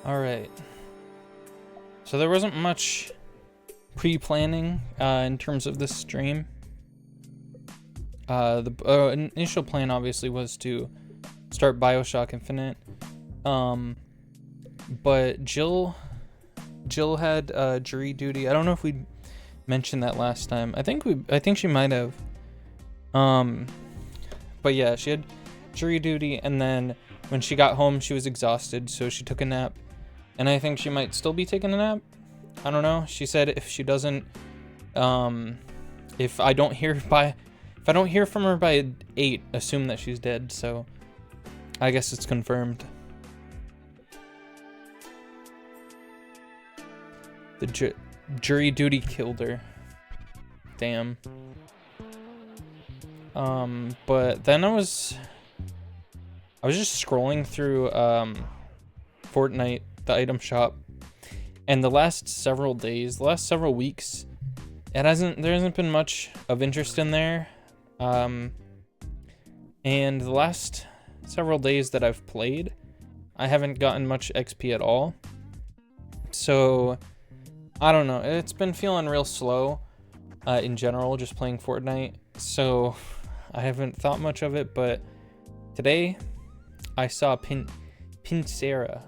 All right. So there wasn't much pre-planning in terms of this stream. The initial plan obviously was to start BioShock Infinite. But Jill had jury duty. I don't know if we mentioned that last time. I think she might have. But yeah, she had jury duty, and then when she got home, she was exhausted, so she took a nap. And I think she might still be taking a nap. I don't know. She said if she doesn't, if I don't hear from her by 8, assume that she's dead. So I guess it's confirmed. The jury duty killed her. Damn. But then I was just scrolling through Fortnite, the item shop, and the last several weeks, there hasn't been much of interest in there. And the last several days that I've played, I haven't gotten much XP at all. So I don't know. It's been feeling real slow in general, just playing Fortnite. So I haven't thought much of it, but today I saw Pincera.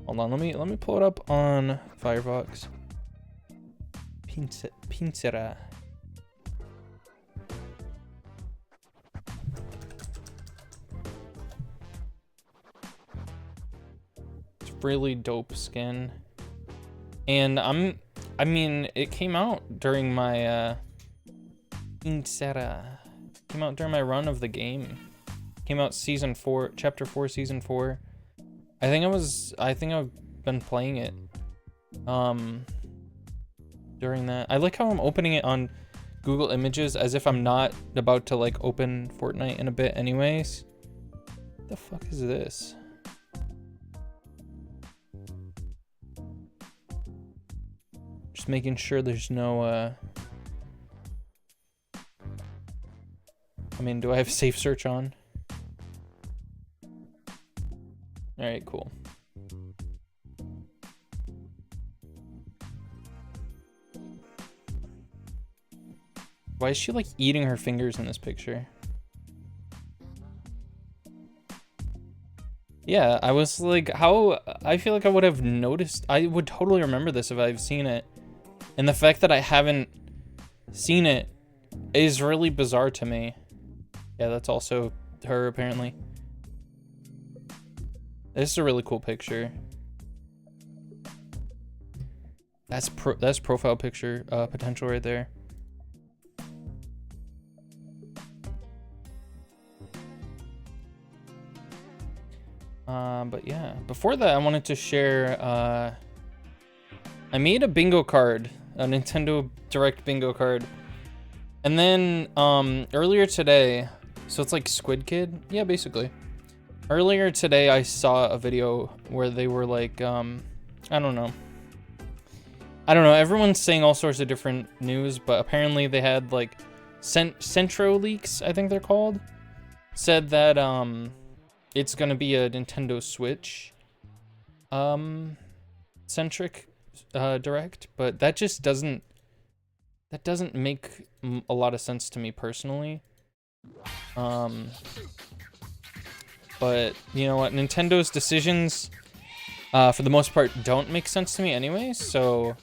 Hold on, let me pull it up on Firefox. Pincera. It's really dope skin. And I mean, it came out during my Pincera. Came out during my run of the game. Came out season 4, chapter 4, season 4. I think I've been playing it during that. I like how I'm opening it on Google Images as if I'm not about to like open Fortnite in a bit anyways. What the fuck is this? Just making sure there's no I mean, do I have safe search on? Alright, cool. Why is she like eating her fingers in this picture? Yeah, I was like, I feel like I would have noticed. I would totally remember this if I've seen it. And the fact that I haven't seen it is really bizarre to me. Yeah, that's also her apparently. This is a really cool picture. That's profile picture potential right there. But yeah, before that I wanted to share, I made a bingo card, a Nintendo Direct bingo card. And then earlier today, so it's like Squid Kid? Yeah, basically. Earlier today I saw a video where they were like, I don't know, everyone's saying all sorts of different news, but apparently they had like Centro Leaks, I think they're called, said that it's gonna be a Nintendo Switch centric Direct, but that just doesn't make a lot of sense to me personally. But you know what, Nintendo's decisions for the most part don't make sense to me anyways, so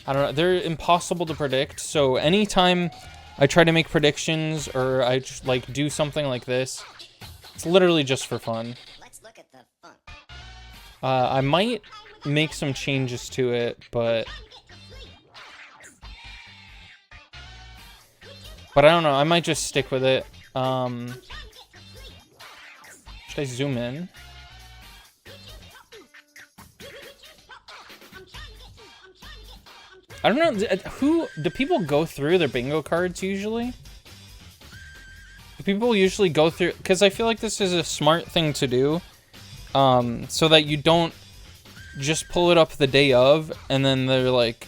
I don't know, they're impossible to predict. So anytime I try to make predictions or I like do something like this, it's literally just for fun. Let's look at the fun. I might make some changes to it, but I don't know, I might just stick with it. Should I zoom in? I don't know, who do people go through their bingo cards usually? Do people usually go through, because I feel like this is a smart thing to do, so that you don't just pull it up the day of and then they're like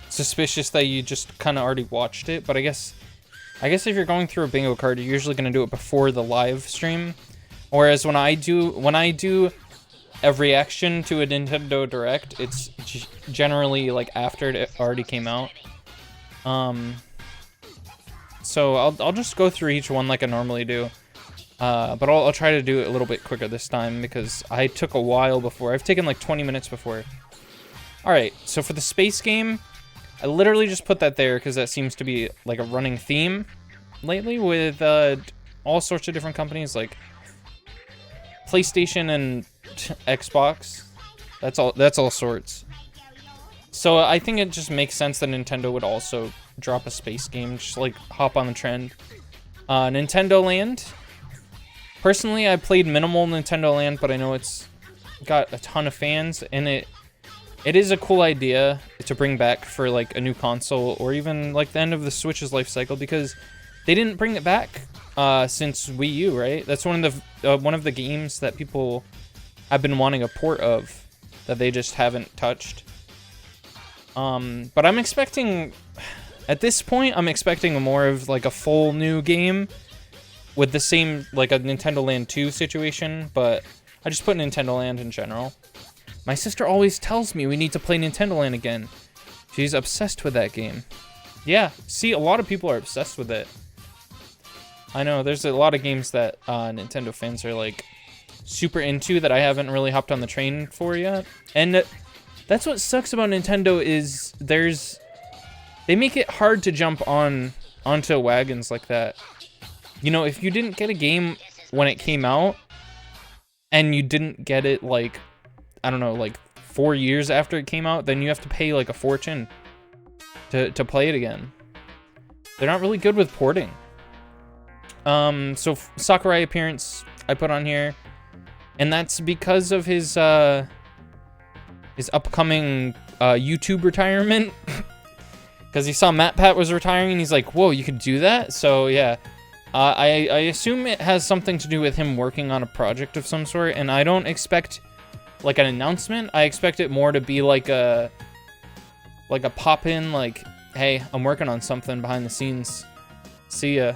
suspicious that you just kind of already watched it. But I guess if you're going through a bingo card, you're usually going to do it before the live stream. Whereas when I do a reaction to a Nintendo Direct, it's generally like after it already came out. So I'll just go through each one like I normally do. But I'll try to do it a little bit quicker this time because I took a while before. I've taken like 20 minutes before. Alright, so for the space game, I literally just put that there because that seems to be like a running theme lately with all sorts of different companies like PlayStation and Xbox. That's all sorts. So I think it just makes sense that Nintendo would also drop a space game, just like hop on the trend. Nintendo Land. Personally, I played minimal Nintendo Land, but I know it's got a ton of fans, and it is a cool idea to bring back for like a new console or even like the end of the Switch's life cycle, because they didn't bring it back since Wii U, right? That's one of the games that people have been wanting a port of that they just haven't touched. But I'm expecting, at this point, I'm expecting more of like a full new game with the same, like a Nintendo Land 2 situation, but I just put Nintendo Land in general. My sister always tells me we need to play Nintendo Land again. She's obsessed with that game. Yeah, see, a lot of people are obsessed with it. I know, there's a lot of games that Nintendo fans are like super into that I haven't really hopped on the train for yet. And that's what sucks about Nintendo is they make it hard to jump onto wagons like that. You know, if you didn't get a game when it came out, and you didn't get it like, I don't know, like 4 years after it came out, then you have to pay like a fortune to play it again. They're not really good with porting. So Sakurai appearance I put on here, and that's because of his upcoming YouTube retirement. Because he saw MatPat was retiring, and he's like, whoa, you could do that? So yeah. I assume it has something to do with him working on a project of some sort, and I don't expect like an announcement. I expect it more to be like a pop-in, like, hey, I'm working on something behind the scenes. See ya.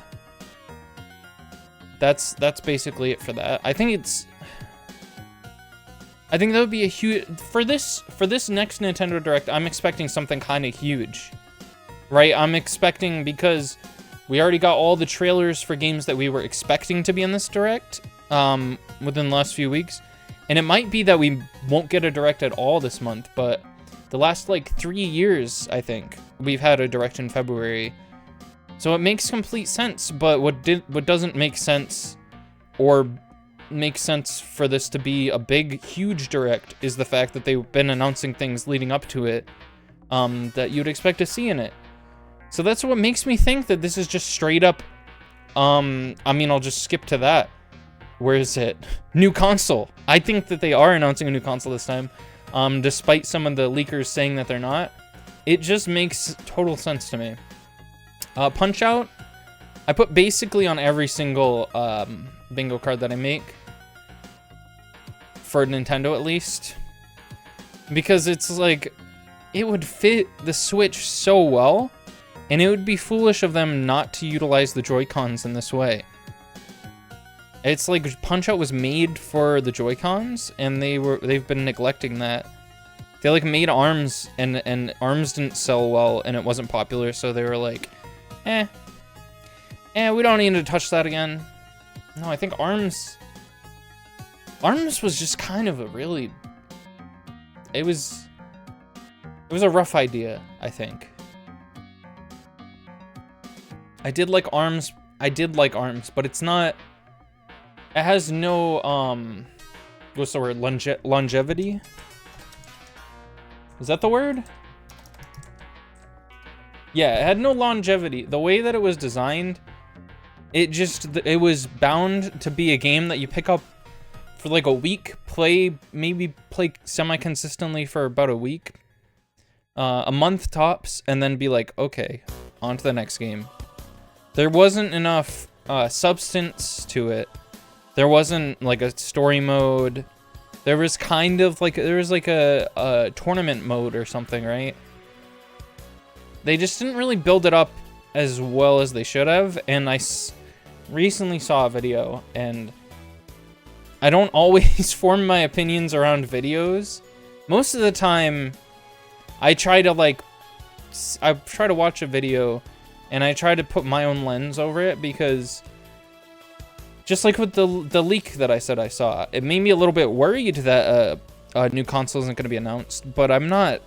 That's basically it for that. I think that would be a huge for this next Nintendo Direct. I'm expecting something kind of huge, right? I'm expecting, because we already got all the trailers for games that we were expecting to be in this Direct within the last few weeks. And it might be that we won't get a Direct at all this month, but the last, like, 3 years, I think, we've had a Direct in February. So it makes complete sense, but what doesn't make sense, or make sense for this to be a big, huge Direct, is the fact that they've been announcing things leading up to it that you'd expect to see in it. So that's what makes me think that this is just straight up, I mean, I'll just skip to that. Where is it? New console. I think that they are announcing a new console this time, despite some of the leakers saying that they're not. It just makes total sense to me. Punch-Out, I put basically on every single bingo card that I make, for Nintendo at least, because it's like, it would fit the Switch so well. And it would be foolish of them not to utilize the Joy-Cons in this way. It's like Punch-Out was made for the Joy-Cons, and they've been neglecting that. They like made ARMS, and ARMS didn't sell well, and it wasn't popular, so they were like, we don't need to touch that again. No, I think ARMS was just kind of a really, it was a rough idea, I think. I did like ARMS, but it's not, it has no, what's the word, longevity? Is that the word? Yeah, it had no longevity. The way that it was designed, it was bound to be a game that you pick up for like a week, maybe play semi-consistently for about a week, a month tops, and then be like, okay, on to the next game. There wasn't enough substance to it. There wasn't like a story mode. There was kind of like, a tournament mode or something, right? They just didn't really build it up as well as they should have. And I recently saw a video, and I don't always form my opinions around videos. Most of the time, I try to watch a video and I try to put my own lens over it, because just like with the leak that I said I saw, it made me a little bit worried that a new console isn't going to be announced, but I'm not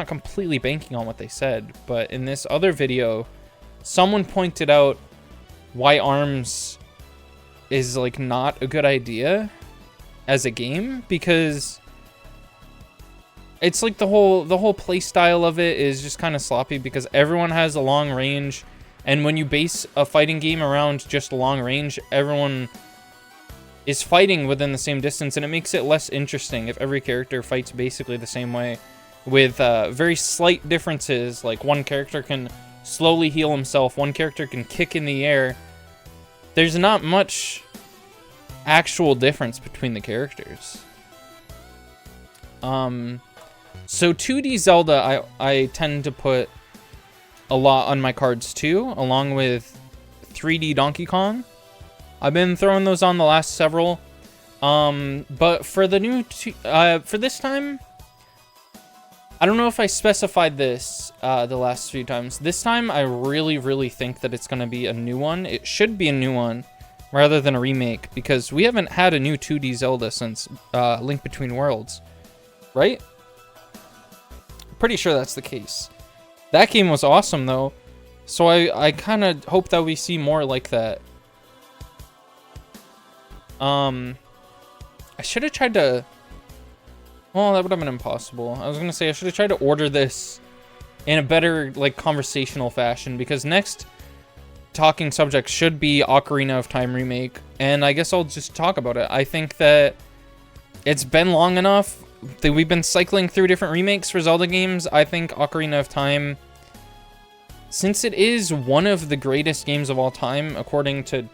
completely banking on what they said. But in this other video, someone pointed out why ARMS is like not a good idea as a game, because it's like the whole play style of it is just kind of sloppy, because everyone has a long range, and when you base a fighting game around just long range, everyone is fighting within the same distance, and it makes it less interesting if every character fights basically the same way, with very slight differences. Like one character can slowly heal himself, one character can kick in the air. There's not much actual difference between the characters. So 2D Zelda, I tend to put a lot on my cards too, along with 3D Donkey Kong. I've been throwing those on the last several. But for the new, for this time, I don't know if I specified this the last few times. This time, I really, really think that it's going to be a new one. It should be a new one rather than a remake, because we haven't had a new 2D Zelda since Link Between Worlds, right? Pretty sure that's the case. That game was awesome, though, so I kind of hope that we see more like that. I should have tried to... Well, that would have been impossible. I was going to say I should have tried to order this in a better, like, conversational fashion, because next talking subject should be Ocarina of Time remake, and I guess I'll just talk about it. I think that it's been long enough that we've been cycling through different remakes for Zelda games. I think Ocarina of Time, since it is one of the greatest games of all time, according to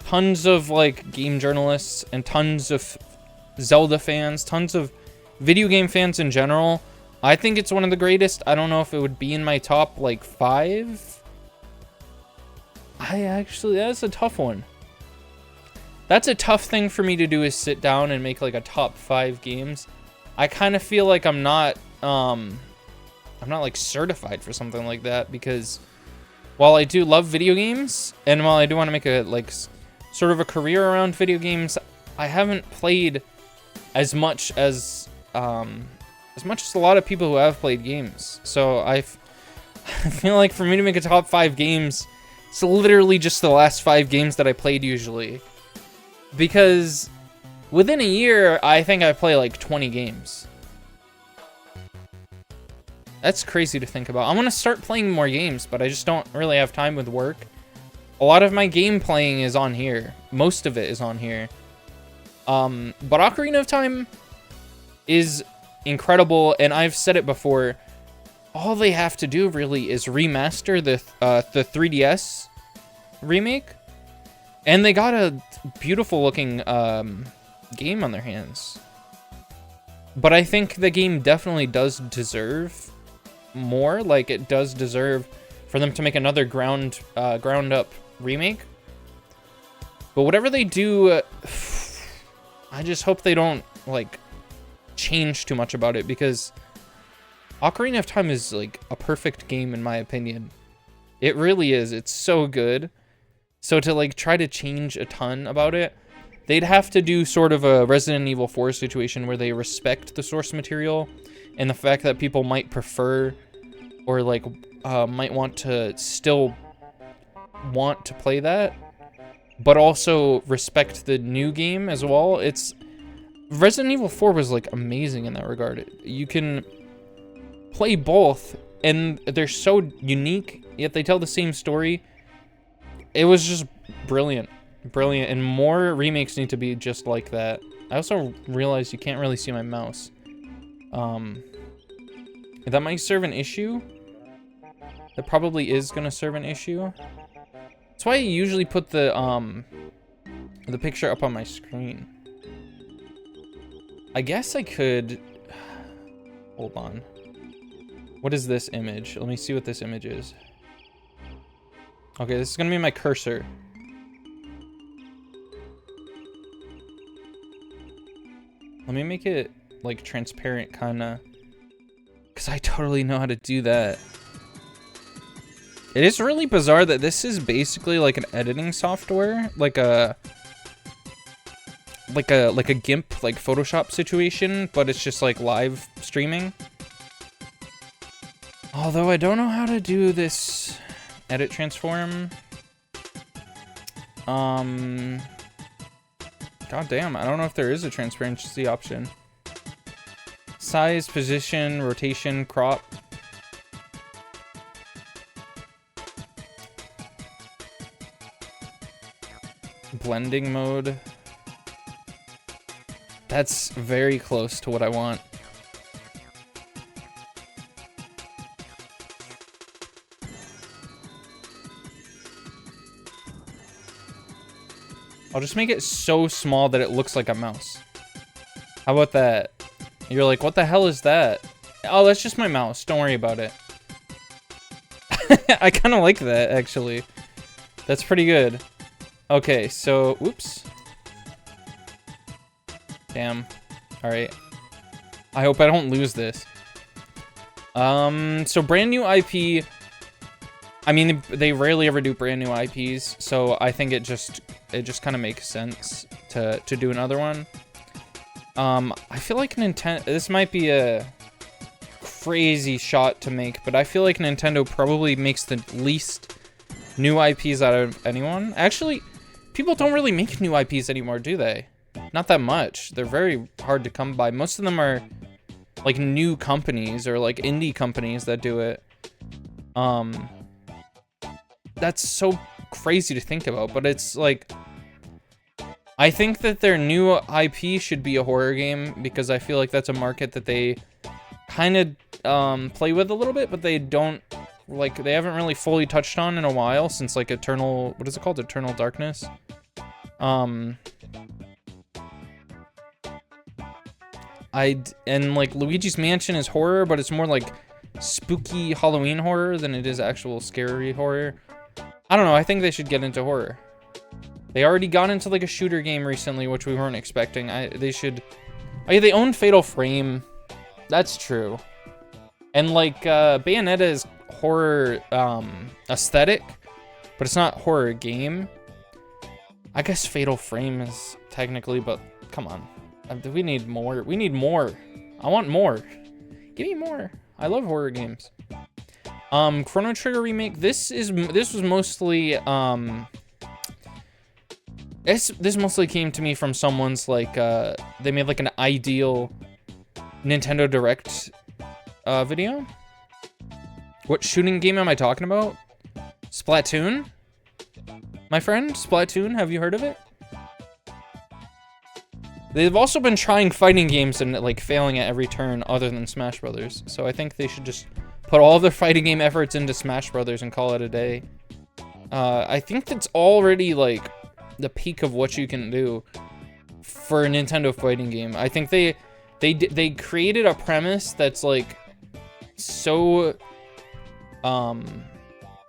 tons of, like, game journalists and tons of Zelda fans, tons of video game fans in general, I think it's one of the greatest. I don't know if it would be in my top, like, 5. That's a tough one. That's a tough thing for me to do, is sit down and make, like, a top 5 games. I kind of feel like I'm not like certified for something like that, because while I do love video games, and while I do want to make a, like, sort of a career around video games, I haven't played as much as a lot of people who have played games. So I feel like for me to make a top 5 games, it's literally just the last 5 games that I played usually. Because within a year, I think I play like 20 games. That's crazy to think about. I want to start playing more games, but I just don't really have time with work. A lot of my game playing is on here. Most of it is on here. But Ocarina of Time is incredible, and I've said it before. All they have to do really is remaster the 3DS remake, and they got a beautiful looking game on their hands. But I think the game definitely does deserve more. Like, it does deserve for them to make another ground up remake. But whatever they do, I just hope they don't, like, change too much about it, because Ocarina of Time is, like, a perfect game in my opinion. It really is. It's so good. So to, like, try to change a ton about it, they'd have to do sort of a Resident Evil 4 situation where they respect the source material and the fact that people might prefer or, like, might want to still want to play that, but also respect the new game as well. It's Resident Evil 4 was, like, amazing in that regard. You can play both, and they're so unique, yet they tell the same story. It was just brilliant. Brilliant, and more remakes need to be just like that. I also realized you can't really see my mouse. That might serve an issue. That probably is gonna serve an issue. That's why I usually put the picture up on my screen. I guess I could... Hold on. What is this image? Let me see what this image is. Okay, this is gonna be my cursor. Let me make it like transparent kind of, because I totally know how to do that. It is really bizarre that this is basically like an editing software, like a GIMP, like Photoshop situation, but it's just like live streaming. Although I don't know how to do this edit transform. God damn, I don't know if there is a transparency option. Size, position, rotation, crop. Blending mode. That's very close to what I want. I'll just make it so small that it looks like a mouse. How about that? You're like, what the hell is that? Oh, that's just my mouse. Don't worry about it. I kind of like that, actually. That's pretty good. Okay, so, whoops. Damn. Alright. I hope I don't lose this. So brand new IP. I mean, they rarely ever do brand new IPs, so I think it just kind of makes sense to do another one. I feel like Nintendo, this might be a crazy shot to make, but I feel like Nintendo probably makes the least new IPs out of anyone. Actually, people don't really make new IPs anymore, do they? Not that much. They're very hard to come by. Most of them are like new companies or like indie companies that do it. That's so crazy to think about, but it's like, I think that their new IP should be a horror game, because I feel like that's a market that they kind of play with a little bit, but they don't, like, they haven't really fully touched on in a while, since like Eternal, what is it called? Eternal Darkness. And like Luigi's Mansion is horror, but it's more like spooky Halloween horror than it is actual scary horror. I don't know, I think they should get into horror. They already got into like a shooter game recently, which we weren't expecting. They should. Oh yeah, they own Fatal Frame. That's true. And like Bayonetta is horror aesthetic, but it's not horror game. I guess Fatal Frame is technically, but come on. We need more. We need more. I want more. Give me more. I love horror games. Chrono Trigger remake. This was mostly this mostly came to me from someone's like they made like an ideal Nintendo Direct video. What shooting game am I talking about? Splatoon? My friend, Splatoon, have you heard of it? They've also been trying fighting games and like failing at every turn other than Smash Brothers. So I think they should just put all of their fighting game efforts into Smash Brothers and call it a day. I think that's already like the peak of what you can do for a Nintendo fighting game. I think they created a premise that's like so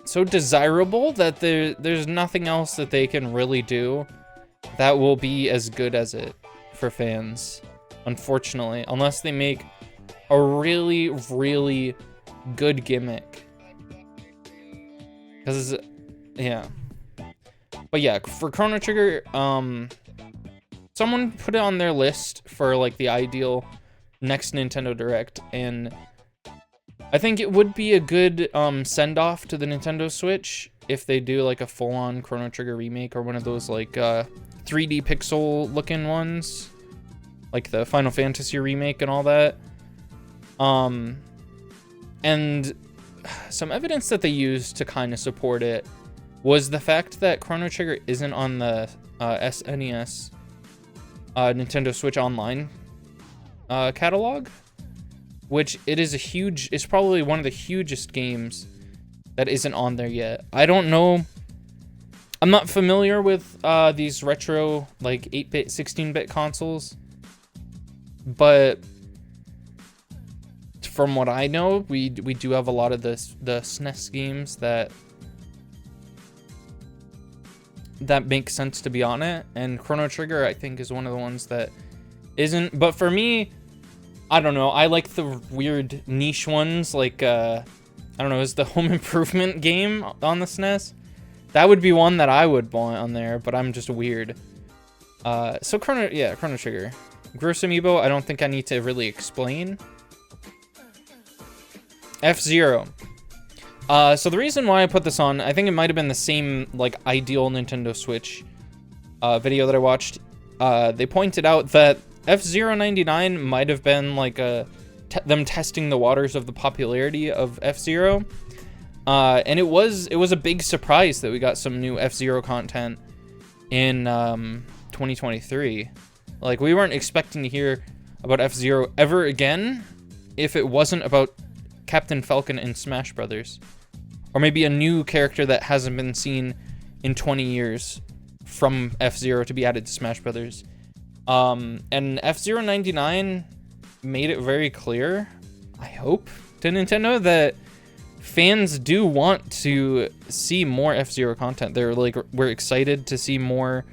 so desirable that there's nothing else that they can really do that will be as good as it for fans, unfortunately, unless they make a really, really good gimmick. Because, yeah. But yeah, for Chrono Trigger, someone put it on their list for like the ideal next Nintendo Direct, and I think it would be a good send-off to the Nintendo Switch if they do like a full-on Chrono Trigger remake, or one of those like 3D pixel looking ones, like the Final Fantasy remake and all that. And some evidence that they used to kind of support it was the fact that Chrono Trigger isn't on the SNES Nintendo Switch Online catalog, which it's probably one of the hugest games that isn't on there yet. I don't know. I'm not familiar with these retro like 8-bit, 16-bit consoles, but from what I know, we do have a lot of the SNES games that make sense to be on it, and Chrono Trigger I think is one of the ones that isn't. But for me, I don't know. I like the weird niche ones, like, I don't know, is the Home Improvement game on the SNES? That would be one that I would want on there, but I'm just weird. So Chrono Trigger. Gross Amiibo, I don't think I need to really explain. F-Zero. So the reason why I put this on, I think it might have been the same, like, ideal Nintendo Switch video that I watched. They pointed out that F-Zero 99 might have been, like, them testing the waters of the popularity of F-Zero. And it was a big surprise that we got some new F-Zero content in 2023. Like, we weren't expecting to hear about F-Zero ever again if it wasn't about Captain Falcon in Smash Brothers. Or maybe a new character that hasn't been seen in 20 years from F-Zero to be added to Smash Brothers. And F-Zero 99 made it very clear, I hope, to Nintendo that fans do want to see more F-Zero content. They're like, we're excited to see more.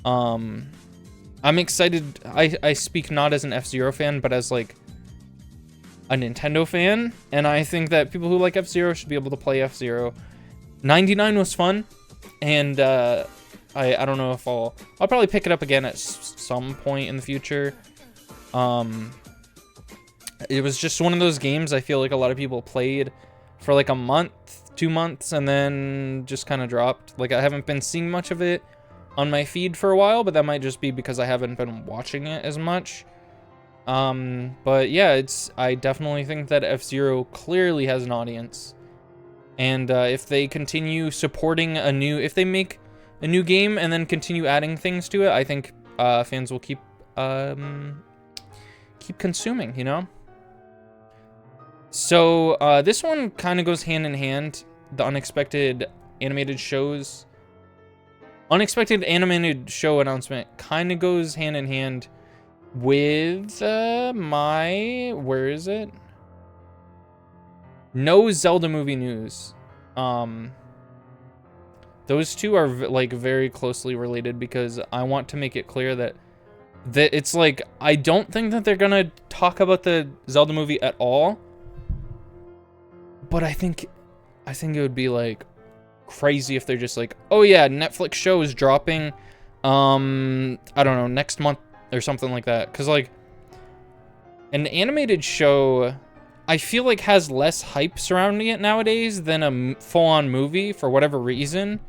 I'm excited. I speak not as an F-Zero fan, but as like a Nintendo fan, and I think that people who like F-Zero should be able to play F-Zero. 99 was fun, and I don't know if I'll probably pick it up again at some point in the future. It was just one of those games I feel like a lot of people played for like a month, 2 months, and then just kind of dropped. Like, I haven't been seeing much of it on my feed for a while, but that might just be because I haven't been watching it as much. But yeah, I definitely think that F-Zero clearly has an audience. And if they continue supporting if they make a new game and then continue adding things to it, I think fans will keep consuming, you know? So this one kind of goes hand in hand. The unexpected animated show announcement kind of goes hand in hand with where is it? No Zelda movie news. Those two are like very closely related because I want to make it clear that it's like, I don't think that they're gonna talk about the Zelda movie at all. But I think it would be like crazy if they're just like, oh yeah, Netflix show is dropping, I don't know, next month or something like that. Cause like an animated show, I feel like has less hype surrounding it nowadays than a full-on movie for whatever reason.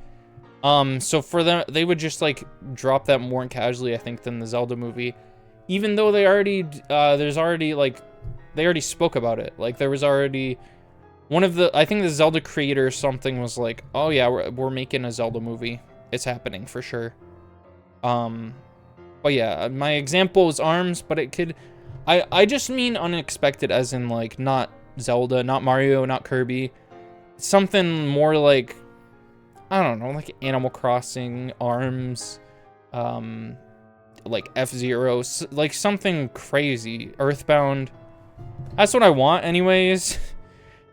So for them, they would just like drop that more casually, I think, than the Zelda movie. Even though they already, they already spoke about it. Like there was already I think the Zelda creator or something was like, oh yeah, we're making a Zelda movie. It's happening for sure. But yeah, my example is ARMS, but it could, I just mean unexpected as in like not Zelda, not Mario, not Kirby. Something more like, I don't know, like Animal Crossing, ARMS, like F-Zero, like something crazy. Earthbound. That's what I want anyways.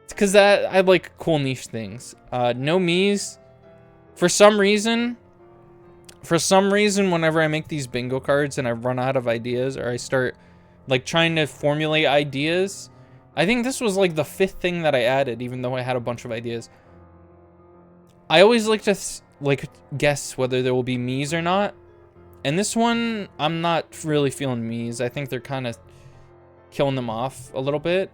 It's because I like cool niche things. No Mii's. For some reason, whenever I make these bingo cards and I run out of ideas or I start like trying to formulate ideas, I think this was like the 5th thing that I added, even though I had a bunch of ideas. I always like to guess whether there will be Mii's or not. And this one, I'm not really feeling Mii's. I think they're kind of killing them off a little bit.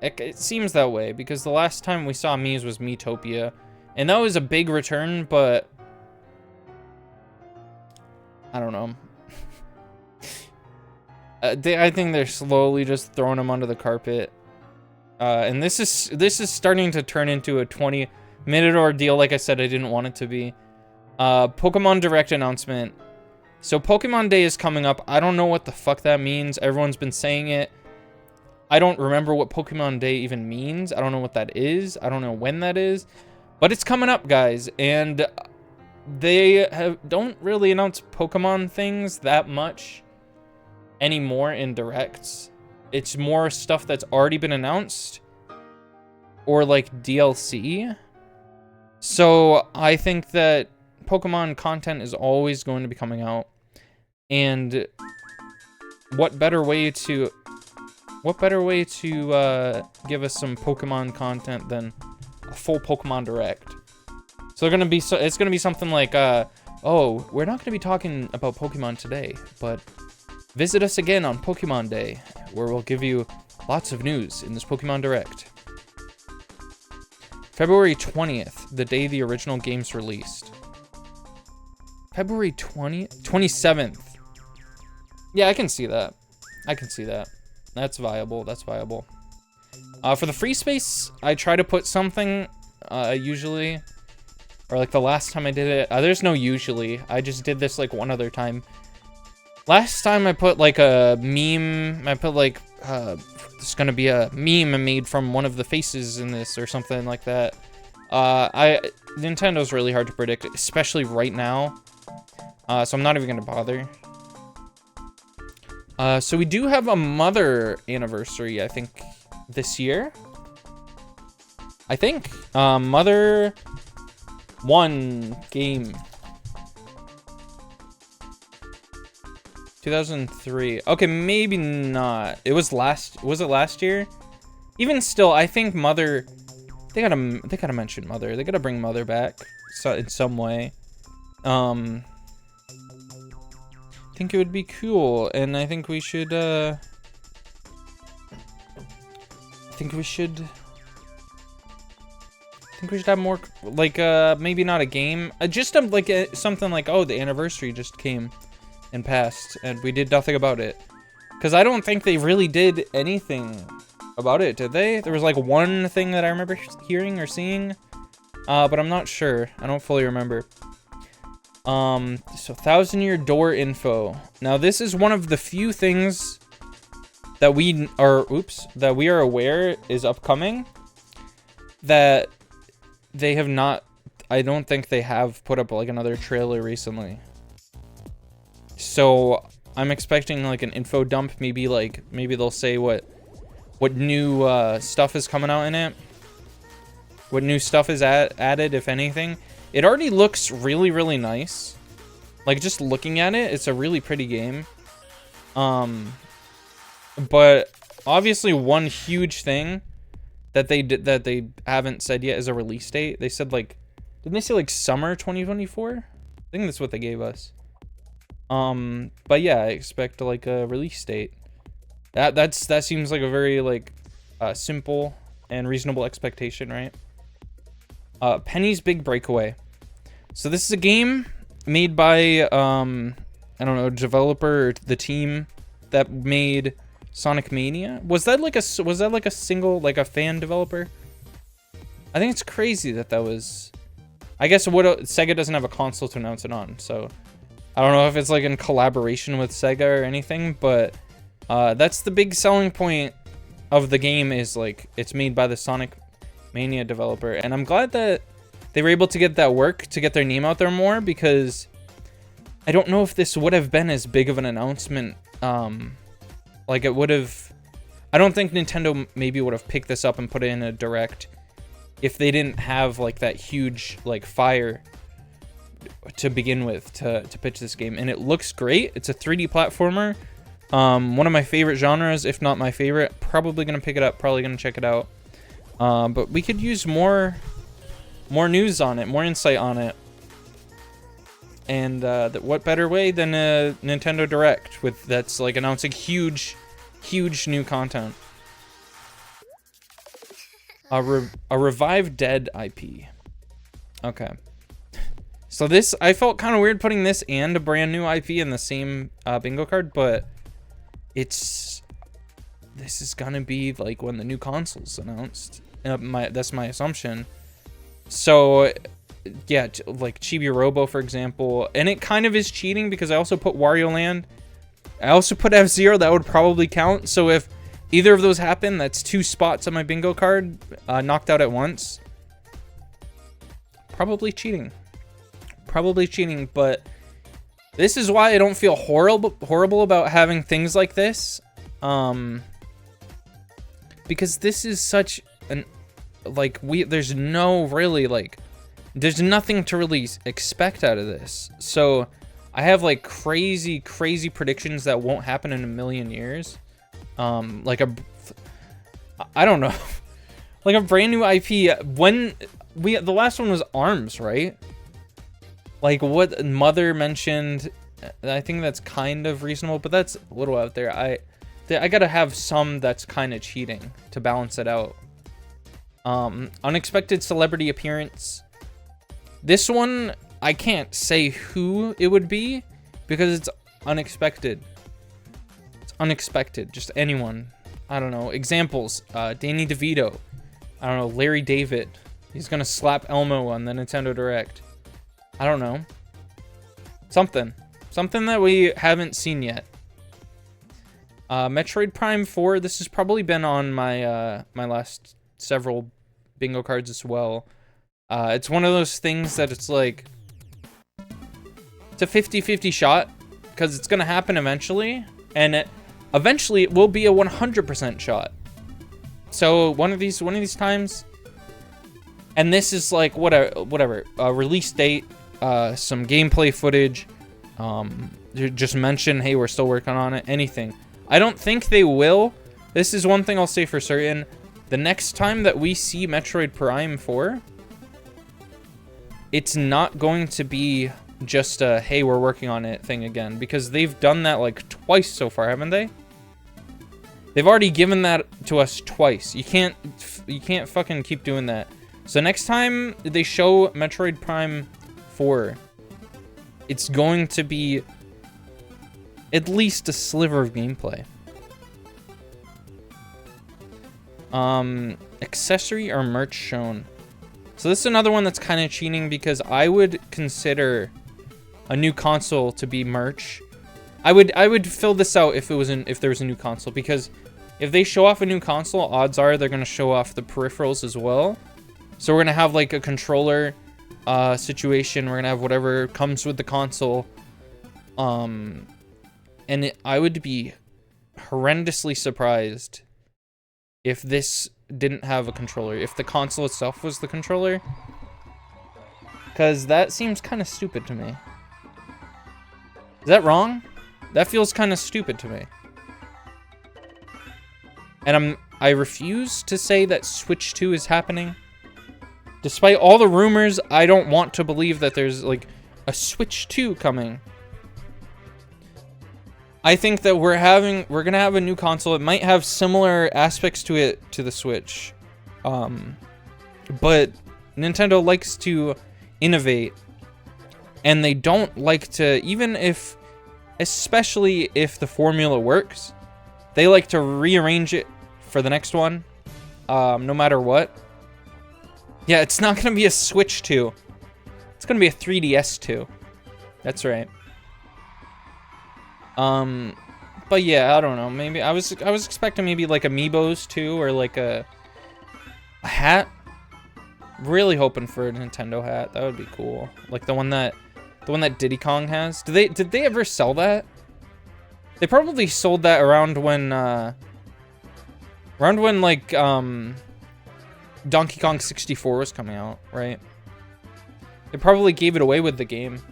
It seems that way because the last time we saw Mii's was Miitopia. And that was a big return, but I don't know. I think they're slowly just throwing them under the carpet. And this is starting to turn into a 20-minute ordeal. Like I said, I didn't want it to be. Pokemon Direct announcement. So Pokemon Day is coming up. I don't know what the fuck that means. Everyone's been saying it. I don't remember what Pokemon Day even means. I don't know what that is. I don't know when that is. But it's coming up, guys. And they don't really announce Pokemon things that much anymore in Directs. It's more stuff that's already been announced. Or like DLC. So I think that Pokemon content is always going to be coming out. And what better way to give us some Pokemon content than a full Pokemon Direct? So it's gonna be something like, oh, we're not gonna be talking about Pokemon today, but visit us again on Pokemon Day, where we'll give you lots of news in this Pokemon Direct. February 20th, the day the original game's released. February 20th? 27th. Yeah, I can see that. I can see that. That's viable. That's viable. For the free space, I try to put something, usually, or like the last time I did it. There's no usually. I just did this like one other time. Last time I put like a meme. I put like, there's gonna be a meme made from one of the faces in this or something like that. Nintendo's really hard to predict, especially right now. So I'm not even gonna bother. So we do have a Mother anniversary, I think, this year. I think. Mother 1 game. 2003. Okay, maybe not. Was it last year? Even still, I think Mother, they gotta mention Mother. They gotta bring Mother back in some way. I think it would be cool, and I think we should, I think we should have more, like, maybe not a game, just something like, oh, the anniversary just came and passed, and we did nothing about it. Because I don't think they really did anything about it, did they? There was, like, one thing that I remember hearing or seeing, but I'm not sure. I don't fully remember. So 1,000-year door info. Now, this is one of the few things that we are aware is upcoming that they have not, I don't think they have put up like another trailer recently. So I'm expecting like an info dump, maybe they'll say what new stuff is coming out in it. What new stuff is added, if anything. It already looks really, really nice. Like, just looking at it, it's a really pretty game. But obviously one huge thing that they haven't said yet is a release date. They said like, didn't they say like summer 2024? I think that's what they gave us. But yeah, I expect like a release date. That seems like a very like simple and reasonable expectation, right? Penny's Big Breakaway. So this is a game made by I don't know, developer or the team that made Sonic Mania. Was that like a single, like a fan developer? I think it's crazy that was. I guess Sega doesn't have a console to announce it on, so I don't know if it's like in collaboration with Sega or anything, but that's the big selling point of the game, is like it's made by the Sonic Mania developer, and I'm glad that they were able to get that work to get their name out there more, because I don't know if this would have been as big of an announcement. Like it would have. I don't think Nintendo maybe would have picked this up and put it in a direct if they didn't have like that huge like fire to begin with to pitch this game. And it looks great. It's a 3D platformer. One of my favorite genres, if not my favorite. Probably gonna pick it up. Probably gonna check it out. But we could use more news on it, more insight on it. And what better way than a Nintendo Direct that's like announcing huge new content. A revived Dead IP. Okay. So this, I felt kind of weird putting this and a brand new IP in the same bingo card, but this is gonna be like when the new console's announced. That's my assumption. So yeah, like Chibi Robo, for example, and it kind of is cheating because I also put Wario Land. I also put F-Zero. That would probably count. So if either of those happen, that's 2 spots on my bingo card knocked out at once. Probably cheating. But this is why I don't feel horrible about having things like this. Because this is such an there's nothing to really expect out of this. So I have like crazy predictions that won't happen in a million years. Like I don't know. Like a brand new IP. When the last one was ARMS, right? Like what Mother mentioned, I think that's kind of reasonable, but that's a little out there. I gotta have some that's kind of cheating to balance it out. Unexpected celebrity appearance. This one, I can't say who it would be because it's unexpected. It's unexpected. Just anyone. I don't know. Examples. Danny DeVito. I don't know. Larry David. He's gonna slap Elmo on the Nintendo Direct. I don't know. Something that we haven't seen yet. Metroid Prime 4. This has probably been on my my last several bingo cards as well. It's one of those things that it's like it's a 50-50 shot because it's gonna happen eventually, and eventually it will be a 100% shot. So one of these times, and this is like whatever release date, some gameplay footage, just mention, hey, we're still working on it, anything. I don't think they will. This is one thing I'll say for certain. The next time that we see Metroid Prime 4, it's not going to be just a, hey, we're working on it thing again, because they've done that like twice so far, haven't they? They've already given that to us twice. You can't fucking keep doing that. So next time they show Metroid Prime 4, it's going to be at least a sliver of gameplay. Accessory or merch shown. So this is another one that's kind of cheating because I would consider a new console to be merch. I would fill this out if there was a new console, because if they show off a new console, odds are they're gonna show off the peripherals as well. So we're gonna have like a controller situation. We're gonna have whatever comes with the console. And I would be horrendously surprised if this didn't have a controller, if the console itself was the controller, because that seems kind of stupid to me. Is that wrong? That feels kind of stupid to me. And I refuse to say that Switch 2 is happening. Despite all the rumors, I don't want to believe that there's like a Switch 2 coming. I think that we're gonna have a new console. It might have similar aspects to it to the Switch, but Nintendo likes to innovate, and they don't like to, especially if the formula works, they like to rearrange it for the next one, no matter what. Yeah, it's not gonna be a Switch 2. It's gonna be a 3DS 2. That's right. But yeah, I don't know. Maybe I was expecting maybe like Amiibos too, or like a hat. Really hoping for a Nintendo hat. That would be cool. Like the one that Diddy Kong has. Did they ever sell that? They probably sold that around when like Donkey Kong 64 was coming out, right? They probably gave it away with the game.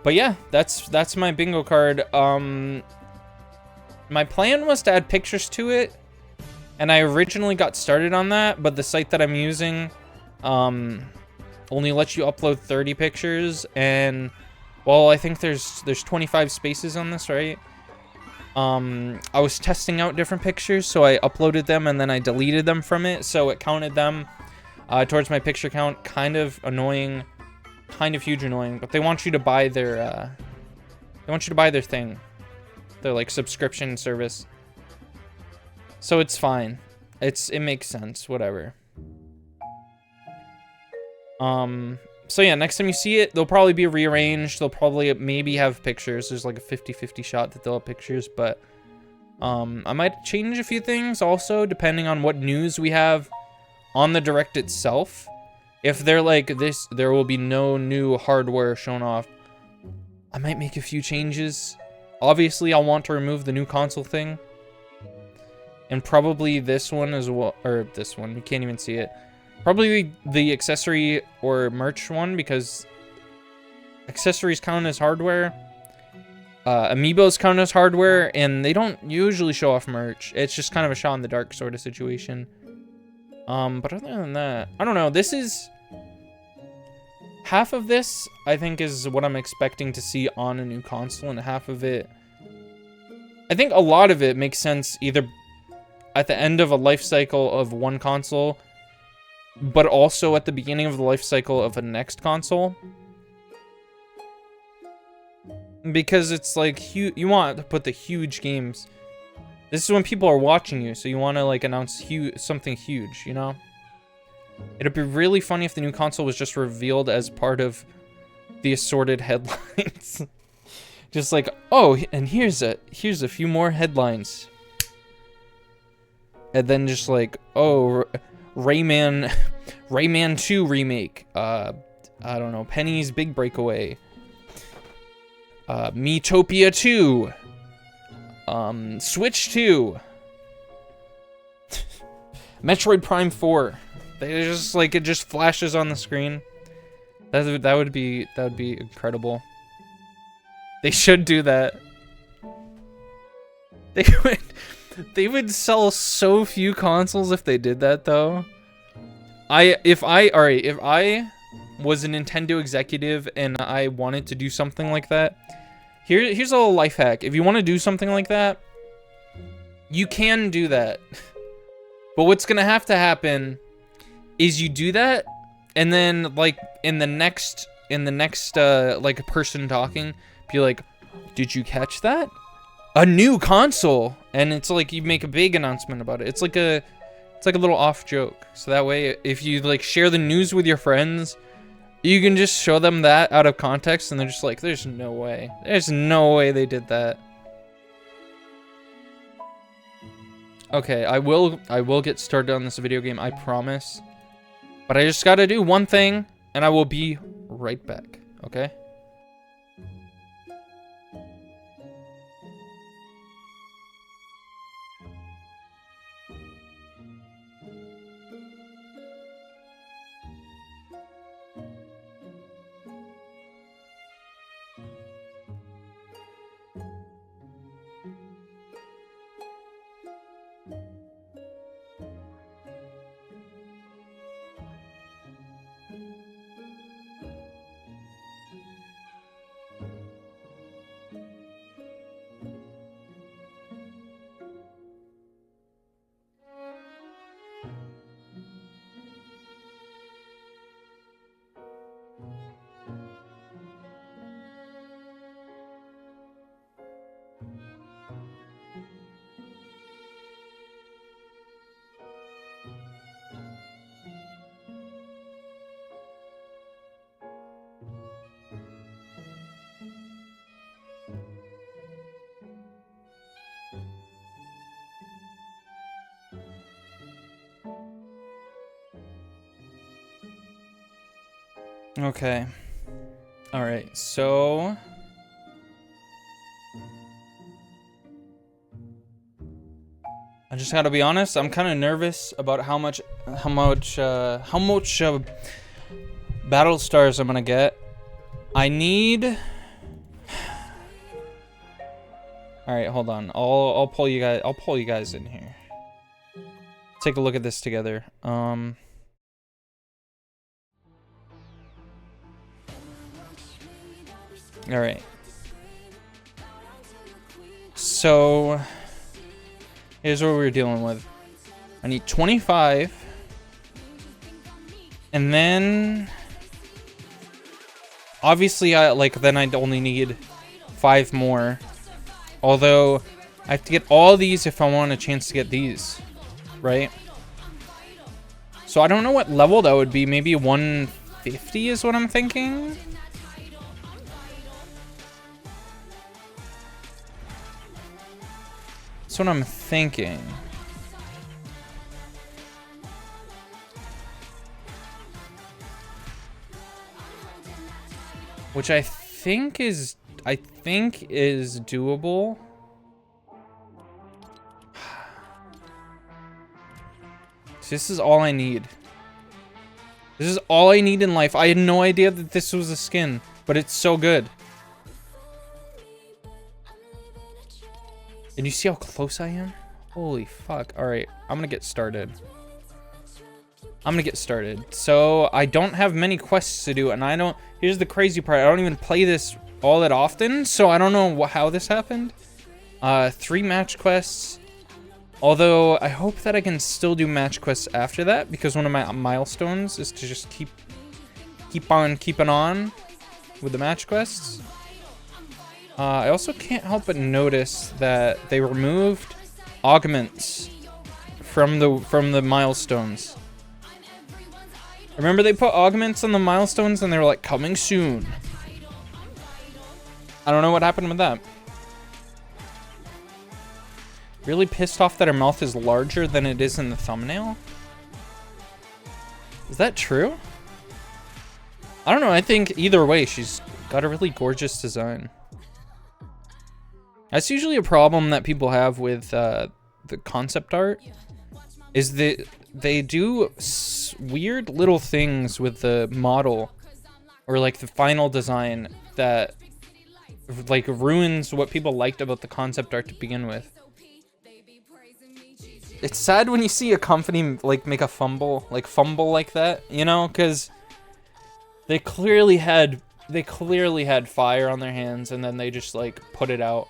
But yeah, that's my bingo card. My plan was to add pictures to it, and I originally got started on that, but the site that I'm using only lets you upload 30 pictures, and well, I think there's 25 spaces on this, right? I was testing out different pictures, so I uploaded them and then I deleted them from it, so it counted them towards my picture count. Kind of annoying. Kind of huge annoying, but they want you to buy their thing, their like subscription service, so it's fine. It makes sense, whatever. So yeah, next time you see it, they'll probably be rearranged. They'll probably maybe have pictures. There's like a 50-50 shot that they'll have pictures, but I might change a few things also depending on what news we have on the Direct itself. If they're like this, there will be no new hardware shown off, I might make a few changes. Obviously, I'll want to remove the new console thing. And probably this one as well, or this one, you can't even see it. Probably the accessory or merch one, because accessories count as hardware. Amiibos count as hardware, and they don't usually show off merch. It's just kind of a shot in the dark sort of situation. But other than that, I don't know. This is... half of this, I think, is what I'm expecting to see on a new console, and half of it... I think a lot of it makes sense either at the end of a life cycle of one console, but also at the beginning of the life cycle of a next console. Because it's like, you want to put the huge games. This is when people are watching you, so you want to like announce something huge, you know? It'd be really funny if the new console was just revealed as part of the assorted headlines. Just like, oh, and here's a few more headlines. And then just like, oh, Rayman 2 remake. I don't know, Penny's Big Breakaway. Miitopia 2. Switch 2. Metroid Prime 4. They just like, it just flashes on the screen. That would be incredible. They should do that. They would sell so few consoles if they did that though. If I was a Nintendo executive and I wanted to do something like that, here's a little life hack. If you want to do something like that, you can do that. But what's gonna have to happen is you do that, and then like in the next like person talking, be like, did you catch that? A new console. And it's like you make a big announcement about it. It's like a little off joke. So that way, if you like share the news with your friends, you can just show them that out of context, and they're just like, there's no way. There's no way they did that. Okay, I will get started on this video game, I promise. But I just gotta do one thing, and I will be right back, okay? Okay. Alright, so... I just gotta be honest, I'm kind of nervous about how much battle stars I'm gonna get. I need... Alright, hold on. I'll pull you guys in here. Take a look at this together. Alright. So, here's what we're dealing with. I need 25. And then... obviously, then I'd only need 5 more. Although, I have to get all these if I want a chance to get these. Right? So I don't know what level that would be. Maybe 150 is what I'm thinking? That's what I'm thinking. Which I think is doable. So this is all I need. This is all I need in life. I had no idea that this was a skin, but it's so good. And you see how close I am? Holy fuck. Alright, I'm gonna get started. So, I don't have many quests to do, and I don't... Here's the crazy part. I don't even play this all that often, so I don't know how this happened. 3 match quests. Although, I hope that I can still do match quests after that, because one of my milestones is to just keep on keeping on with the match quests. I also can't help but notice that they removed augments from the milestones. Remember they put augments on the milestones and they were like, coming soon. I don't know what happened with that. Really pissed off that her mouth is larger than it is in the thumbnail. Is that true? I don't know. I think either way, she's got a really gorgeous design. That's usually a problem that people have with the concept art, is that they do weird little things with the model or like the final design that like ruins what people liked about the concept art to begin with. It's sad when you see a company like make a fumble like that, you know, because they clearly had fire on their hands and then they just like put it out.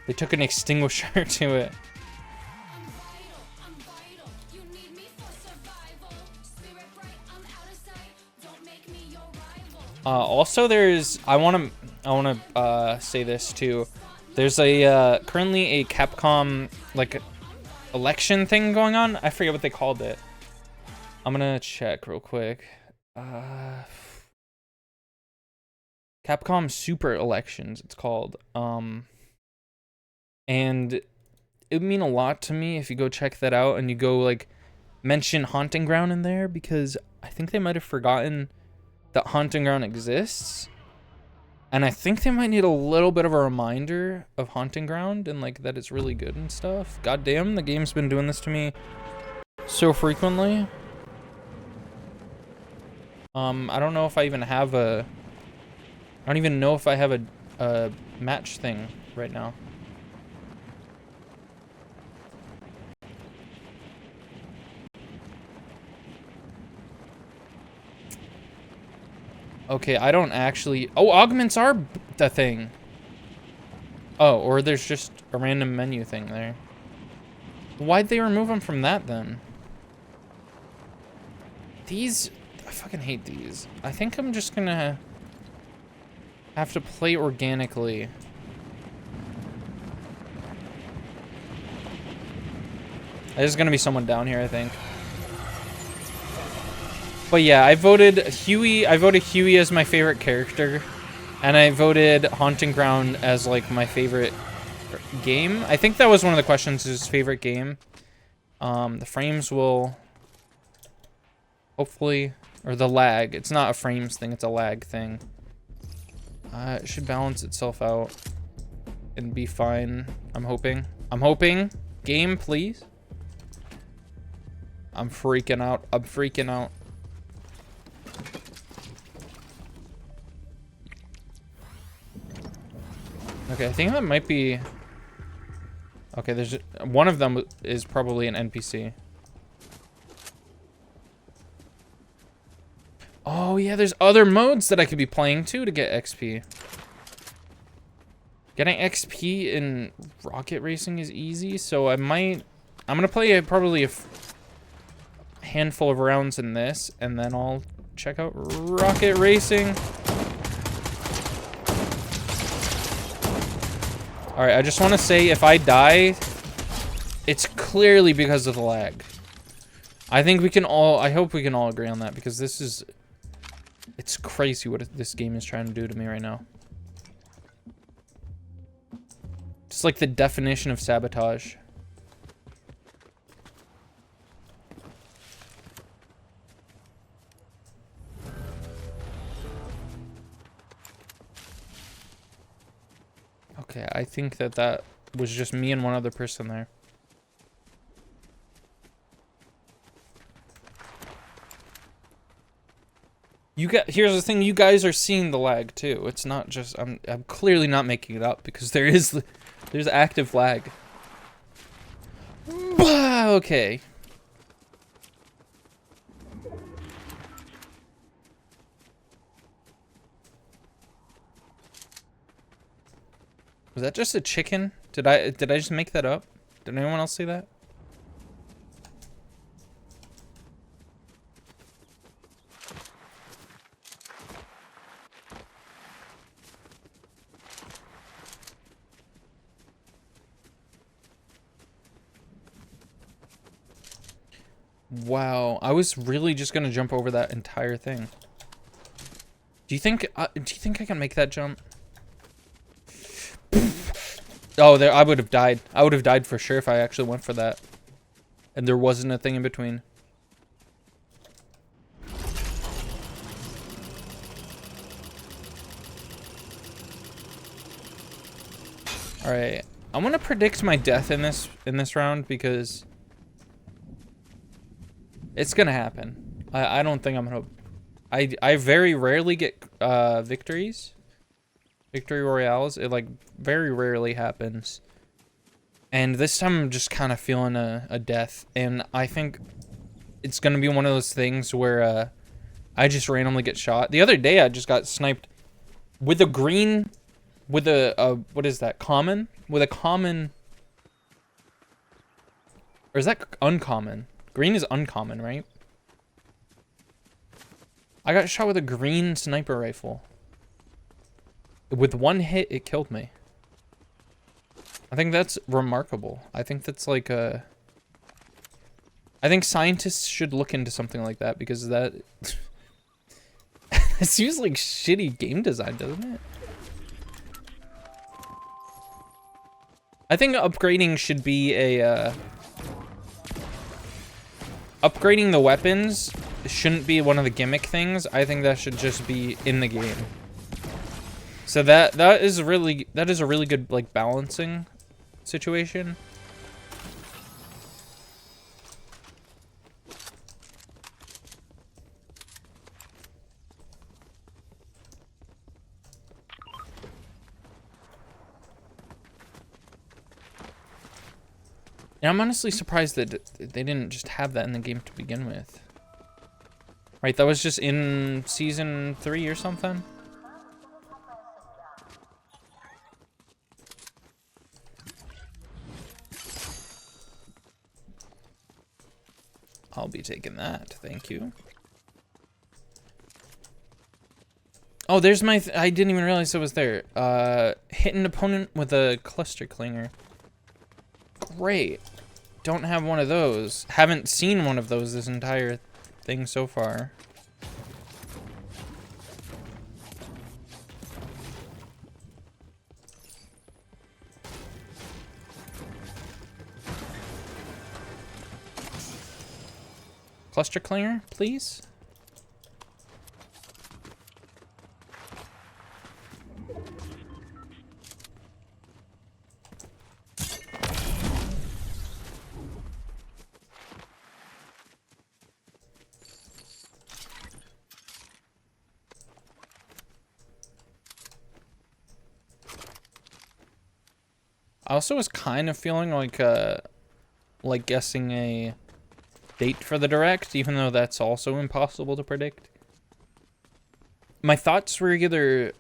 They took an extinguisher to it. Also, there's I want to say this too. There's a currently a Capcom like election thing going on. I forget what they called it. I'm gonna check real quick. Capcom Super Elections, it's called. And it would mean a lot to me if you go check that out and you go like mention Haunting Ground in there, because I think they might have forgotten that Haunting Ground exists. And I think they might need a little bit of a reminder of Haunting Ground and like that it's really good and stuff. God damn, the game's been doing this to me so frequently. I don't know if I even have I don't even know if I have a match thing right now. Okay, I don't actually... Oh, augments are the thing. Oh, or there's just a random menu thing there. Why'd they remove them from that, then? These... I fucking hate these. I think I'm just gonna have to play organically. There's gonna be someone down here, I think. But yeah, I voted Huey as my favorite character, and I voted Haunting Ground as like my favorite game. I think that was one of the questions, is favorite game. The frames will hopefully, or the lag. It's not a frames thing, it's a lag thing. It should balance itself out and be fine. I'm hoping. Game, please. I'm freaking out. Okay, I think that might be... Okay, there's... One of them is probably an NPC. Oh, yeah, there's other modes that I could be playing, too, to get XP. Getting XP in rocket racing is easy, so I'm gonna play probably a handful of rounds in this, and then I'll check out rocket racing. Alright, I just want to say, if I die, it's clearly because of the lag. I think we can all, I hope we can all agree on that, because this is, it's crazy what this game is trying to do to me right now. It's like the definition of sabotage. Okay, I think that was just me and one other person there. Here's the thing, you guys are seeing the lag too. It's not just I'm clearly not making it up because there's active lag. Okay. Was that just a chicken? Did I just make that up? Did anyone else see that? Wow, I was really just gonna jump over that entire thing. Do you think I can make that jump? Oh, there, I would have died. I would have died for sure if I actually went for that. And there wasn't a thing in between. All right, I'm gonna predict my death in this round because it's gonna happen. I don't think I'm gonna. I very rarely get victories, victory royales. It like very rarely happens, and this time I'm just kind of feeling a death, and I think it's gonna be one of those things where I just randomly get shot. The other day I just got sniped with a green, with a what is that, common? With a common, or is that uncommon? Green is uncommon, right? I got shot with a green sniper rifle. With one hit, it killed me. I think that's remarkable. I think that's like a... I think scientists should look into something like that because that... It seems like shitty game design, doesn't it? I think upgrading should be a... Upgrading the weapons shouldn't be one of the gimmick things. I think that should just be in the game. So that is a really good like balancing situation. And I'm honestly surprised that they didn't just have that in the game to begin with. Right, that was just in season 3 or something. I'll be taking that, thank you. Oh, there's my, I didn't even realize it was there. Hit an opponent with a cluster clinger. Great. Don't have one of those. Haven't seen one of those this entire thing so far. Cluster clinger, please. I also was kind of feeling like guessing a date for the direct, even though that's also impossible to predict. My thoughts were either,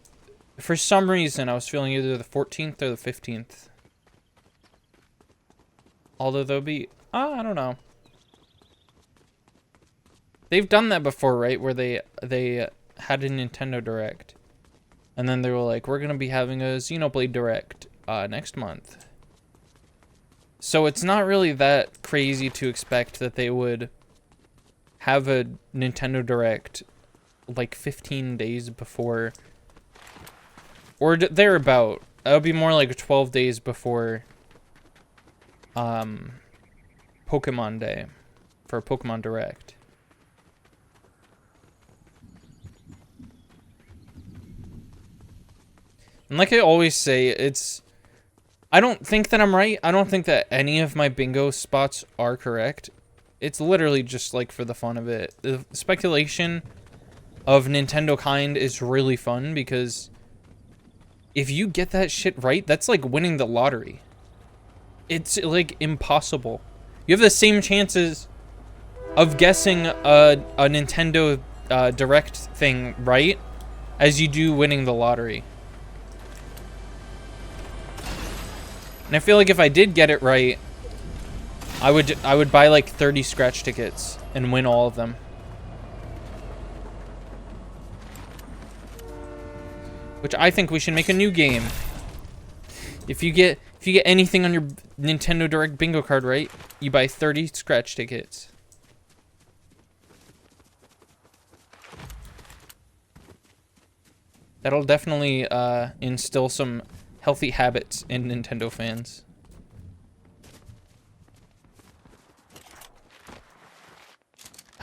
for some reason, I was feeling either the 14th or the 15th. Although they'll be, I don't know. They've done that before, right? Where they had a Nintendo Direct, and then they were like, we're gonna be having a Xenoblade Direct next month. So it's not really that crazy to expect that they would have a Nintendo Direct like 15 days before, or thereabout. It would be more like 12 days before Pokemon Day for Pokemon Direct. And like I always say, I don't think that I'm right. I don't think that any of my bingo spots are correct. It's literally just like for the fun of it. The speculation of Nintendo kind is really fun, because if you get that shit right, that's like winning the lottery. It's like impossible. You have the same chances of guessing a Nintendo Direct thing right as you do winning the lottery. And I feel like if I did get it right, I would buy like 30 scratch tickets and win all of them. Which I think we should make a new game. If you get anything on your Nintendo Direct bingo card right, you buy 30 scratch tickets. That'll definitely instill some healthy habits in Nintendo fans.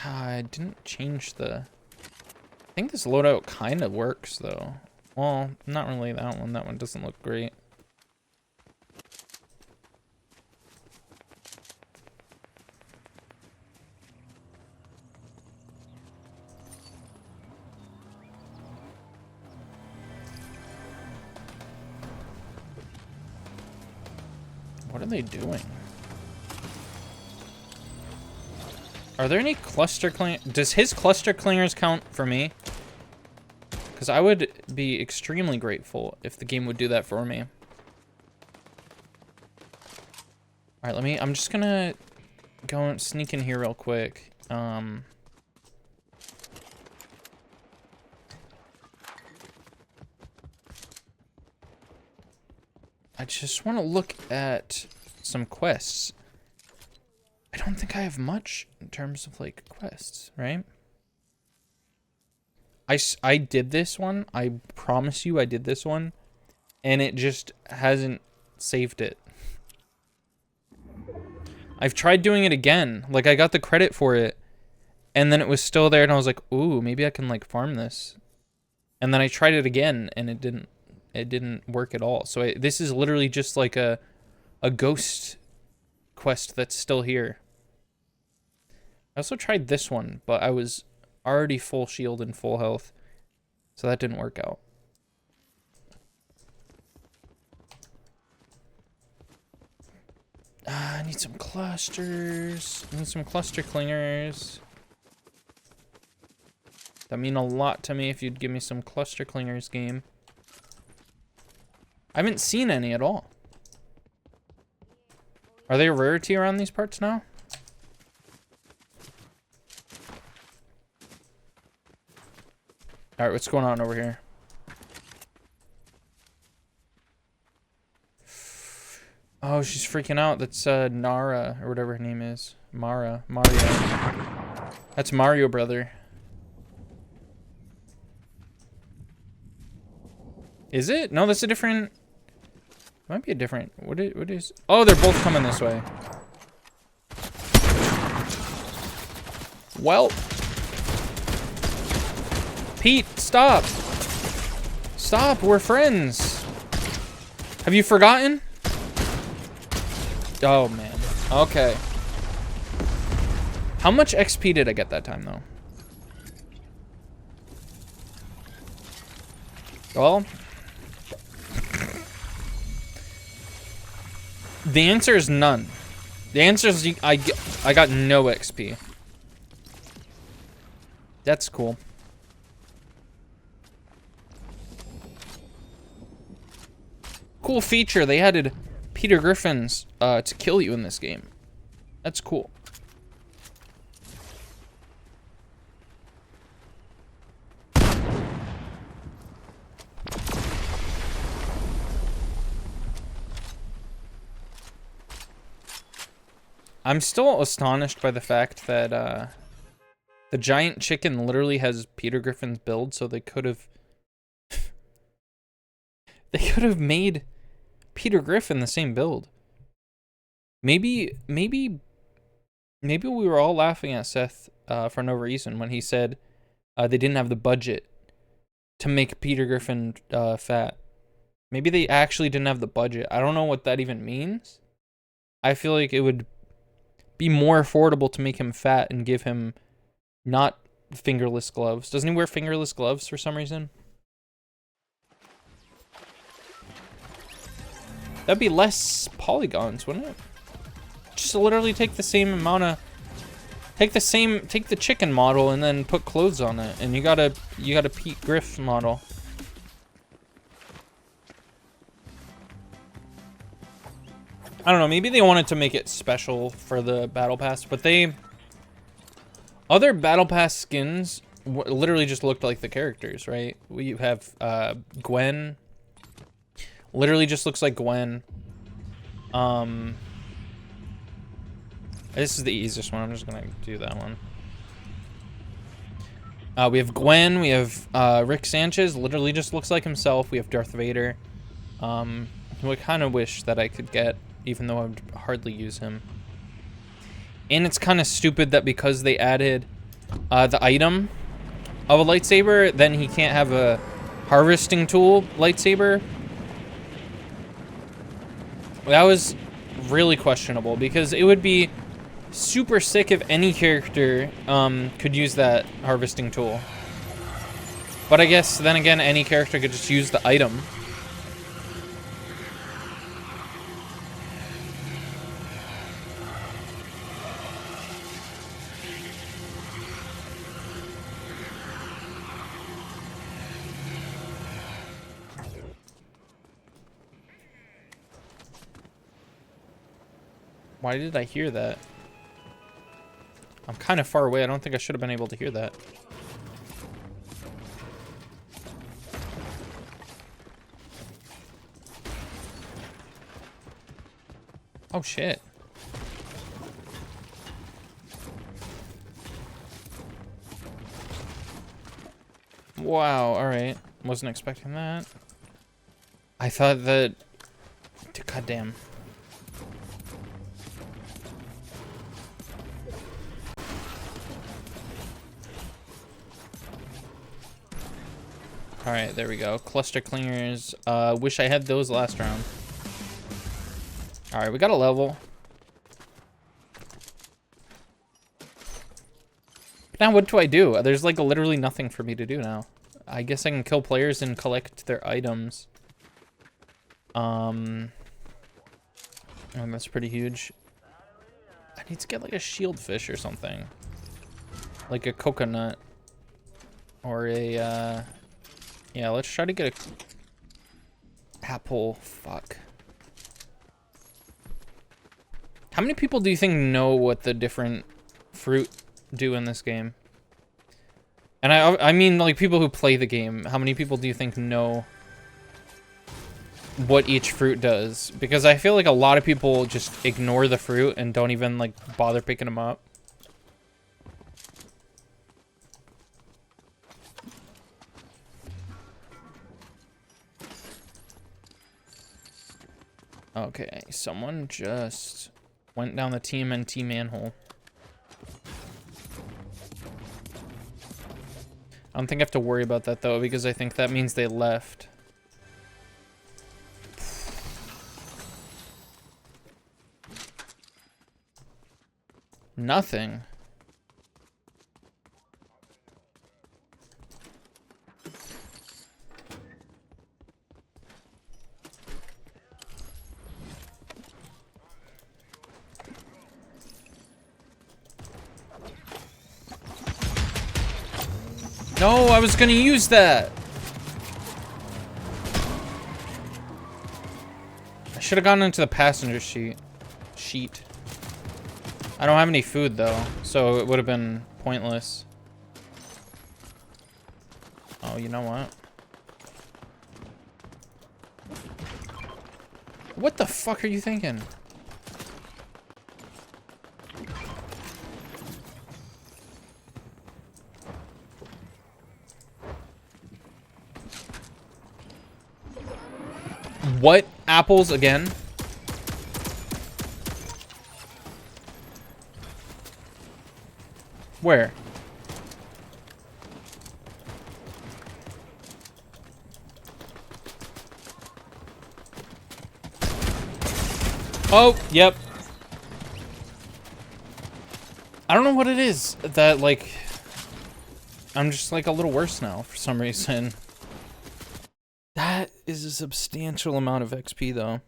I didn't change the... I think this loadout kind of works, though. Well, not really that one. That one doesn't look great. What are they doing? Are there any cluster cling? Does his cluster clingers count for me? Because I would be extremely grateful if the game would do that for me. All right, I'm just gonna go and sneak in here real quick. I just want to look at some quests. I don't think I have much in terms of, like, quests, right? I did this one. I promise you I did this one. And it just hasn't saved it. I've tried doing it again. Like, I got the credit for it. And then it was still there, and I was like, ooh, maybe I can, like, farm this. And then I tried it again, and it didn't work at all. So this is literally just like a ghost quest that's still here. I also tried this one, but I was already full shield and full health, so that didn't work out. I need some clusters. I need some cluster clingers. That mean a lot to me if you'd give me some cluster clingers, game. I haven't seen any at all. Are they a rarity around these parts now? Alright, what's going on over here? Oh, she's freaking out. That's Nara, or whatever her name is. Mario. That's Mario, brother. Is it? No, that's a different... Might be a different... What is... Oh, they're both coming this way. Well... Pete, stop! Stop, we're friends! Have you forgotten? Oh, man. Okay. How much XP did I get that time, though? Well... The answer is none. The answer is I got no XP. That's cool. Cool feature. They added Peter Griffin's to kill you in this game. That's cool. I'm still astonished by the fact that the giant chicken literally has Peter Griffin's build, so they could have made Peter Griffin the same build. Maybe we were all laughing at Seth for no reason when he said they didn't have the budget to make Peter Griffin fat. Maybe they actually didn't have the budget. I don't know what that even means. I feel like it would be more affordable to make him fat and give him not fingerless gloves. Doesn't he wear fingerless gloves for some reason? That'd be less polygons, wouldn't it? Just literally take the same amount of... Take the chicken model and then put clothes on it. And you got a Pete Griff model. I don't know, maybe they wanted to make it special for the Battle Pass, but other Battle Pass skins literally just looked like the characters, right? We have Gwen. Literally just looks like Gwen. This is the easiest one. I'm just gonna do that one. We have Gwen. We have Rick Sanchez. Literally just looks like himself. We have Darth Vader. Who I kind of wish that I could get, even though I would hardly use him. And it's kind of stupid that because they added the item of a lightsaber, then he can't have a harvesting tool lightsaber. That was really questionable, because it would be super sick if any character could use that harvesting tool. But I guess then again, any character could just use the item. Why did I hear that? I'm kind of far away. I don't think I should have been able to hear that. Oh, shit. Wow, alright. Wasn't expecting that. I thought that... Goddamn. Alright, there we go. Cluster clingers. Wish I had those last round. Alright, we got a level. But now what do I do? There's like literally nothing for me to do now. I guess I can kill players and collect their items. And that's pretty huge. I need to get like a shield fish or something. Like a coconut. Or a, yeah, let's try to get a apple. Fuck. How many people do you think know what the different fruit do in this game? And I mean, like, people who play the game. How many people do you think know what each fruit does? Because I feel like a lot of people just ignore the fruit and don't even, like, bother picking them up. Okay, someone just went down the TMNT manhole. I don't think I have to worry about that, though, because I think that means they left. Nothing. No, I was gonna use that. I should have gone into the passenger sheet. I don't have any food though, so it would have been pointless. Oh, you know what? What the fuck are you thinking? What? Apples again? Where? Oh, yep. I don't know what it is that, like... I'm just like a little worse now for some reason. That is a substantial amount of XP though.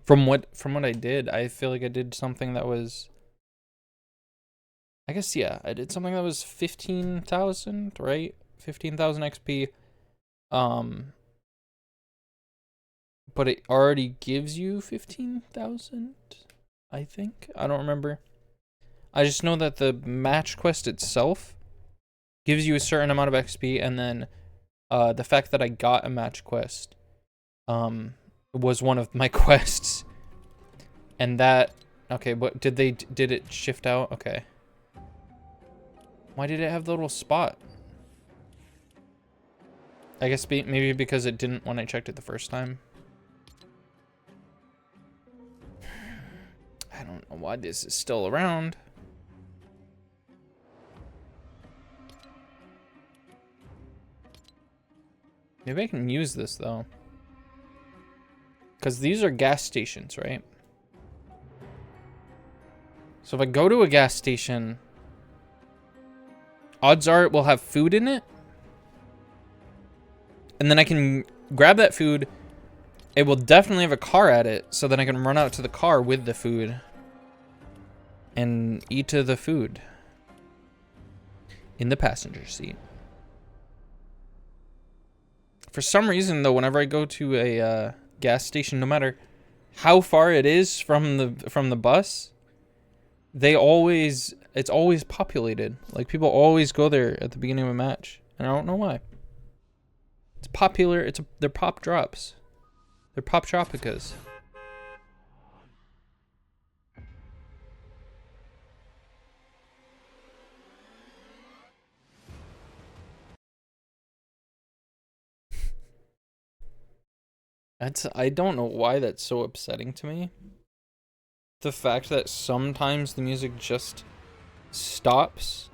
From what I did, I feel like I did something that was, I guess, yeah, I did something that was 15,000, right? 15,000 XP. But it already gives you 15,000, I think. I don't remember. I just know that the match quest itself gives you a certain amount of XP, and then the fact that I got a match quest was one of my quests. And that, okay, what did it shift out? Okay. Why did it have the little spot? I guess maybe because it didn't when I checked it the first time. I don't know why this is still around. Maybe I can use this though. Because these are gas stations, right? So if I go to a gas station, odds are it will have food in it. And then I can grab that food. It will definitely have a car at it, so then I can run out to the car with the food and eat the food in the passenger seat. For some reason, though, whenever I go to a gas station, no matter how far it is from the bus, it's always populated. Like, people always go there at the beginning of a match, and I don't know why. It's popular. They're pop drops. They're pop tropicas. I don't know why that's so upsetting to me. The fact that sometimes the music just stops,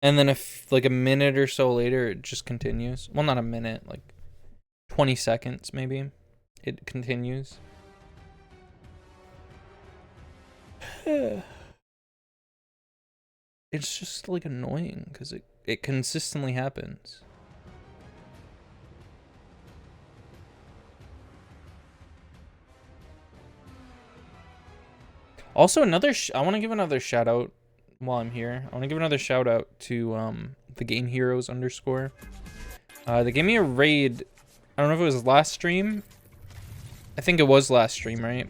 and then if like a minute or so later it just continues. Well, not a minute, like 20 seconds maybe. It continues. It's just like annoying because it consistently happens. Also, I want to give another shout out while I'm here. I want to give another shout out to the Game Heroes _. They gave me a raid. I don't know if it was last stream. I think it was last stream, right?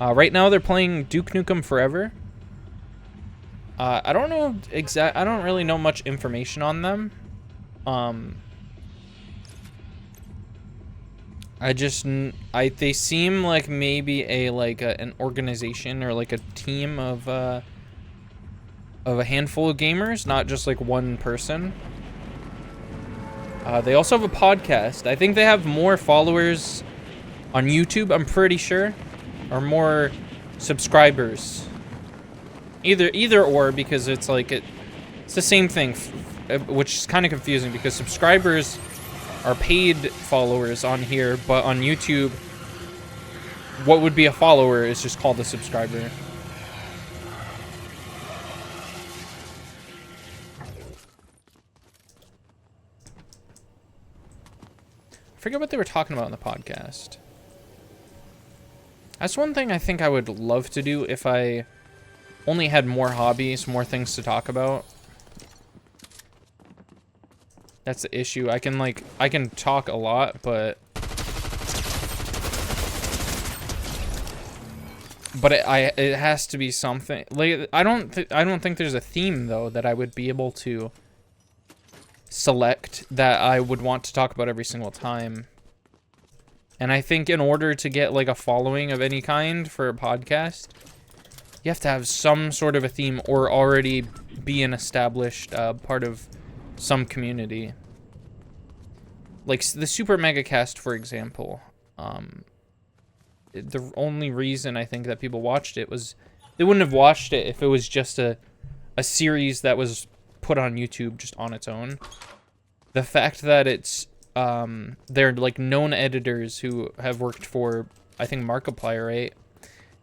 Right now they're playing Duke Nukem Forever. I don't know I don't really know much information on them. They seem like maybe an organization or like a team of a handful of gamers, not just like one person. They also have a podcast. I think they have more followers on YouTube, I'm pretty sure, or more subscribers. Either or, because it's like it's the same thing, which is kind of confusing because subscribers are paid followers on here, but on YouTube, what would be a follower is just called a subscriber. I forget what they were talking about in the podcast. That's one thing I think I would love to do if I only had more hobbies, more things to talk about. That's the issue. I can talk a lot, but it has to be something. Like I don't think there's a theme though that I would be able to select that I would want to talk about every single time. And I think in order to get like a following of any kind for a podcast, you have to have some sort of a theme or already be an established part of some community. Like the Super Mega Cast, for example. The only reason I think that people watched it was they wouldn't have watched it if it was just a series that was put on YouTube just on its own. The fact that it's they're like known editors who have worked for, I think, Markiplier, right?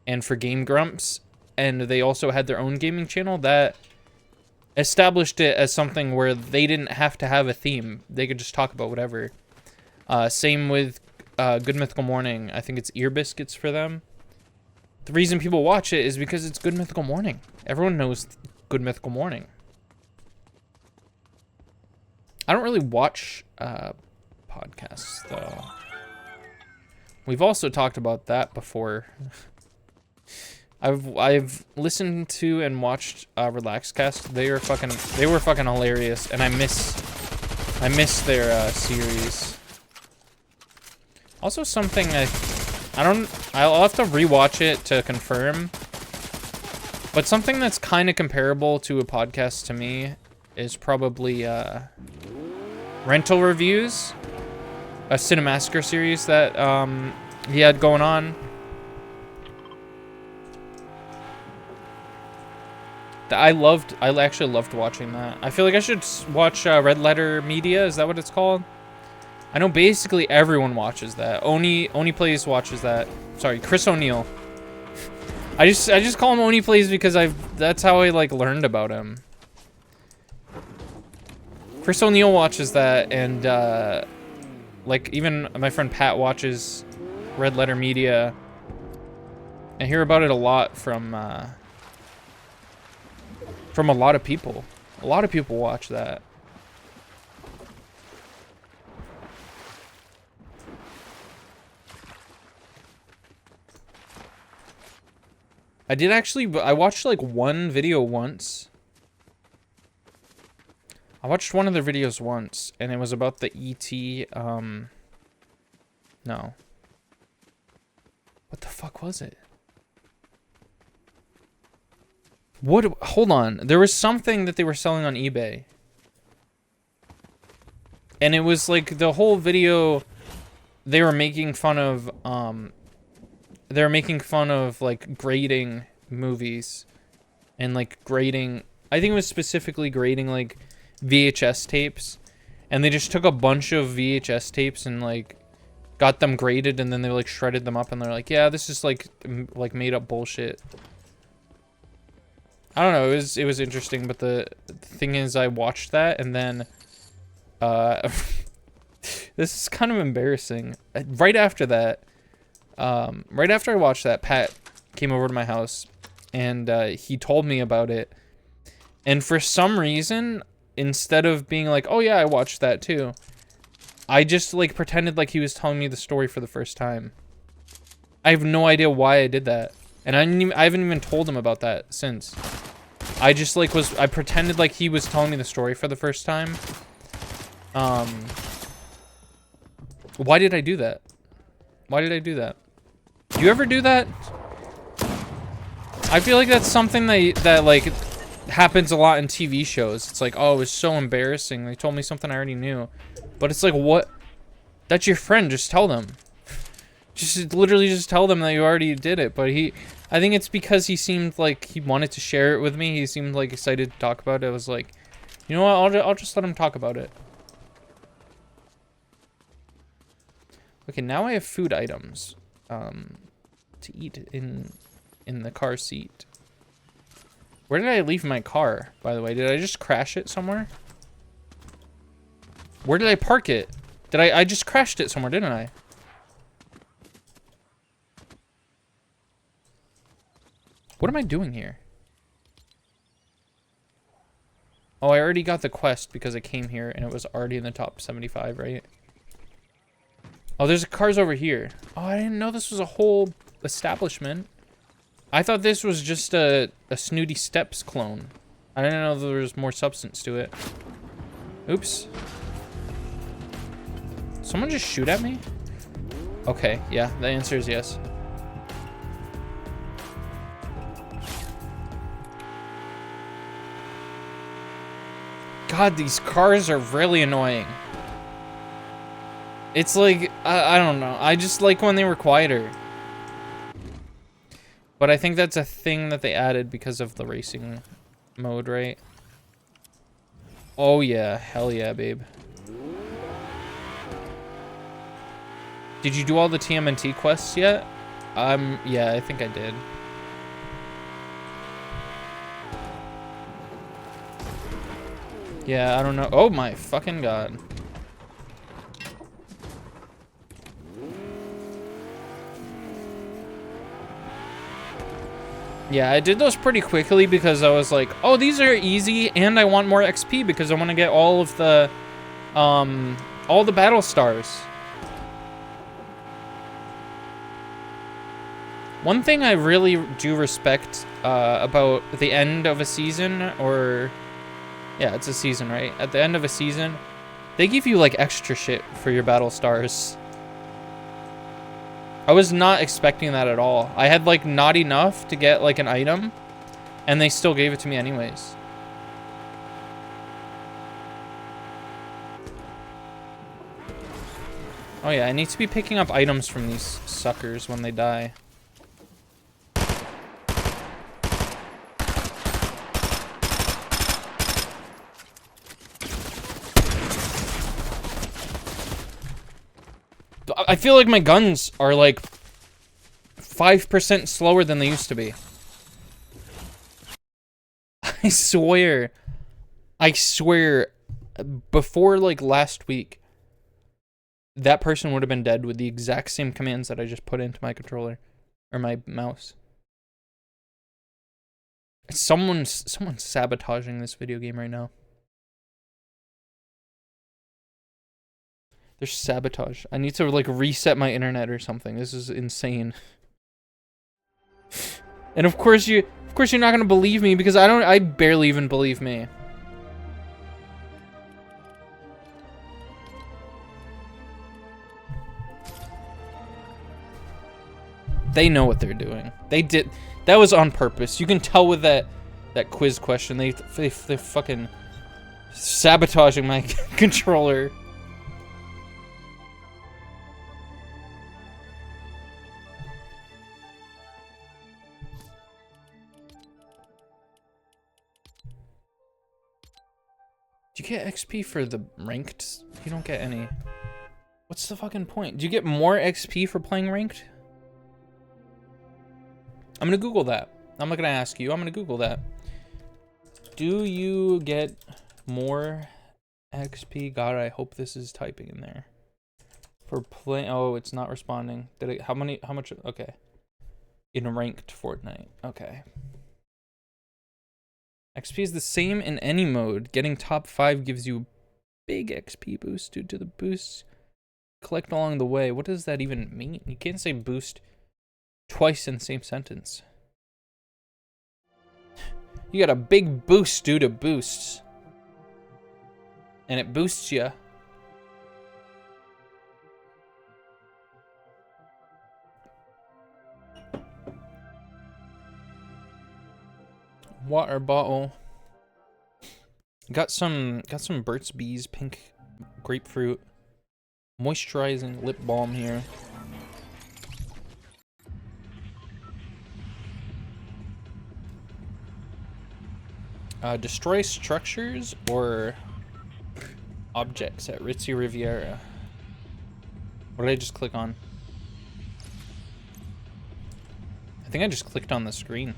And for Game Grumps, and they also had their own gaming channel, that established it as something where they didn't have to have a theme. They could just talk about whatever. Same with Good Mythical Morning. I think it's Ear Biscuits for them. The reason people watch it is because it's Good Mythical Morning. Everyone knows Good Mythical Morning. I don't really watch podcasts, though. We've also talked about that before. I've listened to and watched Relaxcast. They were fucking hilarious, and I miss their series. Also, something I'll have to rewatch it to confirm. But something that's kind of comparable to a podcast to me is probably Rental Reviews, a Cinemassacre series that he had going on. I actually loved watching that. I feel like I should watch Red Letter Media. Is that what it's called? I know basically everyone watches that. Oni Plays watches that. Sorry, Chris O'Neill. I just call him Oni Plays because that's how I like learned about him. Chris O'Neill watches that, and like even my friend Pat watches Red Letter Media. I hear about it a lot from a lot of people. A lot of people watch that. I watched like one video once. I watched one of their videos once, and it was about the E.T., no. What the fuck was it? Hold on. There was something that they were selling on eBay. And it was like the whole video, they were making fun of, like grading movies and like grading, I think it was specifically grading like VHS tapes, and they just took a bunch of VHS tapes and like got them graded, and then they like shredded them up, and they're like, yeah, this is like made up bullshit. I don't know, it was interesting, but the thing is, I watched that, and then this is kind of embarrassing. Right after that, right after I watched that, Pat came over to my house, and he told me about it. And for some reason, instead of being like, oh yeah, I watched that too, I just like pretended like he was telling me the story for the first time. I have no idea why I did that. And I haven't even told him about that since. I just like I pretended like he was telling me the story for the first time. Why did I do that? Why did I do that? Do you ever do that? I feel like that's something that like happens a lot in TV shows. It's like, oh, it was so embarrassing. They told me something I already knew. But it's like, what? That's your friend. Just tell them. Just literally just tell them that you already did it. But I think it's because he seemed like he wanted to share it with me. He seemed like excited to talk about it. I was like, you know what? I'll just let him talk about it. Okay, now I have food items to eat in the car seat. Where did I leave my car, by the way? Did I just crash it somewhere? Where did I park it? I just crashed it somewhere, didn't I? What am I doing here? Oh, I already got the quest because I came here and it was already in the top 75, right? Oh, there's cars over here. Oh, I didn't know this was a whole establishment. I thought this was just a Snooty Steps clone. I didn't know there was more substance to it. Oops. Someone just shoot at me? Okay, yeah, the answer is yes. God, these cars are really annoying. It's like, I don't know. I just like when they were quieter. But I think that's a thing that they added because of the racing mode, right? Oh yeah, hell yeah, babe. Did you do all the TMNT quests yet? Yeah, I think I did. Yeah, I don't know. Oh my fucking god. Yeah, I did those pretty quickly because I was like, oh, these are easy, and I want more XP because I want to get all the battle stars. One thing I really do respect about the end of a season, or yeah, it's a season, right? At the end of a season, they give you like extra shit for your battle stars. I was not expecting that at all. I had like not enough to get like an item, and they still gave it to me anyways. Oh yeah, I need to be picking up items from these suckers when they die. I feel like my guns are like 5% slower than they used to be. I swear. I swear. Before like last week, that person would have been dead with the exact same commands that I just put into my controller. Or my mouse. Someone's sabotaging this video game right now. There's sabotage. I need to like reset my internet or something. This is insane. And of course you're not gonna believe me because I barely even believe me. They know what they're doing. They did. That was on purpose. You can tell with that quiz question. They're fucking sabotaging my controller. Do you get XP for the ranked? You don't get any. What's the fucking point? Do you get more XP for playing ranked? I'm gonna Google that. I'm not gonna ask you. I'm gonna Google that. Do you get more XP? God, I hope this is typing in there. For play. Oh, it's not responding. Did it? How much? Okay. In ranked Fortnite. Okay. XP is the same in any mode. Getting top 5 gives you big XP boost due to the boosts collect along the way. What does that even mean? You can't say boost twice in the same sentence. You got a big boost due to boosts. And it boosts you. Water bottle. Got some Burt's Bees pink grapefruit moisturizing lip balm here. Destroy structures or objects at Ritzy Riviera. What did I just click on? I think I just clicked on the screen.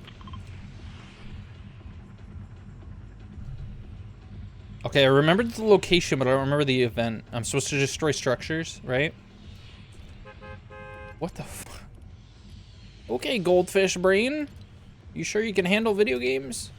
Okay, I remembered the location, but I don't remember the event. I'm supposed to destroy structures, right? What the fuck? Okay, goldfish brain. You sure you can handle video games?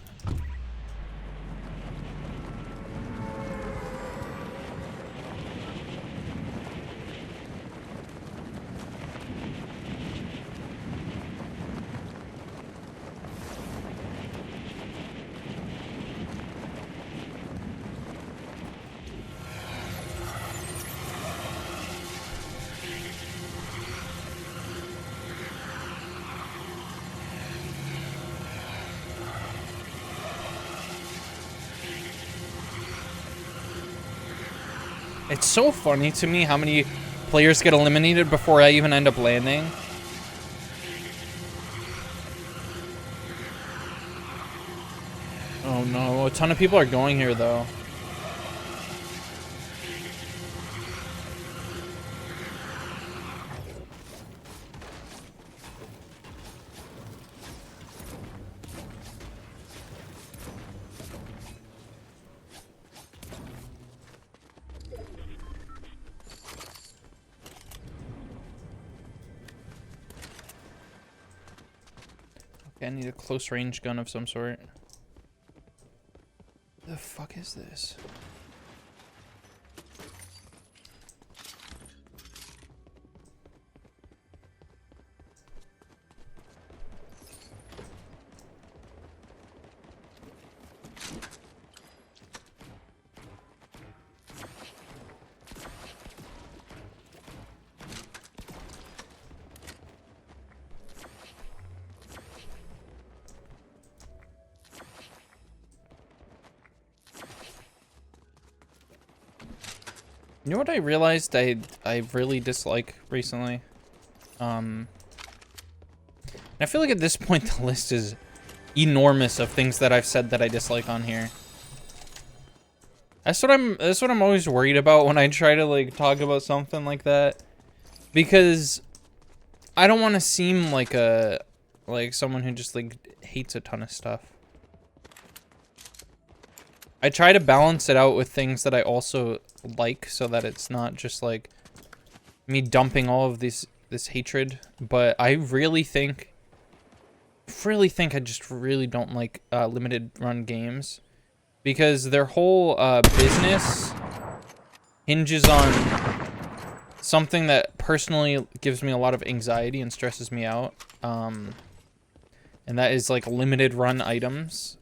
It's so funny to me how many players get eliminated before I even end up landing. Oh no, a ton of people are going here though. Okay, I need a close range gun of some sort. The fuck is this? You know what I realized I really dislike recently? I feel like at this point the list is enormous of things that I've said that I dislike on here. That's what I'm always worried about when I try to like talk about something like that. Because I don't want to seem like someone who just like hates a ton of stuff. I try to balance it out with things that I also like, so that it's not just like me dumping all of this hatred. But I really think I just really don't like limited run games, because their whole business hinges on something that personally gives me a lot of anxiety and stresses me out, and that is like limited run items.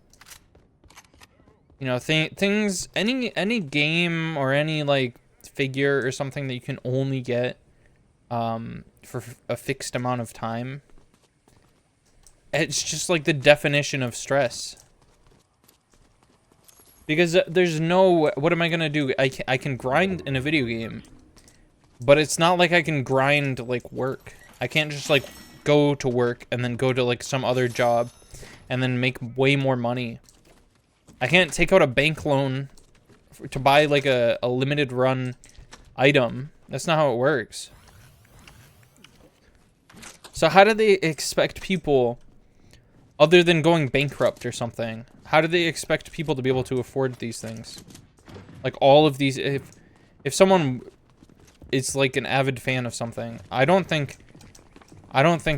You know, things, any game or any like figure or something that you can only get for a fixed amount of time. It's just like the definition of stress. Because there's no, what am I gonna do? I can grind in a video game, but it's not like I can grind like work. I can't just like go to work and then go to like some other job and then make way more money. I can't take out a bank loan to buy like a limited run item. That's not how it works. So how do they expect people, other than going bankrupt or something, how do they expect people to be able to afford these things? Like all of these, if someone is like an avid fan of something, I don't think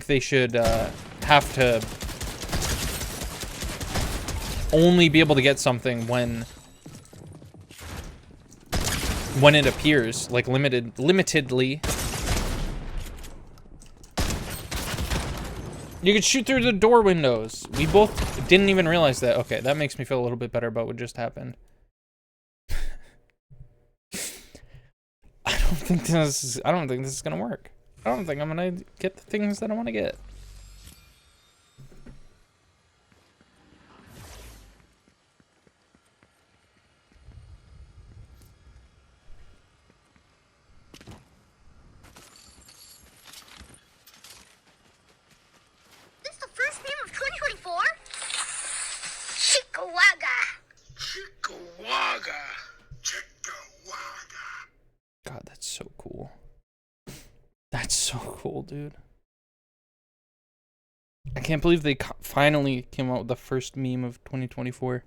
they should have to only be able to get something when it appears, like limitedly. You could shoot through the door windows. We both didn't even realize that. Okay, that makes me feel a little bit better about what just happened. I don't think this is gonna work. I don't think I'm gonna get the things that I want to get. God, that's so cool. That's so cool, dude. I can't believe they finally came out with the first meme of 2024.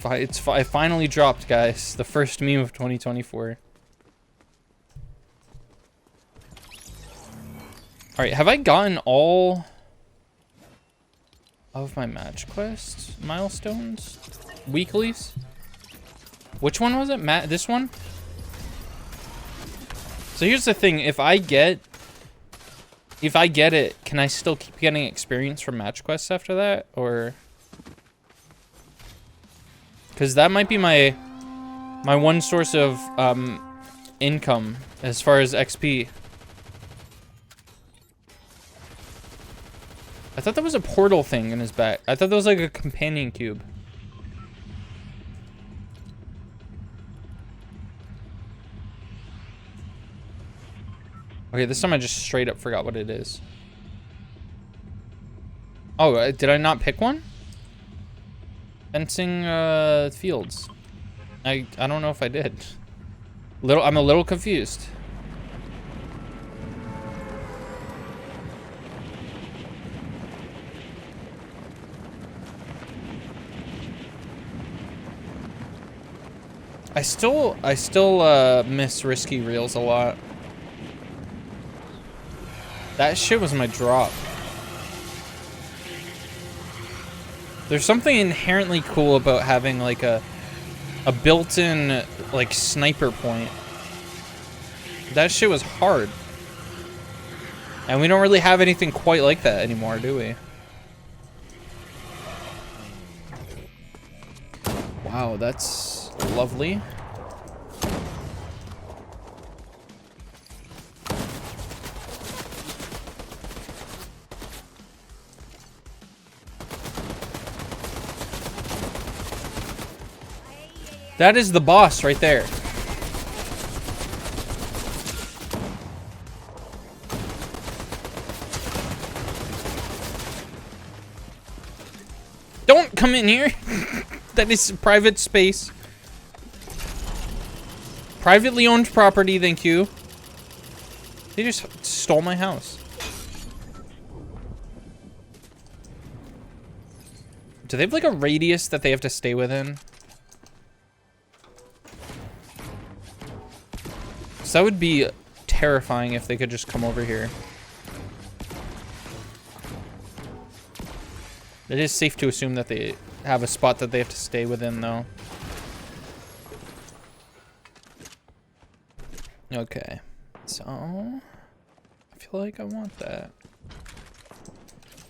It finally dropped, guys. The first meme of 2024. Alright, have I gotten all of my match quests milestones? Weeklies? Which one was it? This one? So here's the thing, if I get it, can I still keep getting experience from match quests after that? Or because that might be my one source of income as far as XP. I thought that was a portal thing in his back. I thought that was like a companion cube. Okay, this time I just straight up forgot what it is. Oh, did I not pick one? Fencing fields. I don't know if I did. I'm a little confused. I still miss risky reels a lot. That shit was my drop. There's something inherently cool about having like a built-in like sniper point. That shit was hard. And we don't really have anything quite like that anymore, do we? Wow, that's lovely. That is the boss right there. Don't come in here. That is private space. Privately owned property, thank you. They just stole my house. Do they have like a radius that they have to stay within? So that would be terrifying if they could just come over here. It is safe to assume that they have a spot that they have to stay within, though. Okay. So, I feel like I want that.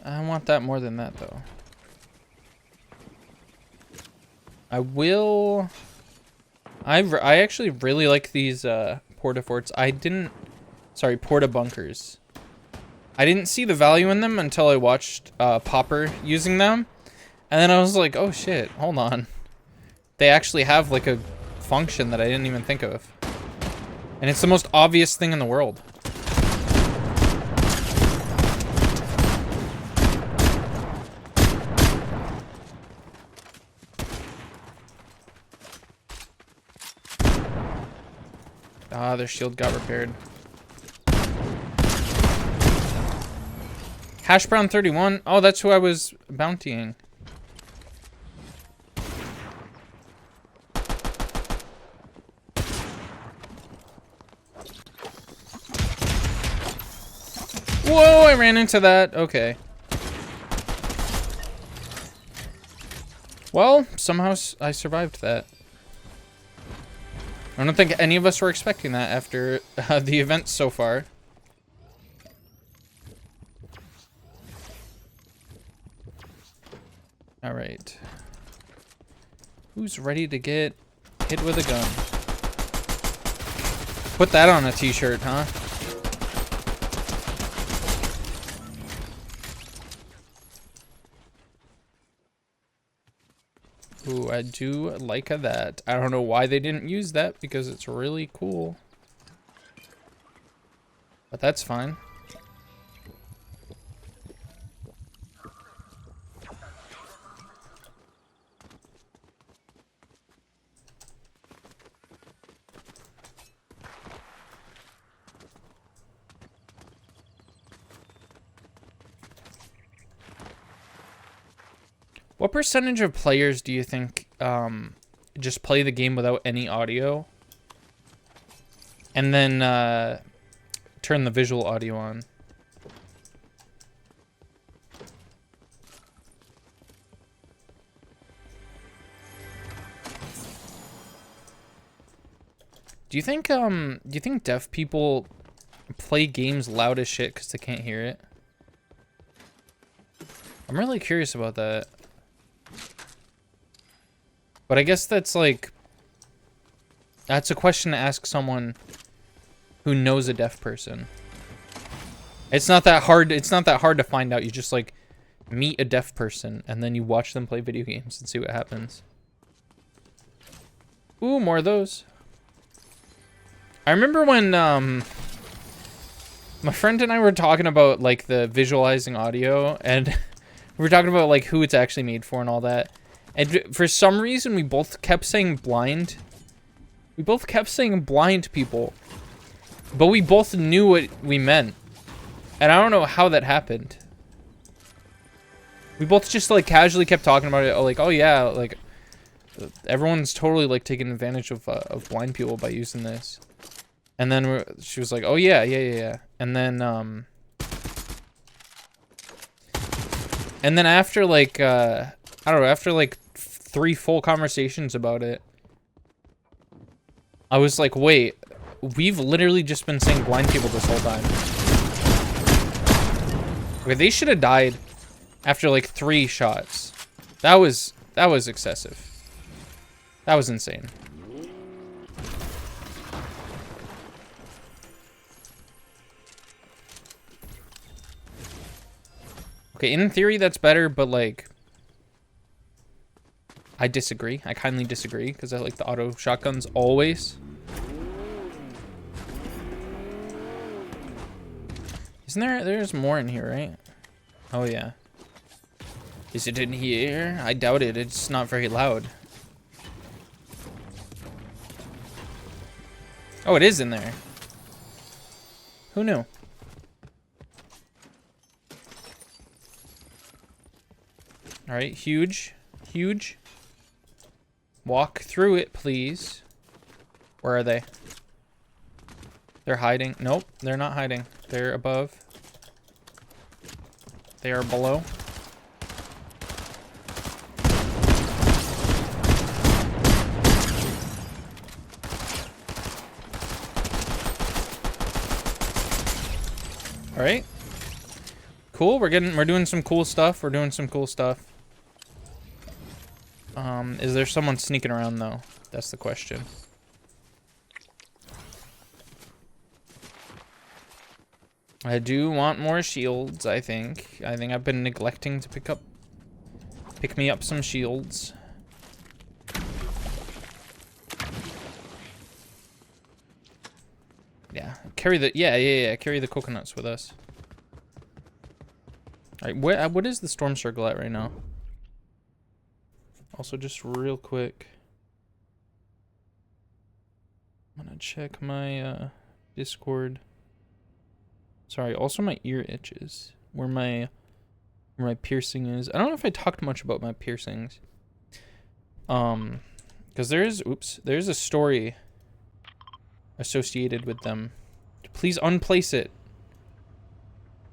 I want that more than that, though. I will... I actually really like these, porta forts. Porta bunkers. I didn't see the value in them until I watched Popper using them. And then I was like, oh shit, hold on. They actually have like a function that I didn't even think of. And it's the most obvious thing in the world. Ah, their shield got repaired. Hash Brown 31. Oh, that's who I was bountying. Whoa, I ran into that. Okay. Well, somehow I survived that. I don't think any of us were expecting that after the event so far. All right. Who's ready to get hit with a gun? Put that on a t-shirt, huh? Ooh, I do like that. I don't know why they didn't use that because it's really cool. But that's fine. What percentage of players do you think just play the game without any audio and then turn the visual audio on? Do you think deaf people play games loud as shit because they can't hear it? I'm really curious about that. But I guess that's like, that's a question to ask someone who knows a deaf person. It's not that hard. It's not that hard to find out. You just like meet a deaf person and then you watch them play video games and see what happens. Ooh, more of those. I remember when my friend and I were talking about like the visualizing audio, and we were talking about like who it's actually made for and all that. And for some reason, we both kept saying blind. We both kept saying blind people. But we both knew what we meant. And I don't know how that happened. We both just like casually kept talking about it. Like, oh yeah, like everyone's totally like taking advantage of blind people by using this. And then she was like, oh yeah. And then And then after like, I don't know, after like 3 full conversations about it, I was like, wait, we've literally just been saying blind people this whole time. Okay, they should have died after like 3 shots. That was excessive. That was insane. Okay, in theory that's better, but like I disagree. I kindly disagree because I like the auto shotguns always. Isn't there's more in here, right? Oh yeah. Is it in here? I doubt it. It's not very loud. Oh, it is in there. Who knew? All right, huge, huge. Walk through it, please. Where are they? They're hiding. Nope, they're not hiding. They're above. They are below. All right. Cool. We're doing some cool stuff. We're doing some cool stuff. Is there someone sneaking around though? That's the question. I do want more shields, I think. I think I've been neglecting to pick me up some shields. Yeah, carry the carry the coconuts with us. All right, what is the storm circle at right now? Also, just real quick, I'm gonna check my Discord. Sorry, also my ear itches. Where my piercing is. I don't know if I talked much about my piercings. Because there's a story associated with them. Please unplace it.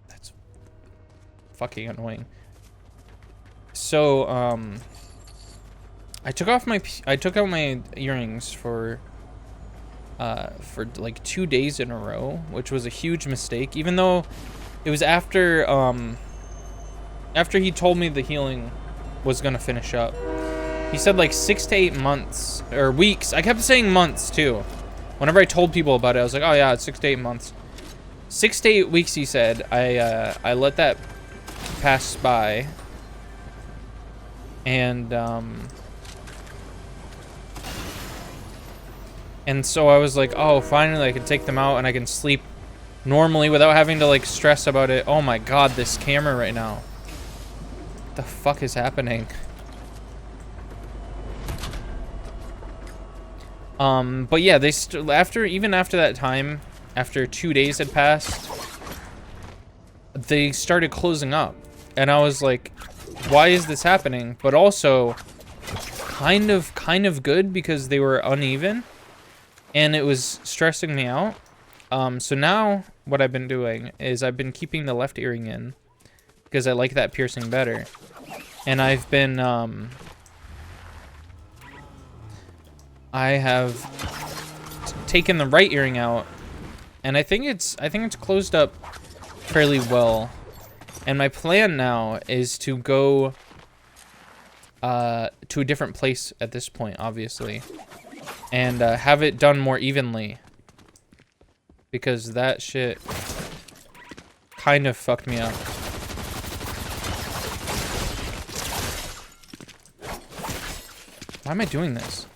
That's fucking annoying. So, I took out my earrings for like 2 days in a row, which was a huge mistake, even though it was after he told me the healing was gonna finish up. He said like 6 to 8 months or weeks. I kept saying months too. Whenever I told people about it, I was like, oh yeah, it's 6 to 8 months. 6 to 8 weeks, he said. I let that pass by. And so I was like, oh, finally I can take them out and I can sleep normally without having to like stress about it. Oh my god, this camera right now. What the fuck is happening? But yeah, even after that time, after 2 days had passed, they started closing up. And I was like, why is this happening? But also kind of good because they were uneven. And it was stressing me out. So now what I've been doing is I've been keeping the left earring in because I like that piercing better. And I've been, I have taken the right earring out, and I think it's closed up fairly well. And my plan now is to go to a different place at this point, obviously. And have it done more evenly. Because that shit kind of fucked me up. Why am I doing this?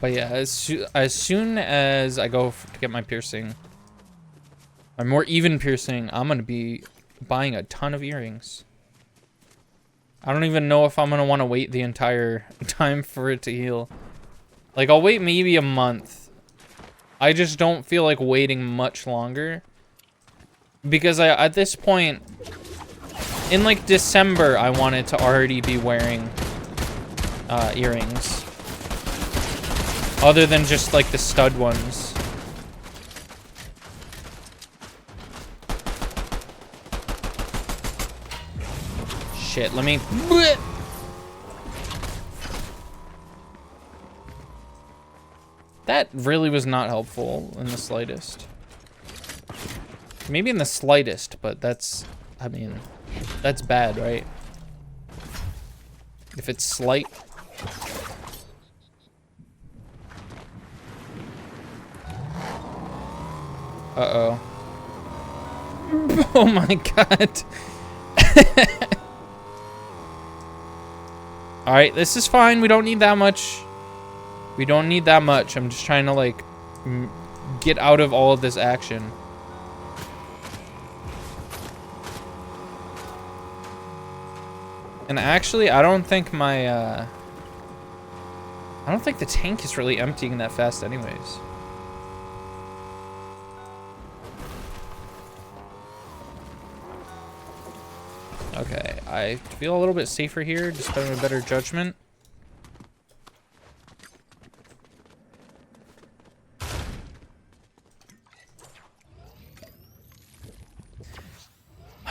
But yeah, as soon as I go to get my piercing, my more even piercing, I'm gonna be buying a ton of earrings. I don't even know if I'm gonna want to wait the entire time for it to heal. Like, I'll wait maybe a month. I just don't feel like waiting much longer. Because at this point, in like December, I wanted to already be wearing earrings. Other than just like the stud ones. Shit, let me... That really was not helpful in the slightest. Maybe in the slightest, but that's... I mean, that's bad, right? If it's slight... Uh-oh. Oh my god. Alright, this is fine. We don't need that much. We don't need that much. I'm just trying to, like, get out of all of this action. And actually, I don't think my, I don't think the tank is really emptying that fast anyways. Okay, I feel a little bit safer here, just having a better judgment.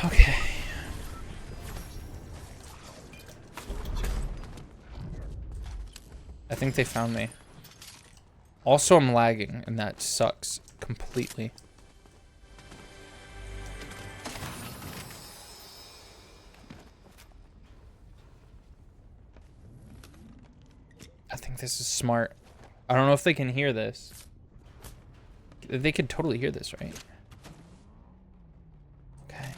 Okay. I think they found me. Also, I'm lagging, and that sucks completely. I think this is smart. I don't know if they can hear this. They could totally hear this, right? Okay.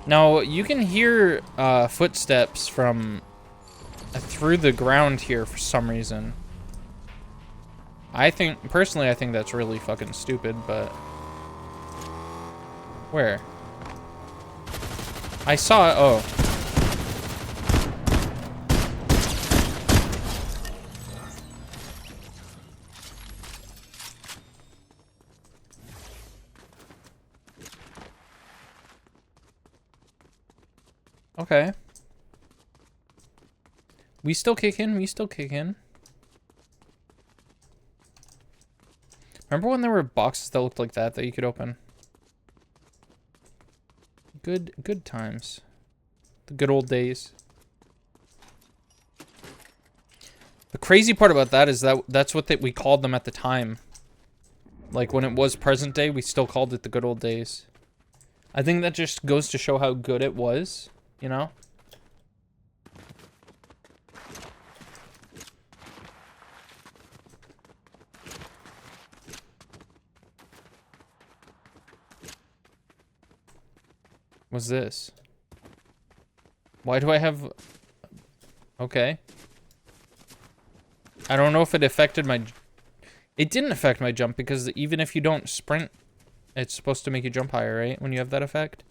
Now, you can hear footsteps from through the ground here for some reason. Personally, I think that's really fucking stupid, but... Where? I saw it. Oh. Okay. We still kick in. We still kick in. Remember when there were boxes that looked like that you could open? Good times. The good old days. The crazy part about that is that's what we called them at the time. Like when it was present day, we still called it the good old days. I think that just goes to show how good it was, you know? What's this? Why do I have... Okay. I don't know if it affected my... It didn't affect my jump because even if you don't sprint, it's supposed to make you jump higher, right? When you have that effect.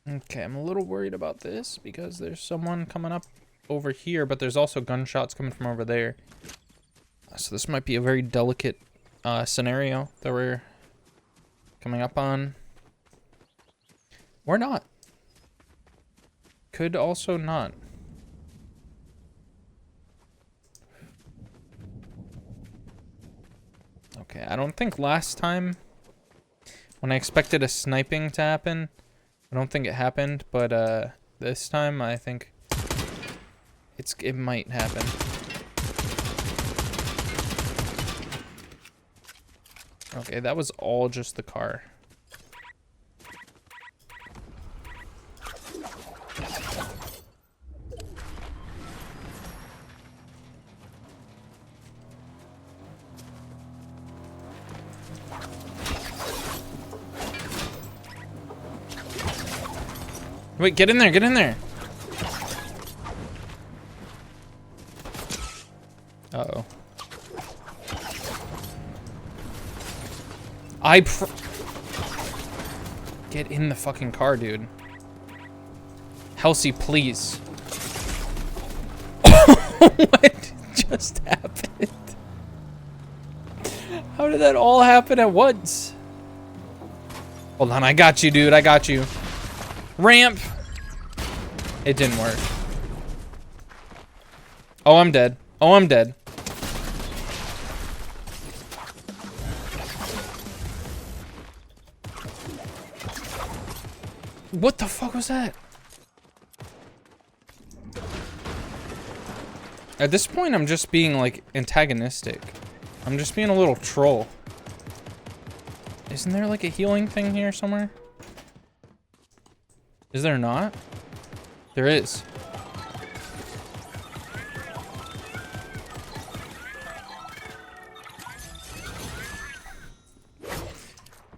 Okay, I'm a little worried about this because there's someone coming up over here, but there's also gunshots coming from over there. So this might be a very delicate scenario that we're coming up on. Or not. Could also not. Okay, I don't think last time when I expected a sniping to happen, I don't think it happened, but this time I think it might happen. Okay, that was all just the car. Wait, get in there, get in there. Uh-oh. Get in the fucking car, dude. Halsey, please. What just happened? How did that all happen at once? Hold on, I got you, dude. I got you. Ramp. It didn't work. Oh, I'm dead. Oh, I'm dead. What the fuck was that? At this point, I'm just being, like, antagonistic. I'm just being a little troll. Isn't there, like, a healing thing here somewhere? Is there not? There is.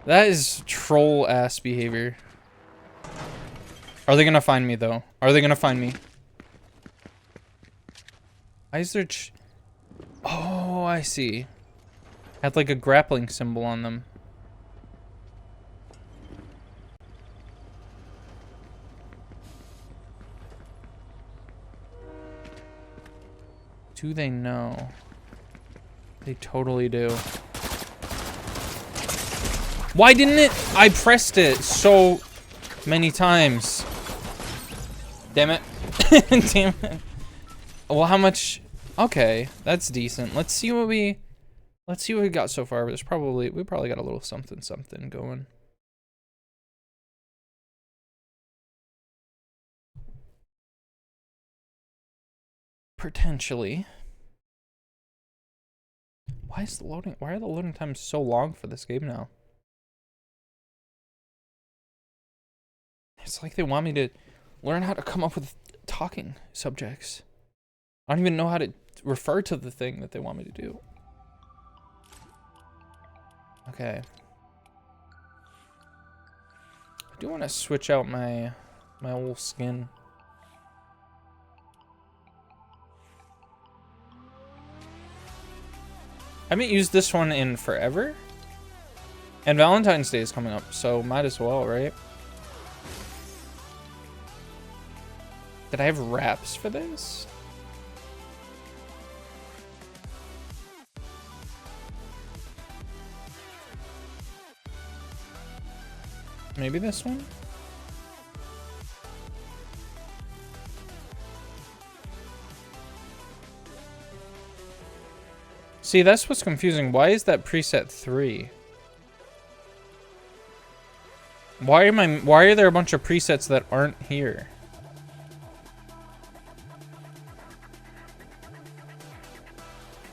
That is troll-ass behavior. Are they gonna find me, though? Are they gonna find me? Why is there oh, I see. Had like a grappling symbol on them. Do they know? They totally do. Why didn't it? I pressed it so many times. Damn it. Damn it. Well, how much? Okay, that's decent. Let's see what we got so far. We probably got a little something going. Potentially. Why are the loading times so long for this game now? It's like they want me to learn how to come up with talking subjects. I don't even know how to refer to the thing that they want me to do. Okay. I do want to switch out my old skin. I haven't used this one in forever. And Valentine's Day is coming up, so might as well, right? Did I have wraps for this? Maybe this one? See, that's what's confusing. Why is that preset 3? Why are there a bunch of presets that aren't here?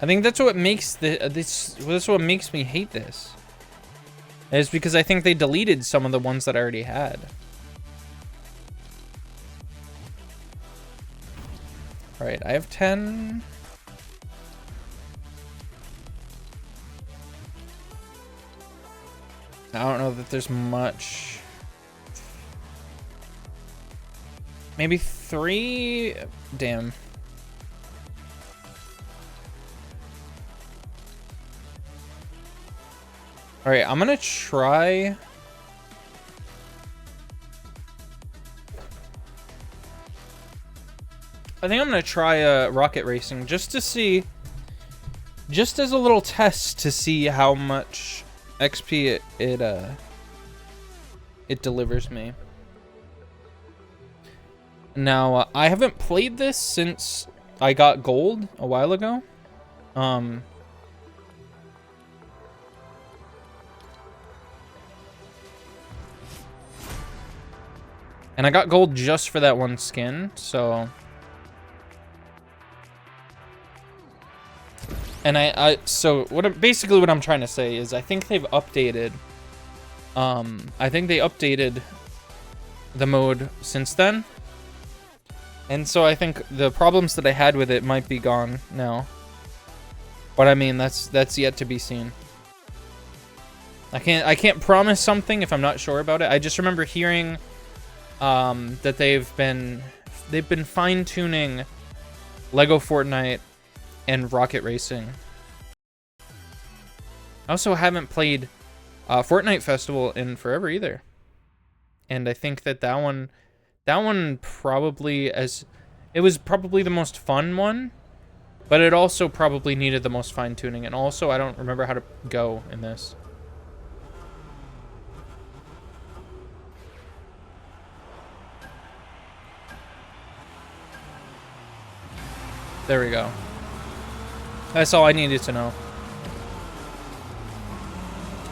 I think that's what makes that's what makes me hate this. Is because I think they deleted some of the ones that I already had. All right, I have 10. I don't know that there's much. Maybe 3. Damn. All right, I'm gonna try. I think I'm gonna try rocket racing just to see, just as a little test to see how much XP it delivers me. Now I haven't played this since I got gold a while ago. And I got gold just for that one skin, so. And so basically what I'm trying to say is I think they've updated, I think they updated the mode since then. And so I think the problems that I had with it might be gone now. But I mean, that's yet to be seen. I can't promise something if I'm not sure about it. I just remember hearing that they've been fine-tuning Lego Fortnite and Rocket Racing. I also haven't played Fortnite Festival in forever either. And I think that one probably, it was probably the most fun one. But it also probably needed the most fine-tuning, and also I don't remember how to go in this. There we go. That's all I needed to know.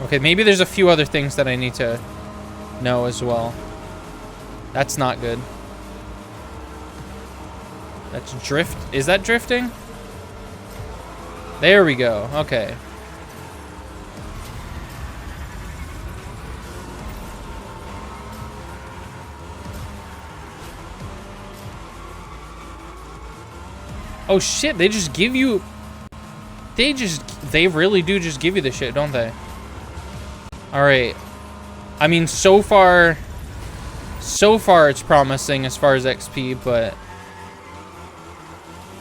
Okay, maybe there's a few other things that I need to know as well. That's not good. That's drift. Is that drifting? There we go. Okay. Oh shit, they just give you... They really do just give you the shit, don't they? Alright. I mean, so far it's promising as far as XP, but...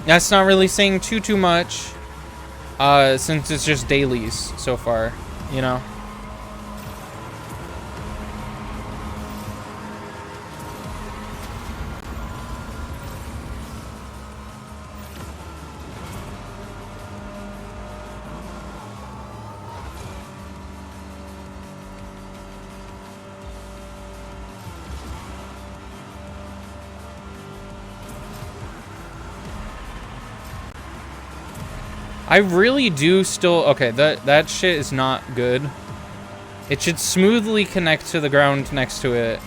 That's not really saying too much. Since it's just dailies so far, you know? I really do still... Okay, that shit is not good. It should smoothly connect to the ground next to it.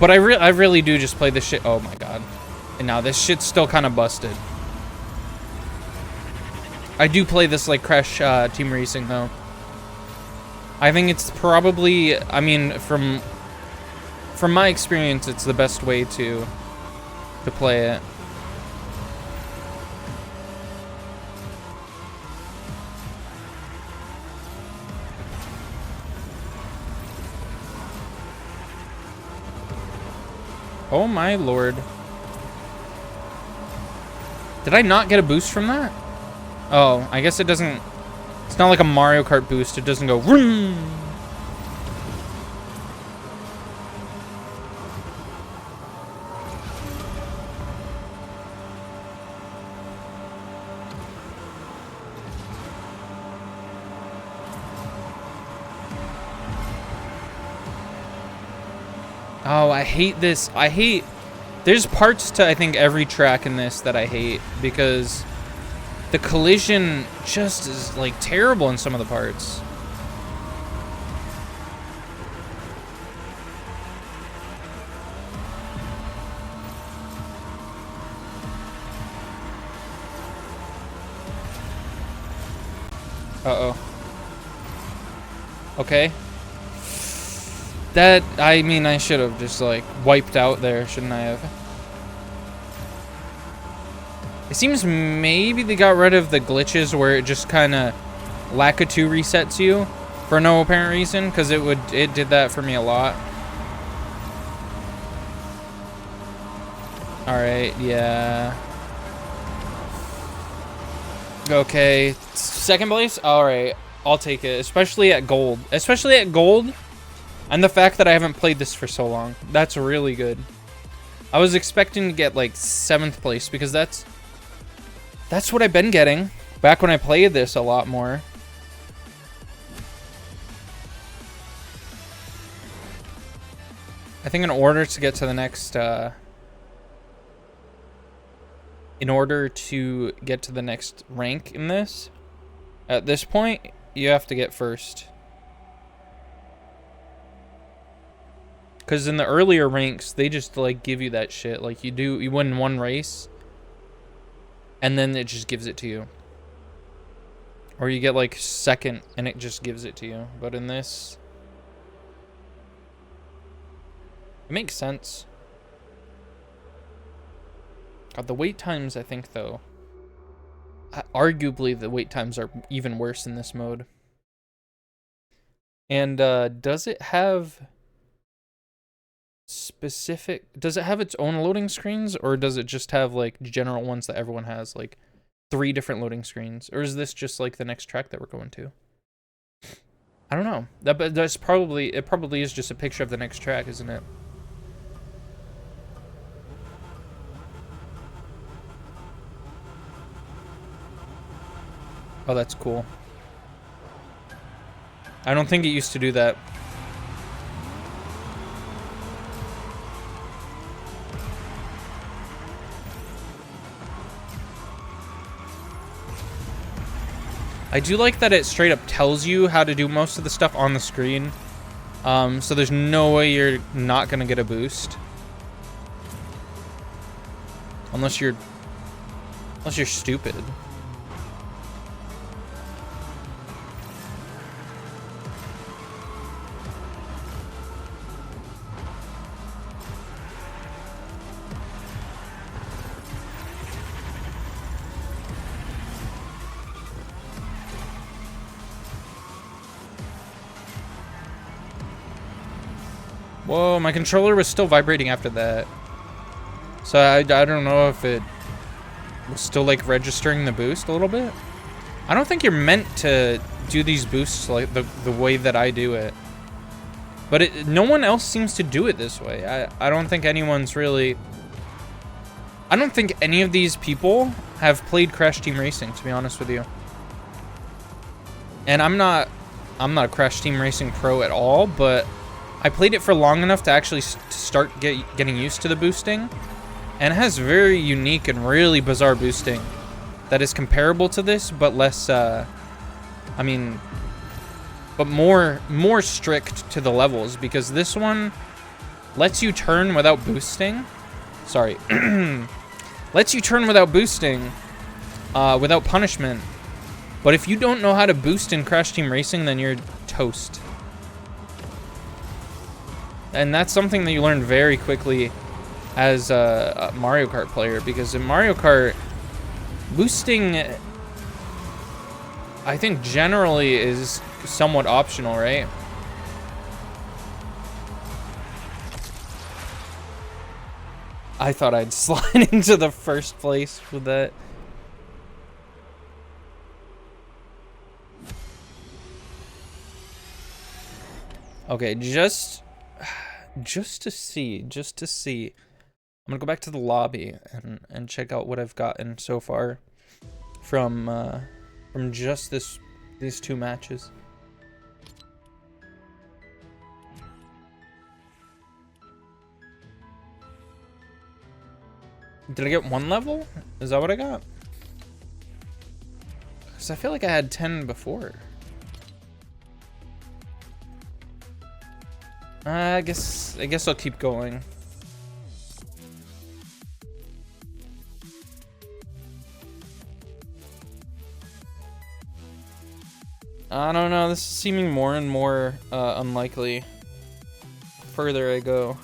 But I really do just play this shit... Oh my god. And now this shit's still kind of busted. I do play this like Crash Team Racing though. I think it's probably... I mean, from my experience, it's the best way to play it. Oh my lord. Did I not get a boost from that? Oh, I guess it doesn't... It's not like a Mario Kart boost. It doesn't go... Vroom! Oh, I hate this. I hate... There's parts to, I think, every track in this that I hate because the collision just is, like, terrible in some of the parts. Uh-oh. Okay. That, I mean, I should have just, like, wiped out there, shouldn't I have? It seems maybe they got rid of the glitches where it just kind of Lakitu resets you for no apparent reason, because it did that for me a lot. Alright, yeah. Okay, second place? Alright, I'll take it, especially at gold. Especially at gold. And the fact that I haven't played this for so long. That's really good. I was expecting to get, like, 7th place, because that's what I've been getting back when I played this a lot more. I think in order to get to the next, rank in this, at this point, you have to get first. Because in the earlier ranks, they just, like, give you that shit. Like, you win one race, and then it just gives it to you. Or you get, like, second, and it just gives it to you. But in this, it makes sense. God, the wait times, I think, though, arguably the wait times are even worse in this mode. And, does it have... does it have its own loading screens, or does it just have like general ones that everyone has, like 3 different loading screens, or is this just like the next track that we're going to? I don't know. It probably is just a picture of the next track, isn't it? Oh, that's cool. I don't think it used to do that. I do like that it straight up tells you how to do most of the stuff on the screen. So there's no way you're not gonna get a boost. Unless you're stupid. Whoa, my controller was still vibrating after that. So I don't know if it was still like registering the boost a little bit. I don't think you're meant to do these boosts like the way that I do it. But no one else seems to do it this way. I don't think anyone's really... I don't think any of these people have played Crash Team Racing, to be honest with you. And I'm not a Crash Team Racing pro at all, but I played it for long enough to actually start getting used to the boosting. And it has very unique and really bizarre boosting that is comparable to this, but less, I mean, but more strict to the levels, because this one lets you turn without boosting. Sorry. Lets you turn without boosting, without punishment. But if you don't know how to boost in Crash Team Racing, then you're toast. And that's something that you learn very quickly as a Mario Kart player, because in Mario Kart, boosting, I think generally is somewhat optional, right? I thought I'd slide into the first place with that. Okay, just to see. I'm gonna go back to the lobby and check out what I've gotten so far from just these two matches. Did I get one level? Is that what I got? Because I feel like I had 10 before. I guess I'll keep going. I don't know, this is seeming more and more unlikely the further I go.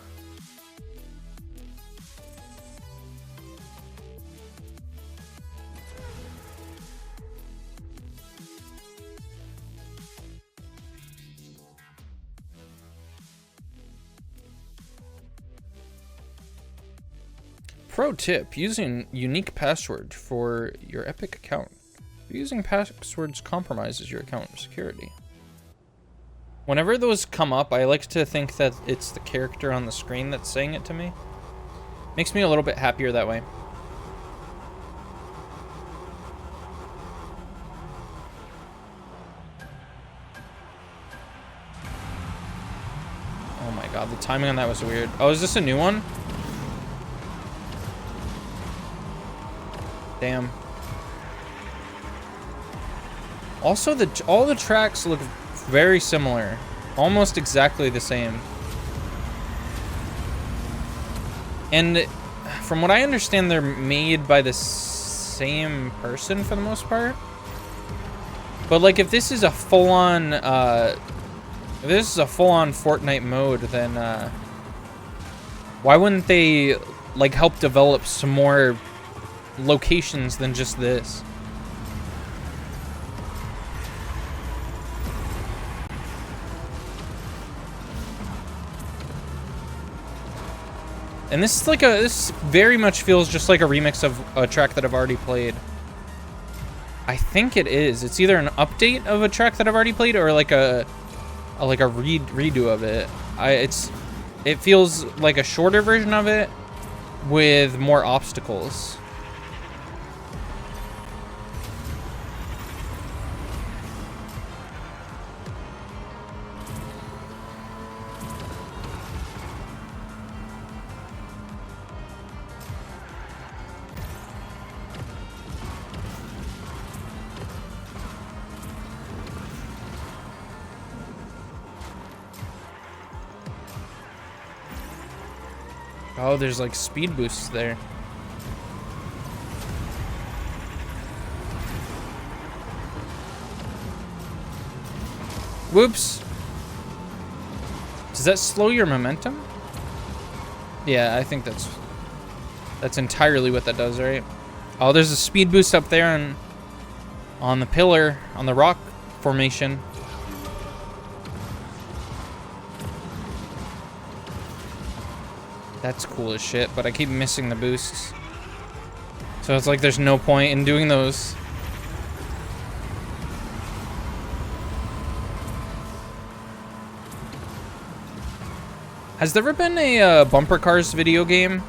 Pro tip, using unique password for your Epic account. Using passwords compromises your account security. Whenever those come up, I like to think that it's the character on the screen that's saying it to me. Makes me a little bit happier that way. Oh my god, the timing on that was weird. Oh, is this a new one? Damn. Also, all the tracks look very similar. Almost exactly the same. And from what I understand, they're made by the same person for the most part. But like, if this is a full-on Fortnite mode, then why wouldn't they like help develop some more locations than just this? And this is like this very much feels just like a remix of a track that I've already played. I think it is. It's either an update of a track that I've already played or like a redo of it. It feels like a shorter version of it with more obstacles. Oh, there's like speed boosts there. Whoops. Does that slow your momentum? Yeah, I think that's entirely what that does, right? Oh, there's a speed boost up there on the pillar, on the rock formation. That's cool as shit, but I keep missing the boosts. So it's like there's no point in doing those. Has there ever been a bumper cars video game?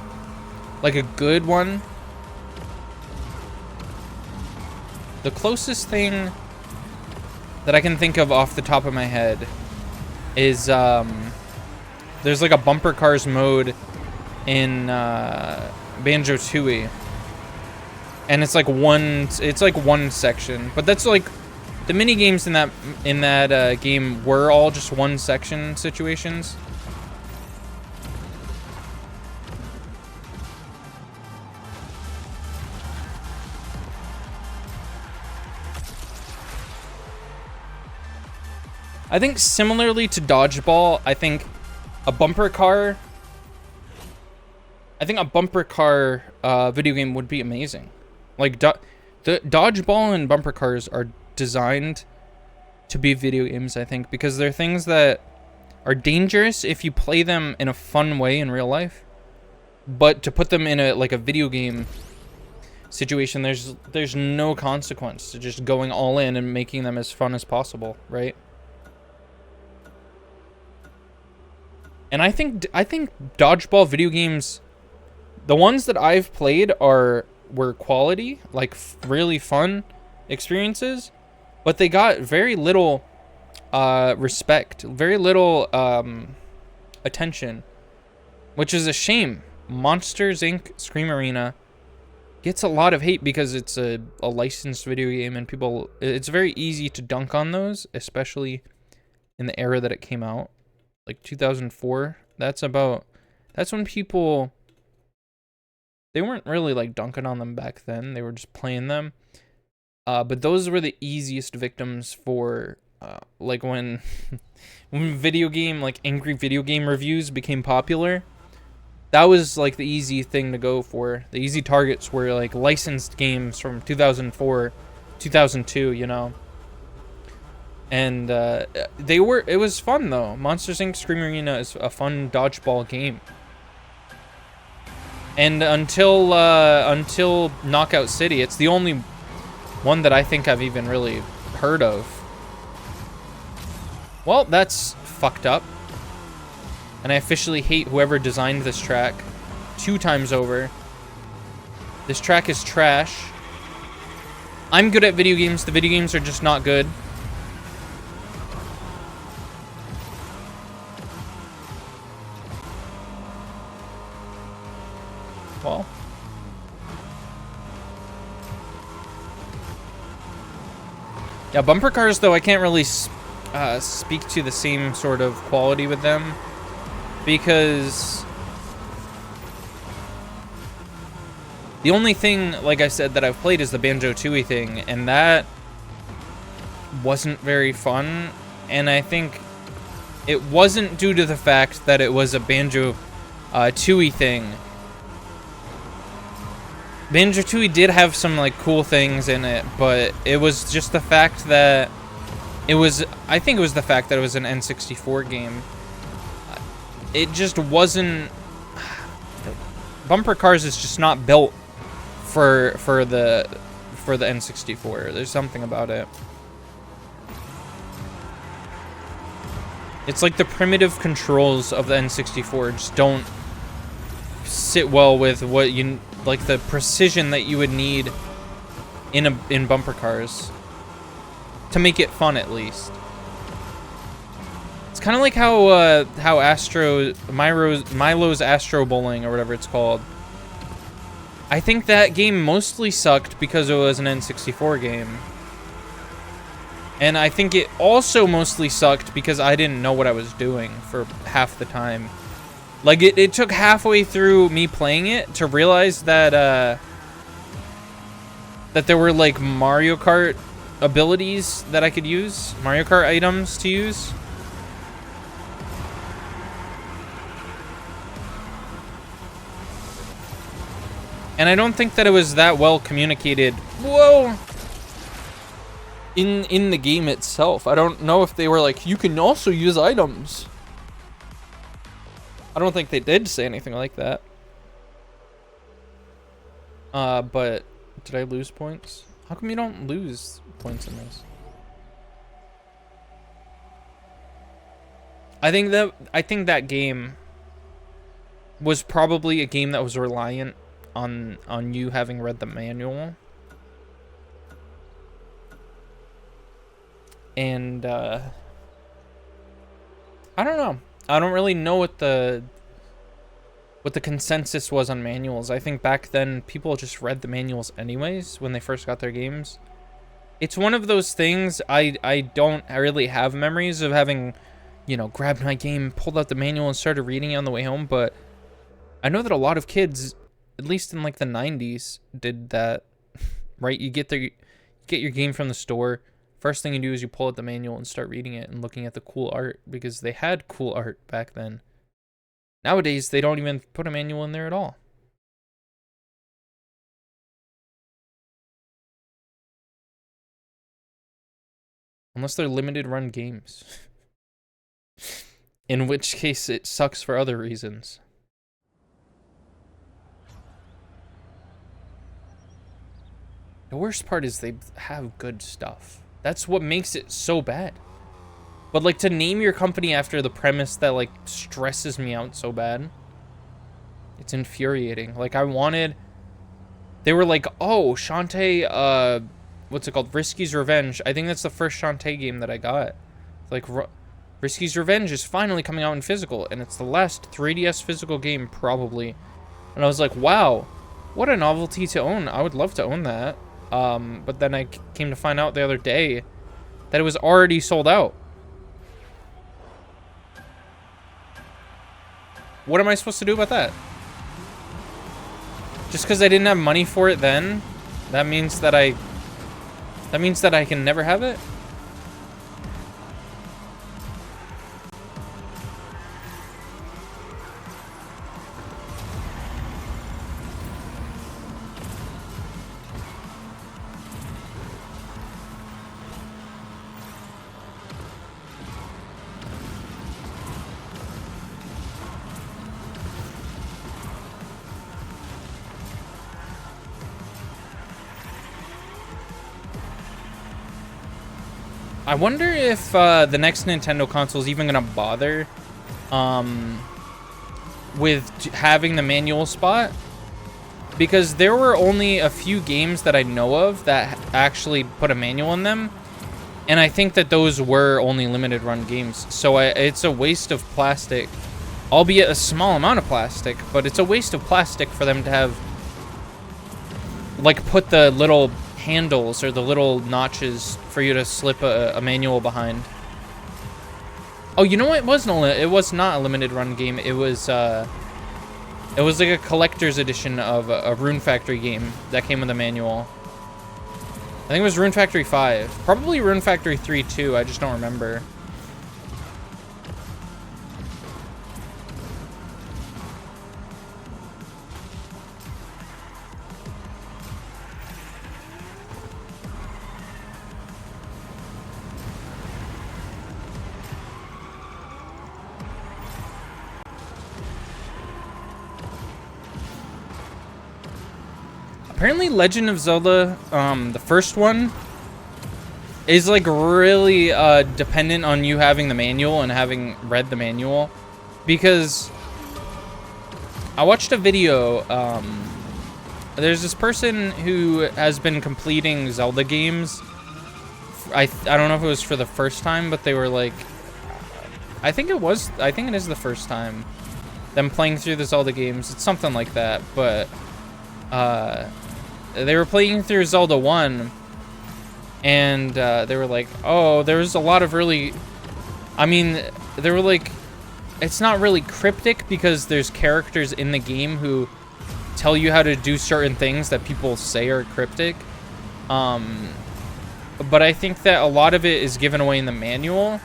Like a good one? The closest thing that I can think of off the top of my head is there's like a bumper cars mode in Banjo-Tooie, and it's like one section, but that's like the mini games in that game were all just one section situations. I think similarly to Dodgeball, I think a bumper car video game would be amazing. Like the Dodgeball and bumper cars are designed to be video games, I think, because they're things that are dangerous if you play them in a fun way in real life, but to put them in a video game situation, there's no consequence to just going all in and making them as fun as possible, right? And I think Dodgeball video games, the ones that I've played were quality, like really fun experiences, but they got very little respect, very little attention, which is a shame. Monsters Inc. Scream Arena gets a lot of hate because it's a licensed video game, and it's very easy to dunk on those, especially in the era that it came out. Like 2004, that's when people, they weren't really like dunking on them back then. They were just playing them. But those were the easiest victims for like when video game, like angry video game reviews became popular. That was like the easy thing to go for. The easy targets were like licensed games from 2004, 2002, you know. And it was fun though. Monsters Inc. Scream Arena is a fun dodgeball game. And until Knockout City, it's the only one that I think I've even really heard of. Well, that's fucked up. And I officially hate whoever designed this track 2 times over. This track is trash. I'm good at video games. The video games are just not good. Well, yeah, bumper cars though, I can't really speak to the same sort of quality with them, because the only thing, like I said, that I've played is the Banjo-Tooie thing, and that wasn't very fun. And I think it wasn't due to the fact that it was a Banjo-Tooie thing. Banjo-Tooie did have some like cool things in it, but it was just the fact that I think it was the fact that it was an N64 game. It just wasn't. Bumper Cars is just not built for the N64. There's something about it. It's like the primitive controls of the N64 just don't sit well with what you like, the precision that you would need in bumper cars to make it fun, at least. It's kind of like how Milo's Astro Bowling, or whatever it's called. I think that game mostly sucked because it was an N64 game. And I think it also mostly sucked because I didn't know what I was doing for half the time. Like, it took halfway through me playing it to realize that, that there were, like, Mario Kart abilities that I could use. Mario Kart items to use. And I don't think that it was that well communicated. Whoa! In the game itself. I don't know if they were like, you can also use items. I don't think they did say anything like that. But did I lose points? How come you don't lose points in this? I think that game was probably a game that was reliant on you having read the manual. And I don't know. I don't really know what the consensus was on manuals. I think back then people just read the manuals anyways when they first got their games. It's one of those things I don't really have memories of having, you know, grabbed my game, pulled out the manual and started reading it on the way home, but I know that a lot of kids, at least in like the 90s, did that. Right? You get your game from the store. First thing you do is you pull out the manual and start reading it and looking at the cool art, because they had cool art back then. Nowadays, they don't even put a manual in there at all. Unless they're limited run games. In which case, it sucks for other reasons. The worst part is they have good stuff. That's what makes it so bad. But, like, to name your company after the premise that, like, stresses me out so bad. It's infuriating. Like, they were like, oh, Shantae, what's it called? Risky's Revenge. I think that's the first Shantae game that I got. Like, Risky's Revenge is finally coming out in physical, and it's the last 3DS physical game, probably. And I was like, wow, what a novelty to own. I would love to own that. But then I came to find out the other day that it was already sold out. What am I supposed to do about that? Just because I didn't have money for it then, that means that I can never have it? I wonder if the next Nintendo console is even gonna bother with having the manual spot, because there were only a few games that I know of that actually put a manual in them, and I think that those were only limited run games. So it's a waste of plastic, albeit a small amount of plastic, but it's a waste of plastic for them to have, like, put the little handles or the little notches for you to slip a manual behind. Oh, you know what? It was not a limited run game. It was like a collector's edition of a Rune Factory game that came with a manual. I think it was Rune Factory 5. Probably Rune Factory 3 too. I just don't remember. Apparently Legend of Zelda, the first one, is like really dependent on you having the manual and having read the manual, because I watched a video. There's this person who has been completing Zelda games. I don't know if it was for the first time, but they were like, I think it is the first time them playing through the Zelda games. It's something like that, but they were playing through Zelda 1, and they were like, oh, there was a lot of really, I mean, there were like it's not really cryptic because there's characters in the game who tell you how to do certain things that people say are cryptic. But I think that a lot of it is given away in the manual.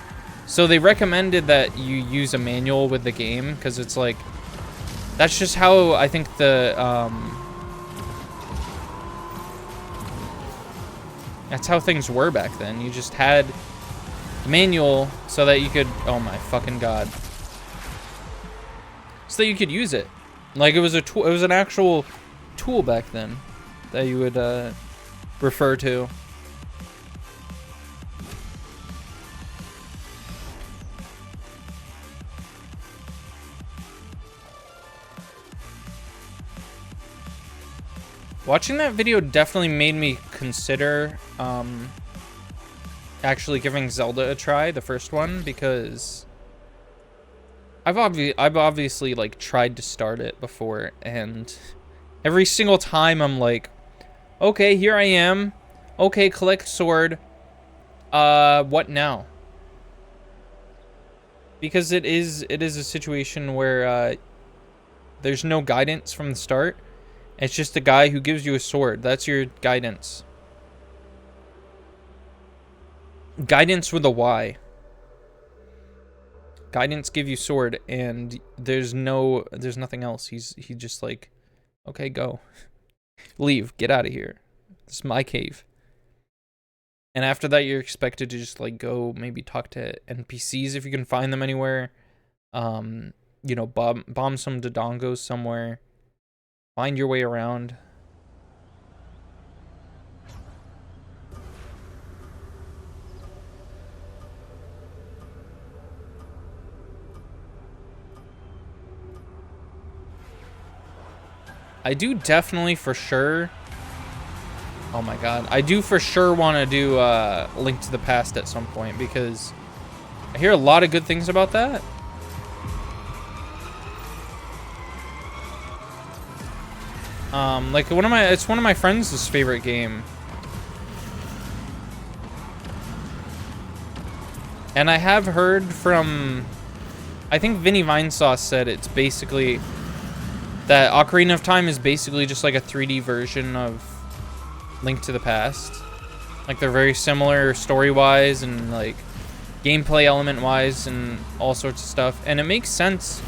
So they recommended that you use a manual with the game because it's like, that's just how I think that's how things were back then. You just had the manual so that you could, oh my fucking god. So that you could use it. Like it was a tool, it was an actual tool back then that you would refer to. Watching that video definitely made me consider actually giving Zelda a try, the first one, because I've obviously like tried to start it before, and every single time I'm like, okay, here I am. Okay, collect sword. What now? Because it is a situation where there's no guidance from the start. It's just a guy who gives you a sword. That's your guidance. Guidance with a Y. Guidance give you sword, and there's nothing else. He just like, okay, go. Leave. Get out of here. This is my cave. And after that, you're expected to just like go maybe talk to NPCs if you can find them anywhere. You know, bomb some Dodongos somewhere. Find your way around. I do definitely for sure. Oh my god. I do for sure want to do Link to the Past at some point because I hear a lot of good things about that. Like it's one of my friends' favorite game. And I have heard from, I think Vinny Vinesauce said it's basically that Ocarina of Time is basically just like a 3D version of Link to the Past. Like they're very similar story-wise and like gameplay element-wise and all sorts of stuff. And it makes sense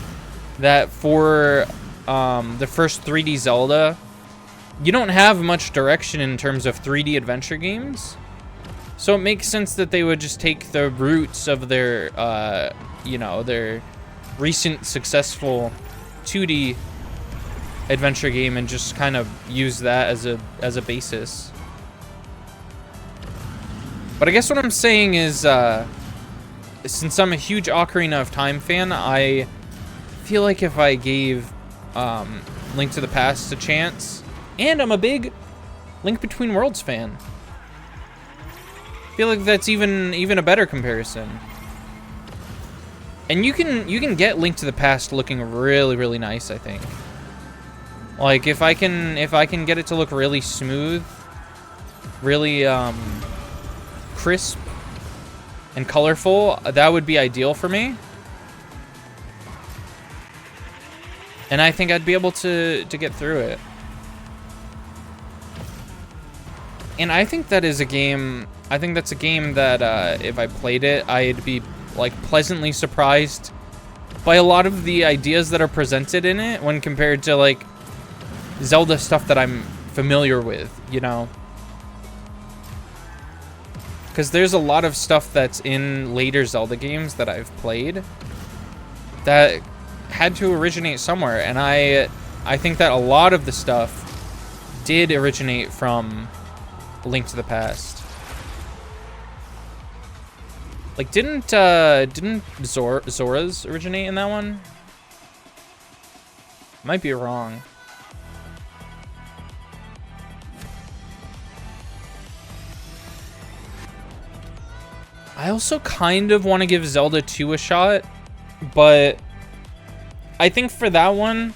that for the first 3D Zelda, you don't have much direction in terms of 3D adventure games. So it makes sense that they would just take the roots of their, you know, their recent successful 2D adventure game and just kind of use that as a basis. But I guess what I'm saying is, since I'm a huge Ocarina of Time fan, I feel like if I gave Link to the Past a chance, and I'm a big Link Between Worlds fan, I feel like that's even a better comparison. And you can get Link to the Past looking really, really nice, I think. Like if I can get it to look really smooth, really crisp and colorful, that would be ideal for me. And I think I'd be able to get through it. And I think that is a game, I think that's a game that if I played it, I'd be like pleasantly surprised by a lot of the ideas that are presented in it when compared to like Zelda stuff that I'm familiar with, you know? Because there's a lot of stuff that's in later Zelda games that I've played that had to originate somewhere, and I think that a lot of the stuff did originate from Link to the Past. Like, didn't Zora's originate in that one? Might be wrong. I also kind of want to give Zelda 2 a shot, but I think for that one,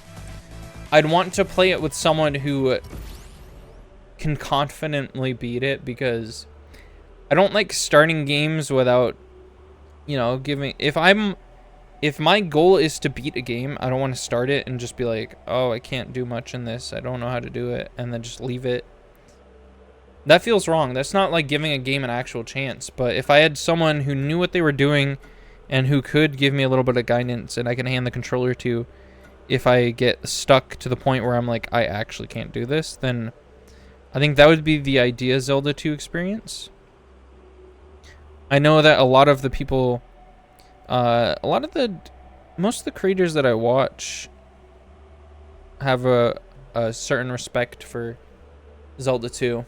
I'd want to play it with someone who can confidently beat it, because I don't like starting games without, you know, giving... If if my goal is to beat a game, I don't want to start it and just be like, oh, I can't do much in this. I don't know how to do it. And then just leave it. That feels wrong. That's not like giving a game an actual chance. But if I had someone who knew what they were doing and who could give me a little bit of guidance and I can hand the controller to, if I get stuck to the point where I'm like, I actually can't do this, then I think that would be the idea Zelda 2 experience. I know that a lot of the people, most of the creators that I watch have a certain respect for Zelda 2.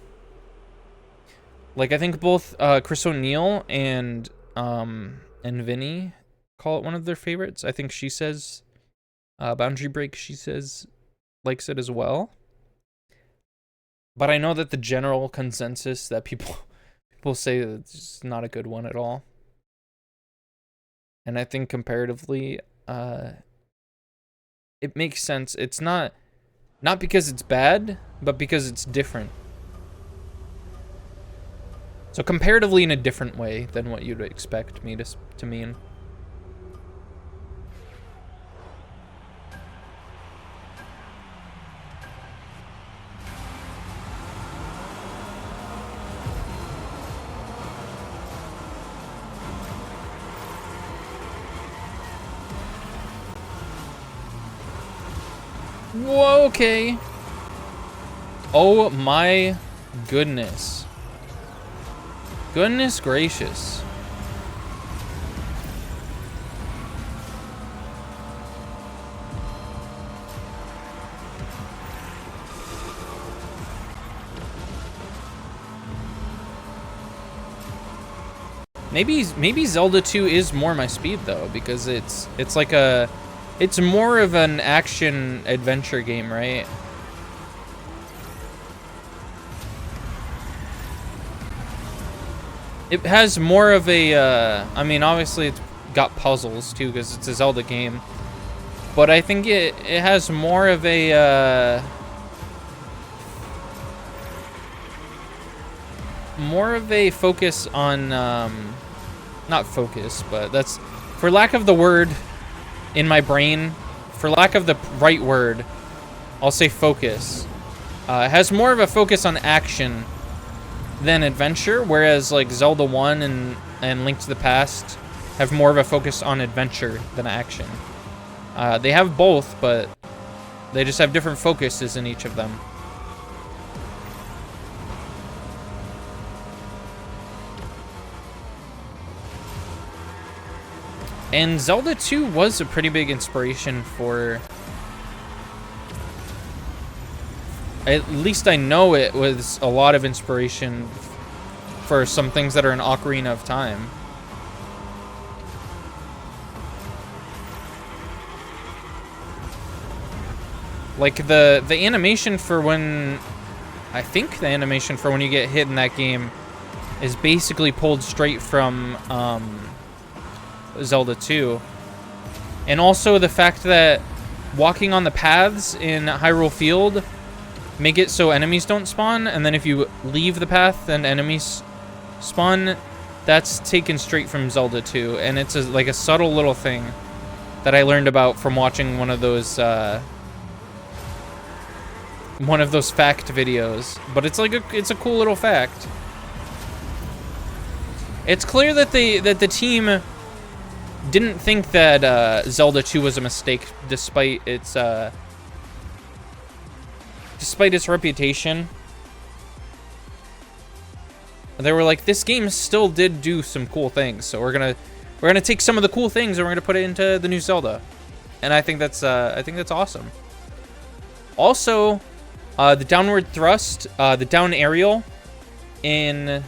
Like, I think both Chris O'Neill and Vinny call it one of their favorites. I think she says, Boundary Break, she says, likes it as well. But I know that the general consensus that people say that it's not a good one at all. And I think comparatively, it makes sense. It's not because it's bad, but because it's different. So comparatively in a different way than what you'd expect me to mean. Whoa, okay. Oh my goodness. Goodness gracious. Maybe Zelda 2 is more my speed though, because it's like it's more of an action adventure game, right? It has more of a, I mean, obviously it's got puzzles too, because it's a Zelda game. But I think it has more of a, focus on, not focus, but that's, for lack of the word in my brain, for lack of the right word, I'll say focus. It has more of a focus on action than adventure, whereas like Zelda 1 and Link to the Past have more of a focus on adventure than action. They have both, but they just have different focuses in each of them. And Zelda 2 was a pretty big inspiration for... At least I know it was a lot of inspiration for some things that are in Ocarina of Time. Like the animation for when... I think the animation for when you get hit in that game is basically pulled straight from Zelda 2. And also the fact that walking on the paths in Hyrule Field make it so enemies don't spawn, and then if you leave the path then enemies spawn. That's taken straight from Zelda 2, and it's like a subtle little thing that I learned about from watching one of those fact videos. But it's like it's a cool little fact. It's clear that the team didn't think that Zelda 2 was a mistake, despite its reputation. They were like, this game still did do some cool things, so we're gonna take some of the cool things and we're gonna put it into the new Zelda, and I think that's awesome. Also, the downward thrust, the down aerial in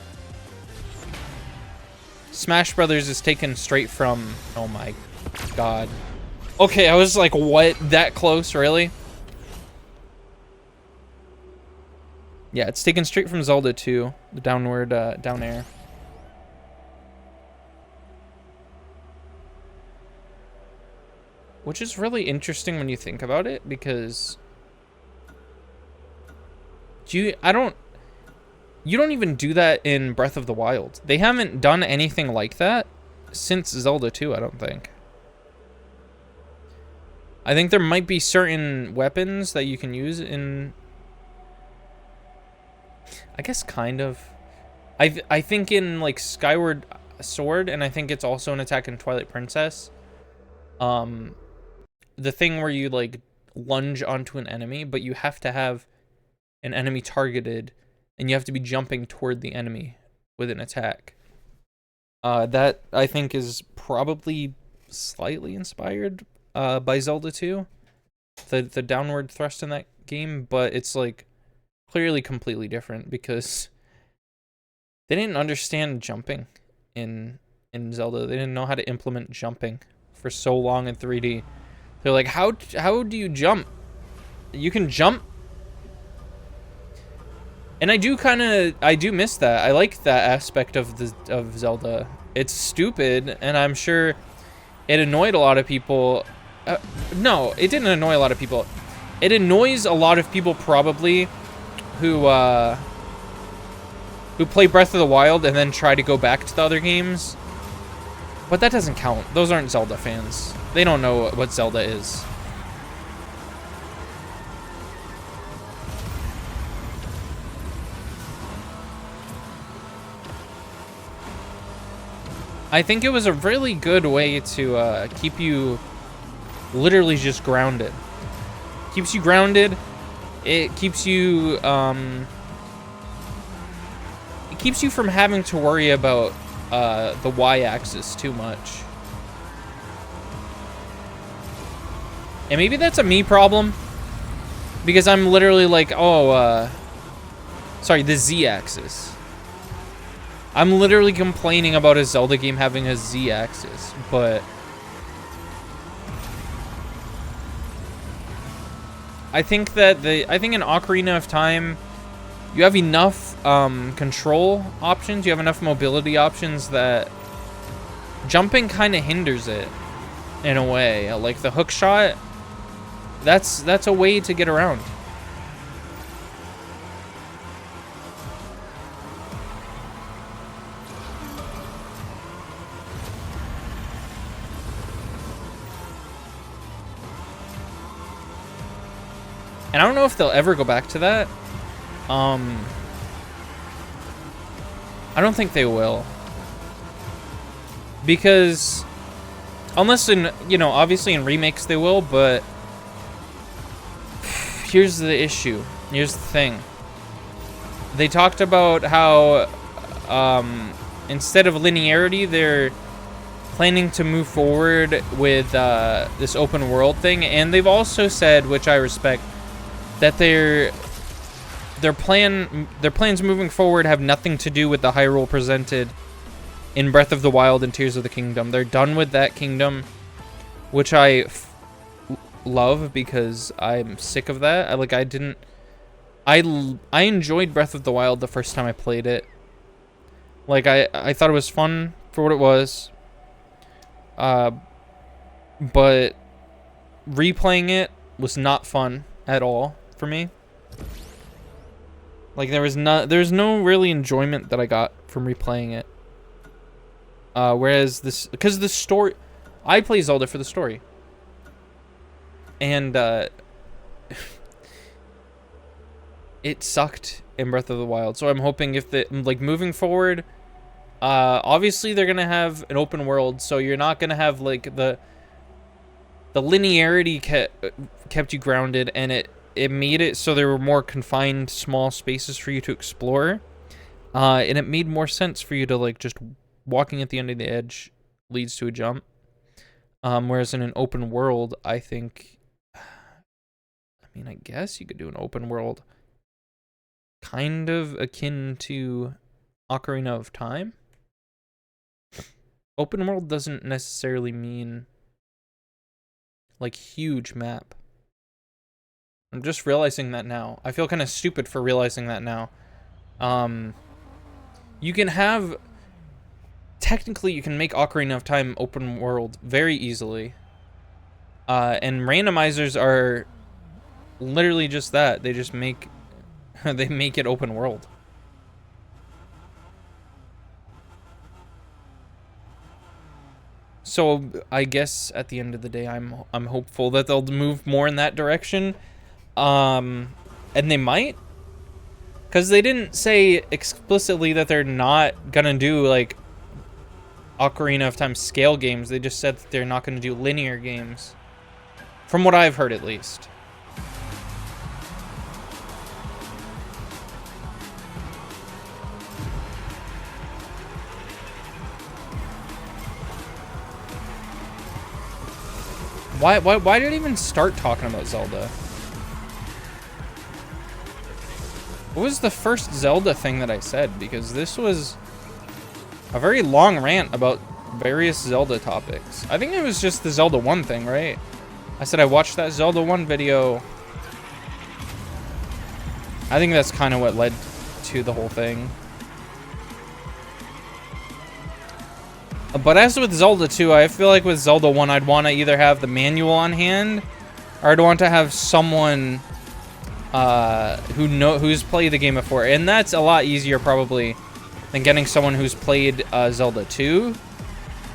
Smash Brothers is taken straight from... Oh my god. Okay, I was like, what? That close, really? Yeah, it's taken straight from Zelda 2, the downward, down air. Which is really interesting when you think about it, because... you don't even do that in Breath of the Wild. They haven't done anything like that since Zelda 2, I don't think. I think there might be certain weapons that you can use in... I guess kind of. I think in like Skyward Sword, and I think it's also an attack in Twilight Princess. The thing where you like lunge onto an enemy, but you have to have an enemy targeted, and you have to be jumping toward the enemy with an attack. That I think is probably slightly inspired by Zelda 2, the downward thrust in that game, but it's like clearly completely different because they didn't understand jumping in Zelda. They didn't know how to implement jumping for so long in 3D. They're like, how do you jump? You can jump. And I do miss that. I like that aspect of Zelda. It's stupid, and I'm sure it annoyed a lot of people. No, it didn't annoy a lot of people. It annoys a lot of people probably who play Breath of the Wild and then try to go back to the other games. But that doesn't count. Those aren't Zelda fans. They don't know what Zelda is. I think it was a really good way to keep you literally just grounded. Keeps you grounded. It keeps you from having to worry about the y-axis too much. And maybe that's a me problem, because I'm literally like, oh, sorry, the z-axis. I'm literally complaining about a Zelda game having a z-axis, but I think that in Ocarina of Time, you have enough control options, you have enough mobility options that jumping kind of hinders it in a way. Like the hook shot, that's a way to get around. And I don't know if they'll ever go back to that. I don't think they will. Because unless in, obviously in remakes they will, but here's the issue. Here's the thing. They talked about how instead of linearity, they're planning to move forward with this open world thing, and they've also said, which I respect, that their plans moving forward have nothing to do with the Hyrule presented in Breath of the Wild and Tears of the Kingdom. They're done with that kingdom, which I love because I'm sick of that. I enjoyed Breath of the Wild the first time I played it. Like I thought it was fun for what it was. But replaying it was not fun at all for me. Like there's no really enjoyment that I got from replaying it. Whereas because the story, I play Zelda for the story. And it sucked in Breath of the Wild. So I'm hoping moving forward, obviously they're gonna have an open world, so you're not gonna have like the linearity kept you grounded, and it made it so there were more confined small spaces for you to explore, and it made more sense for you to like just walking at the end of the edge leads to a jump, whereas in an open world, I guess you could do an open world kind of akin to Ocarina of Time. Open world doesn't necessarily mean like huge map. I'm just realizing that now. I feel kind of stupid for realizing that now. You can have... Technically, you can make Ocarina of Time open world very easily. And randomizers are literally just that. They just make... they make it open world. So I guess at the end of the day, I'm hopeful that they'll move more in that direction. And they might, because they didn't say explicitly that they're not gonna do like Ocarina of Time scale games. They just said that they're not gonna do linear games, from what I've heard at least. Why did I even start talking about Zelda? What was the first Zelda thing that I said? Because this was a very long rant about various Zelda topics. I think it was just the Zelda 1 thing, right? I said I watched that Zelda 1 video. I think that's kind of what led to the whole thing. But as with Zelda 2, I feel like with Zelda 1, I'd want to either have the manual on hand, or I'd want to have someone who's played the game before. And that's a lot easier, probably, than getting someone who's played Zelda 2.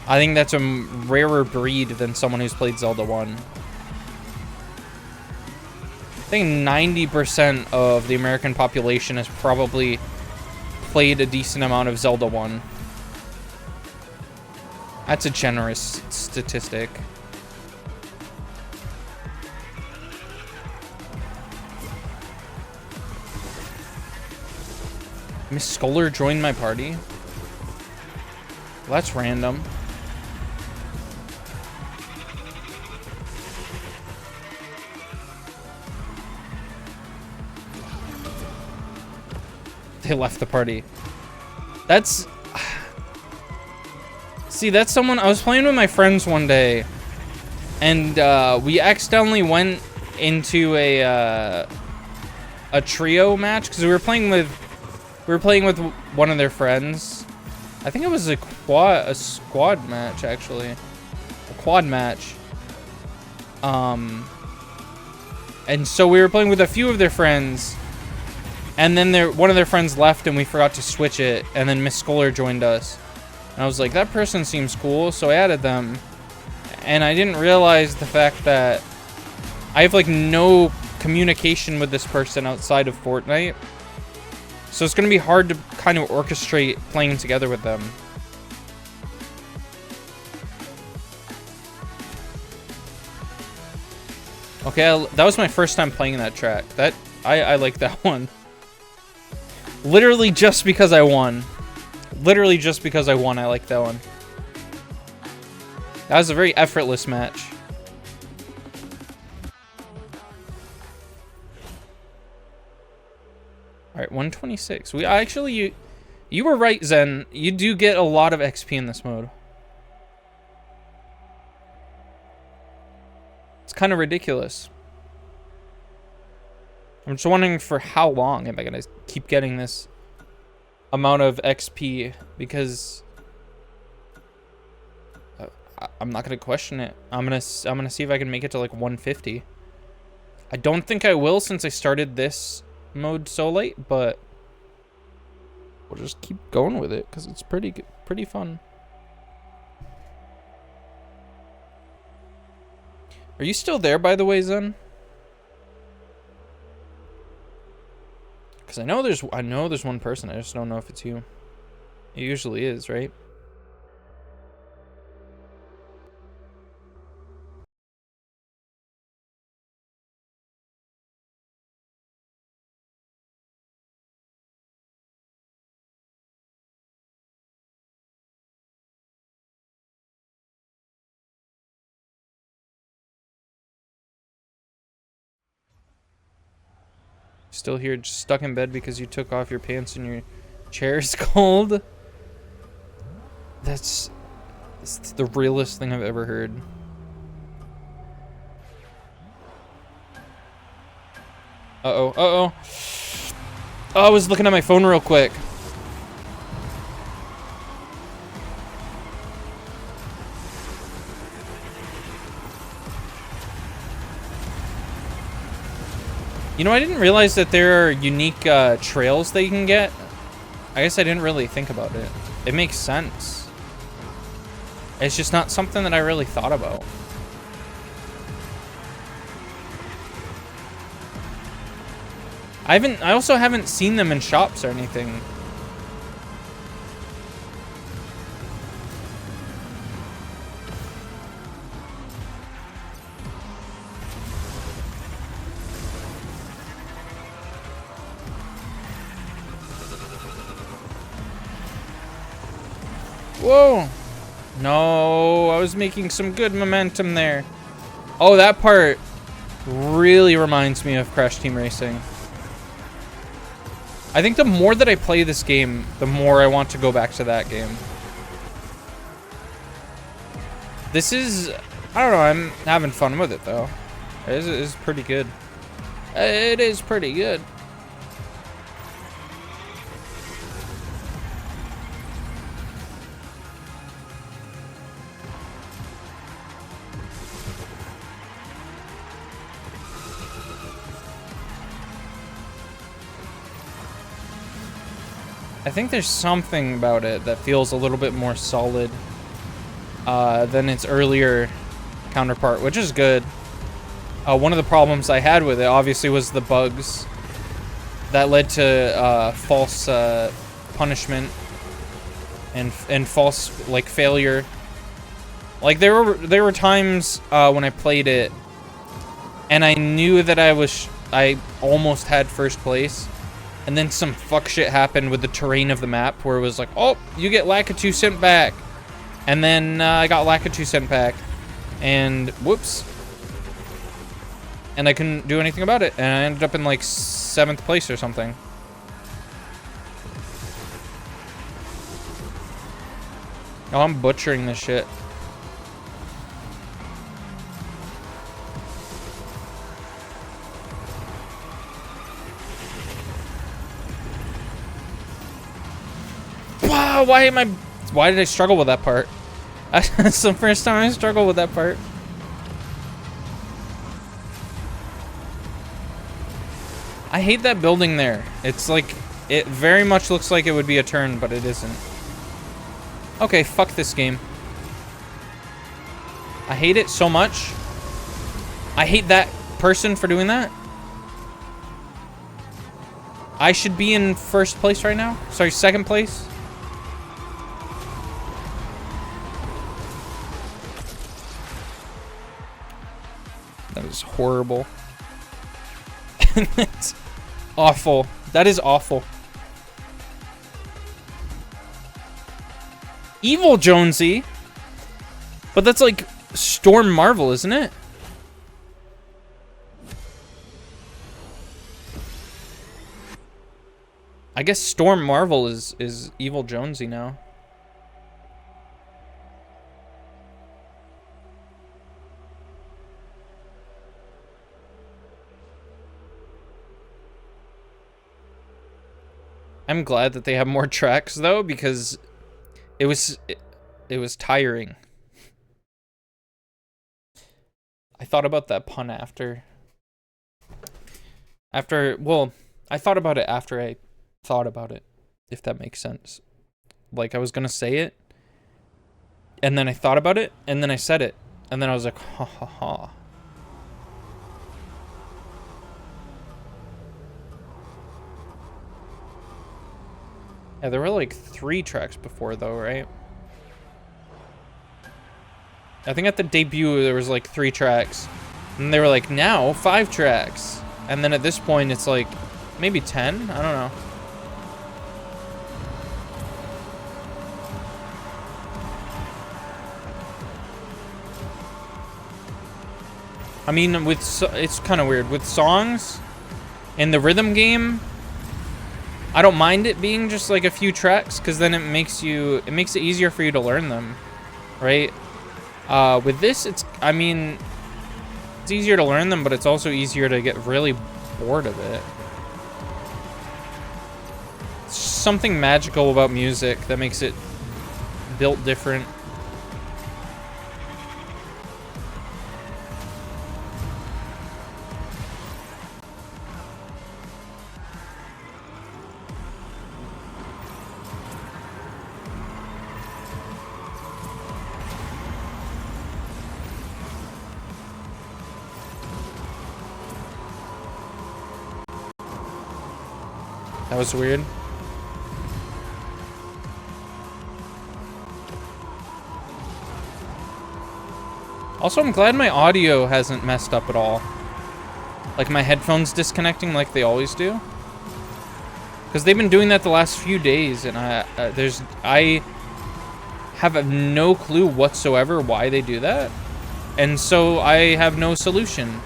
I think that's a rarer breed than someone who's played Zelda 1. I think 90% of the American population has probably played a decent amount of Zelda 1. That's a generous statistic. Miss Scholar joined my party. Well, that's random. They left the party. That's... See, that's someone... I was playing with my friends one day, and we accidentally went into a trio match, because we were playing with one of their friends. I think it was a squad match, actually. A quad match. And so we were playing with a few of their friends, and then one of their friends left, and we forgot to switch it, and then Miss Scholar joined us. And I was like, that person seems cool, so I added them. And I didn't realize the fact that I have, like, no communication with this person outside of Fortnite. So it's going to be hard to kind of orchestrate playing together with them. Okay, that was my first time playing that track. I like that one. Literally just because I won. Literally just because I won, I like that one. That was a very effortless match. Alright, 126. We actually, you were right, Zen. You do get a lot of XP in this mode. It's kind of ridiculous. I'm just wondering for how long am I going to keep getting this amount of XP, because I'm not going to question it. I'm going to see if I can make it to like 150. I don't think I will, since I started this mode so late, but we'll just keep going with it because it's pretty fun. Are you still there, by the way, Zen? Because I know there's one person. I just don't know if it's you. It usually is, right? Still here, just stuck in bed because you took off your pants and your chair is cold? That's the realest thing I've ever heard. Uh-oh, uh-oh. Oh, I was looking at my phone real quick. You know, I didn't realize that there are unique trails that you can get. I guess I didn't really think about it. It makes sense. It's just not something that I really thought about. I also haven't seen them in shops or anything. Whoa! No, I was making some good momentum there. Oh, that part really reminds me of Crash Team Racing. I think the more that I play this game, the more I want to go back to that game. This is, I don't know, I'm having fun with it though. It is pretty good. It is pretty good. I think there's something about it that feels a little bit more solid than its earlier counterpart, which is good. One of the problems I had with it, obviously, was the bugs that led to false punishment and false like failure. Like there were times when I played it, and I knew that I almost had first place. And then some fuck shit happened with the terrain of the map where it was like, oh, you get Lakitu sent back. And then I got Lakitu sent back. And whoops. And I couldn't do anything about it. And I ended up in like 7th place or something. Oh, I'm butchering this shit. Wow, why did I struggle with that part? That's the first time I struggled with that part. I hate that building there. It's like, it very much looks like it would be a turn, but it isn't. Okay, fuck this game. I hate it so much. I hate that person for doing that. I should be in 1st place right now. Sorry, 2nd place. That is horrible. That's awful. That is awful. Evil Jonesy? But that's like Storm Marvel, isn't it? I guess Storm Marvel is Evil Jonesy now. I'm glad that they have more tracks though, because it was tiring. I thought about that pun after, well, I thought about it after I thought about it, if that makes sense. Like I was gonna say it, and then I thought about it, and then I said it, and then I was like, ha ha ha. Yeah, there were like 3 tracks before though, right? I think at the debut there was like 3 tracks. And they were like, now 5 tracks. And then at this point it's like maybe 10? I don't know. I mean, it's kind of weird. With songs in the rhythm game, I don't mind it being just like a few tracks, because then it makes it easier for you to learn them, right? With this, I mean, it's easier to learn them, but it's also easier to get really bored of it. It's something magical about music that makes it built different. That was weird. Also, I'm glad my audio hasn't messed up at all. Like my headphones disconnecting like they always do. Because they've been doing that the last few days, and I have no clue whatsoever why they do that. And so I have no solution.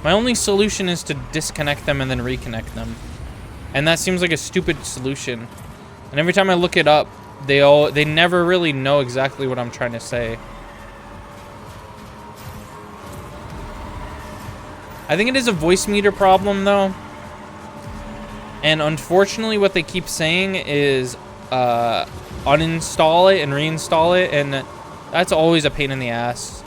My only solution is to disconnect them and then reconnect them. And that seems like a stupid solution. And every time I look it up, they never really know exactly what I'm trying to say. I think it is a voice meter problem though. And unfortunately what they keep saying is uninstall it and reinstall it, and that's always a pain in the ass.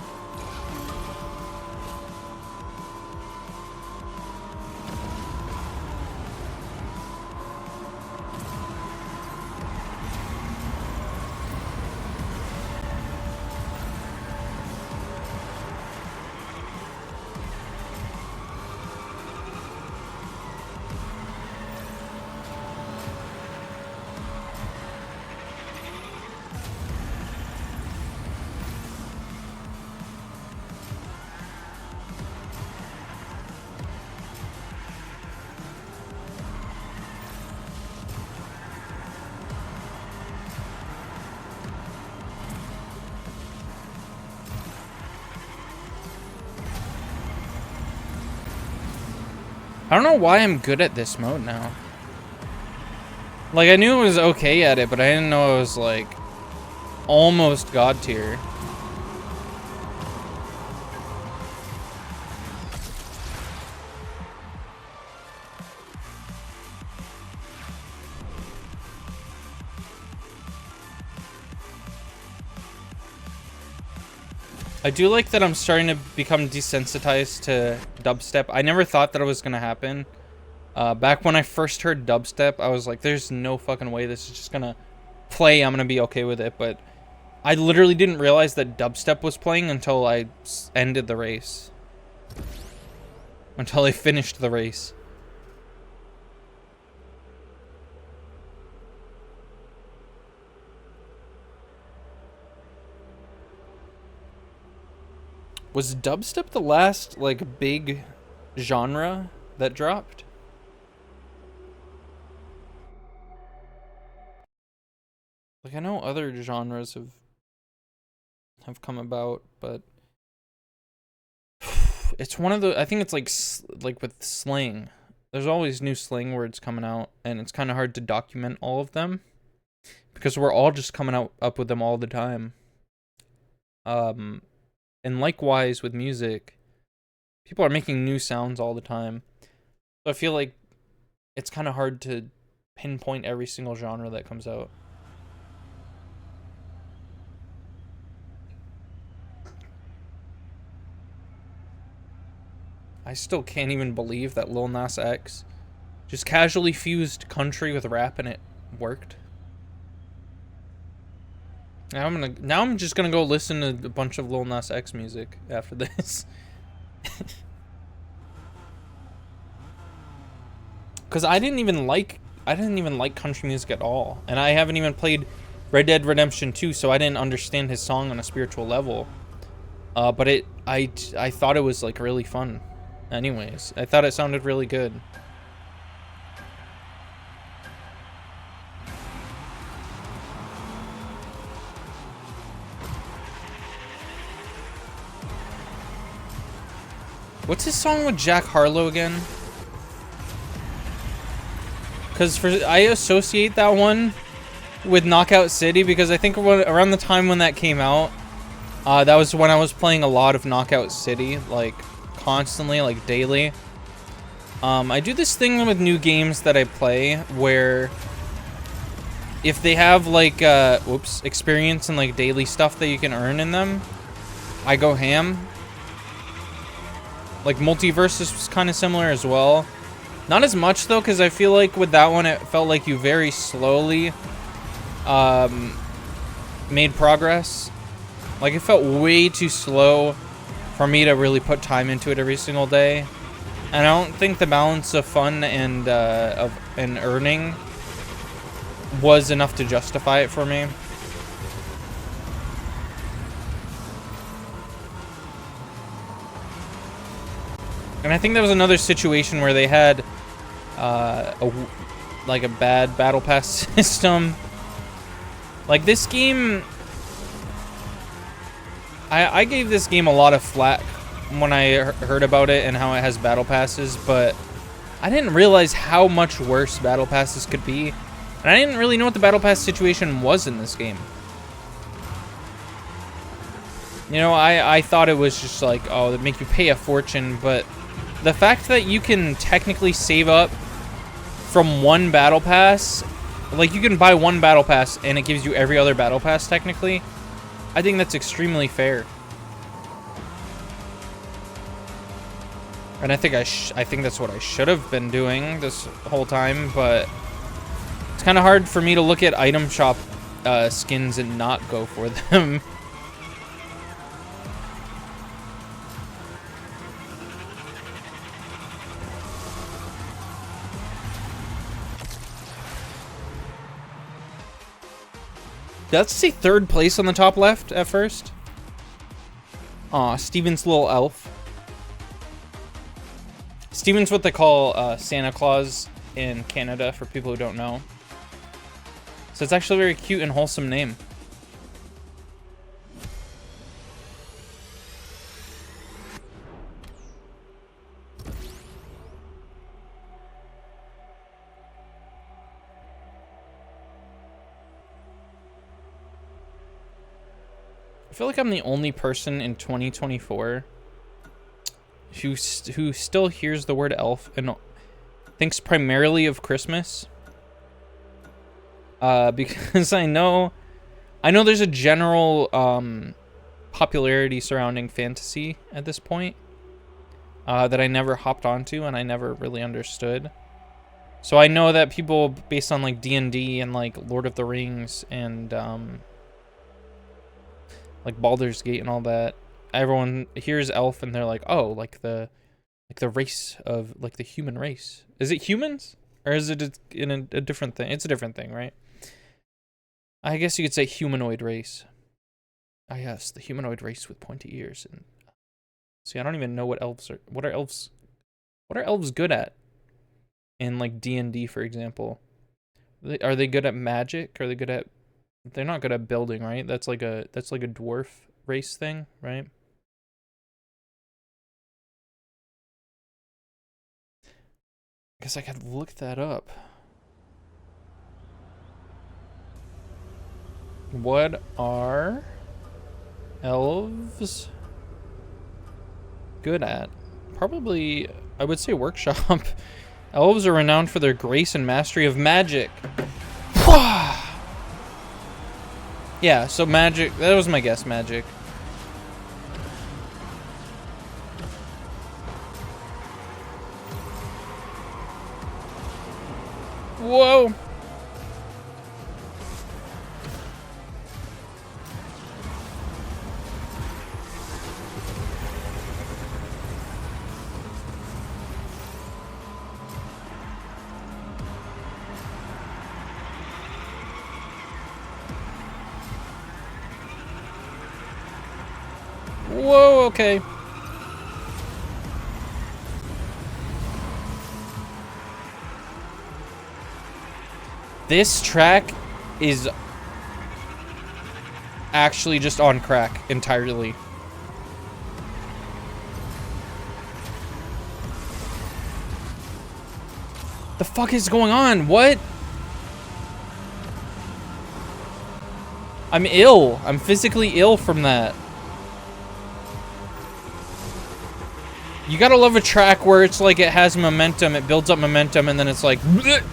I don't know why I'm good at this mode now. Like, I knew I was okay at it, but I didn't know I was, like, almost god tier. I do like that I'm starting to become desensitized to dubstep. I never thought that it was going to happen. Back when I first heard dubstep, I was like, there's no fucking way this is just going to play. I'm going to be okay with it. But I literally didn't realize that dubstep was playing until I ended the race. Until I finished the race. Was dubstep the last, like, big genre that dropped? Like, I know other genres have come about, but it's one of the, I think it's like with slang. There's always new slang words coming out, and it's kind of hard to document all of them because we're all just coming up with them all the time. And likewise with music, people are making new sounds all the time. So I feel like it's kind of hard to pinpoint every single genre that comes out. I still can't even believe that Lil Nas X just casually fused country with rap and it worked. Now I'm just gonna go listen to a bunch of Lil Nas X music after this. Cause I didn't even like country music at all. And I haven't even played Red Dead Redemption 2, so I didn't understand his song on a spiritual level. But I thought it was like really fun. Anyways, I thought it sounded really good. What's his song with Jack Harlow again? Because I associate that one with Knockout City because I think around the time when that came out, that was when I was playing a lot of Knockout City, like constantly, like daily. I do this thing with new games that I play where if they have like experience and like daily stuff that you can earn in them, I go ham. Like Multiverse is kind of similar as well. Not as much though, because I feel like with that one it felt like you very slowly made progress. Like, it felt way too slow for me to really put time into it every single day. And I don't think the balance of fun and earning was enough to justify it for me. And I think that was another situation where they had like a bad battle pass system. Like, this game, I gave this game a lot of flack when I heard about it and how it has battle passes, but I didn't realize how much worse battle passes could be. And I didn't really know what the battle pass situation was in this game. You know, I thought it was just like, oh, they make you pay a fortune, but the fact that you can technically save up from one battle pass, like, you can buy one battle pass and it gives you every other battle pass technically, I think that's extremely fair. And I think that's what I should have been doing this whole time, but it's kind of hard for me to look at item shop skins and not go for them. Does it say third place on the top left at first? Aw, Steven's little elf. Steven's what they call Santa Claus in Canada, for people who don't know. So it's actually a very cute and wholesome name. I feel like I'm the only person in 2024 who still hears the word elf and thinks primarily of Christmas. Because I know there's a general popularity surrounding fantasy at this point that I never hopped onto and I never really understood. So I know that people based on like D&D and like Lord of the Rings and like Baldur's Gate and all that, everyone hears elf and they're like, oh, like the race of, like, the human race. Is it humans? Or is it in a different thing? It's a different thing, right? I guess you could say humanoid race. Ah, yes, the humanoid race with pointy ears. And see, I don't even know what elves are. What are elves good at? In like D&D, for example, are they good at magic? Are they good at? They're not good at building, right? That's like a dwarf race thing, right? I guess I could look that up. What are elves good at? Probably, I would say workshop. Elves are renowned for their grace and mastery of magic. Yeah, so magic, that was my guess, magic. Whoa! Whoa, okay. This track is actually just on crack entirely. The fuck is going on? What? I'm ill. I'm physically ill from that. You gotta love a track where it's like it has momentum, it builds up momentum, and then it's like, bleh!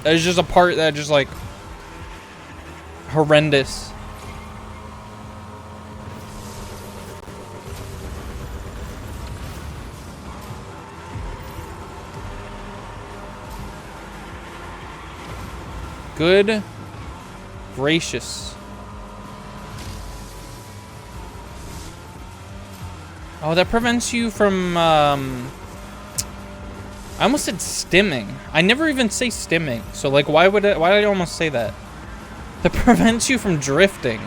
There's just a part that just like horrendous. Good gracious. Oh, that prevents you from, I almost said stimming. I never even say stimming. So, like, why did I almost say that? That prevents you from drifting.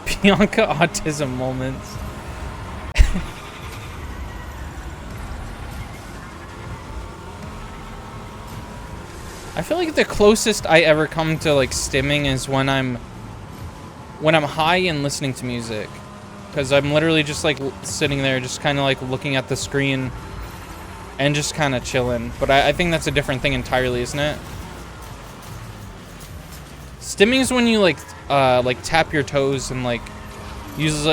Bianca autism moments. I feel like the closest I ever come to like stimming is when I'm high and listening to music, because I'm literally just like sitting there just kind of like looking at the screen and just kind of chilling. But I think that's a different thing entirely, isn't it? Stimming is when you like tap your toes and like use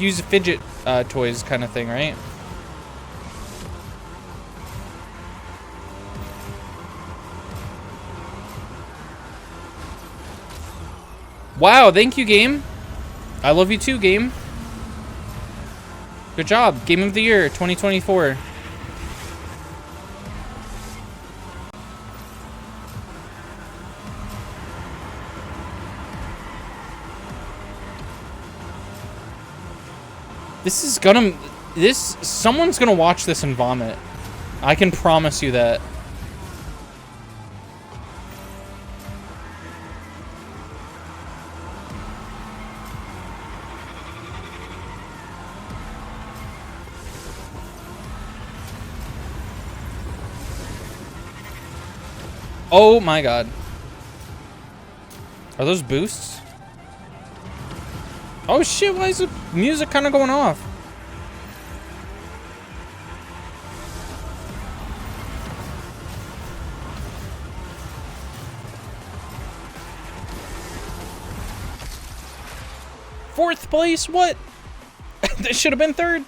use fidget toys kind of thing, right? Wow, thank you, game. I love you too, game. Good job. Game of the Year 2024. Someone's gonna watch this and vomit. I can promise you that. Oh my god. Are those boosts? Oh shit, why is the music kind of going off? Fourth place? What? This should have been third.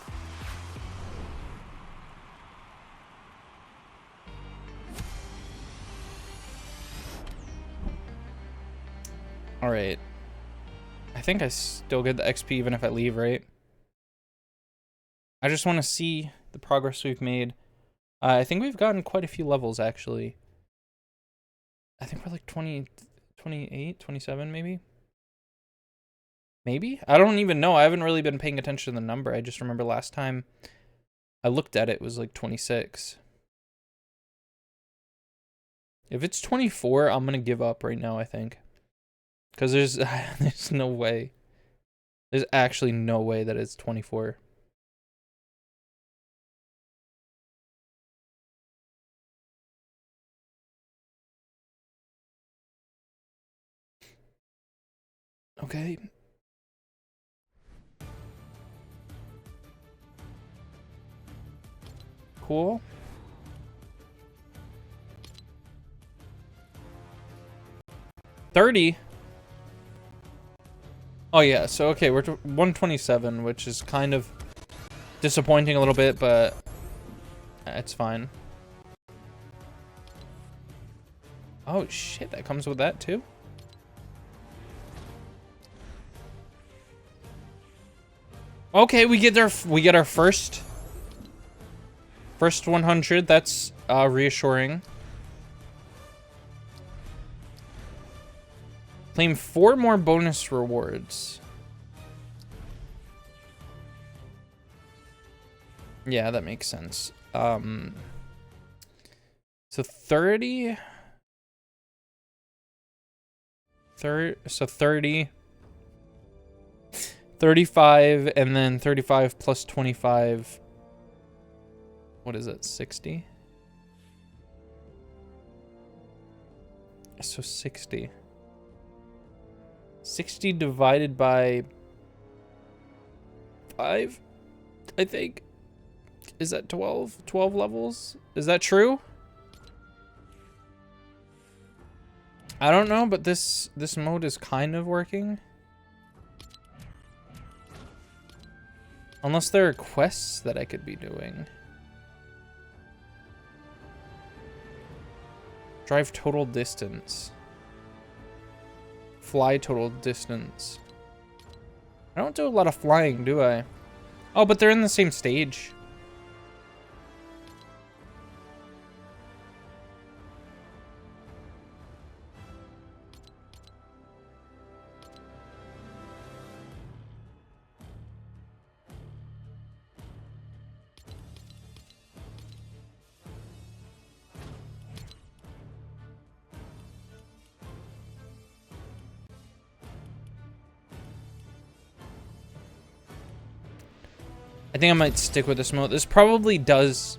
All right. I think I still get the XP even if I leave, right? I just want to see the progress we've made. I think we've gotten quite a few levels, actually. I think we're like 20, 28, 27, maybe? Maybe? I don't even know. I haven't really been paying attention to the number. I just remember last time I looked at it, it was like 26. If it's 24, I'm going to give up right now, I think. Because there's no way. There's actually no way that it's 24. Okay. Cool. $30. Oh yeah, so okay, we're 127, which is kind of disappointing a little bit, but it's fine. Oh shit, that comes with that too? Okay, we get our first 100. That's reassuring. Claim 4 more bonus rewards. Yeah, that makes sense. So 30. So 30. 35, and then 35 plus 25. What is it? 60? So 60. 60 divided by 5, I think. Is that 12? 12 levels? Is that true? I don't know, but this mode is kind of working. Unless there are quests that I could be doing. Drive total distance. Fly total distance. I don't do a lot of flying, do I? Oh, but they're in the same stage. I think I might stick with this mode. This probably does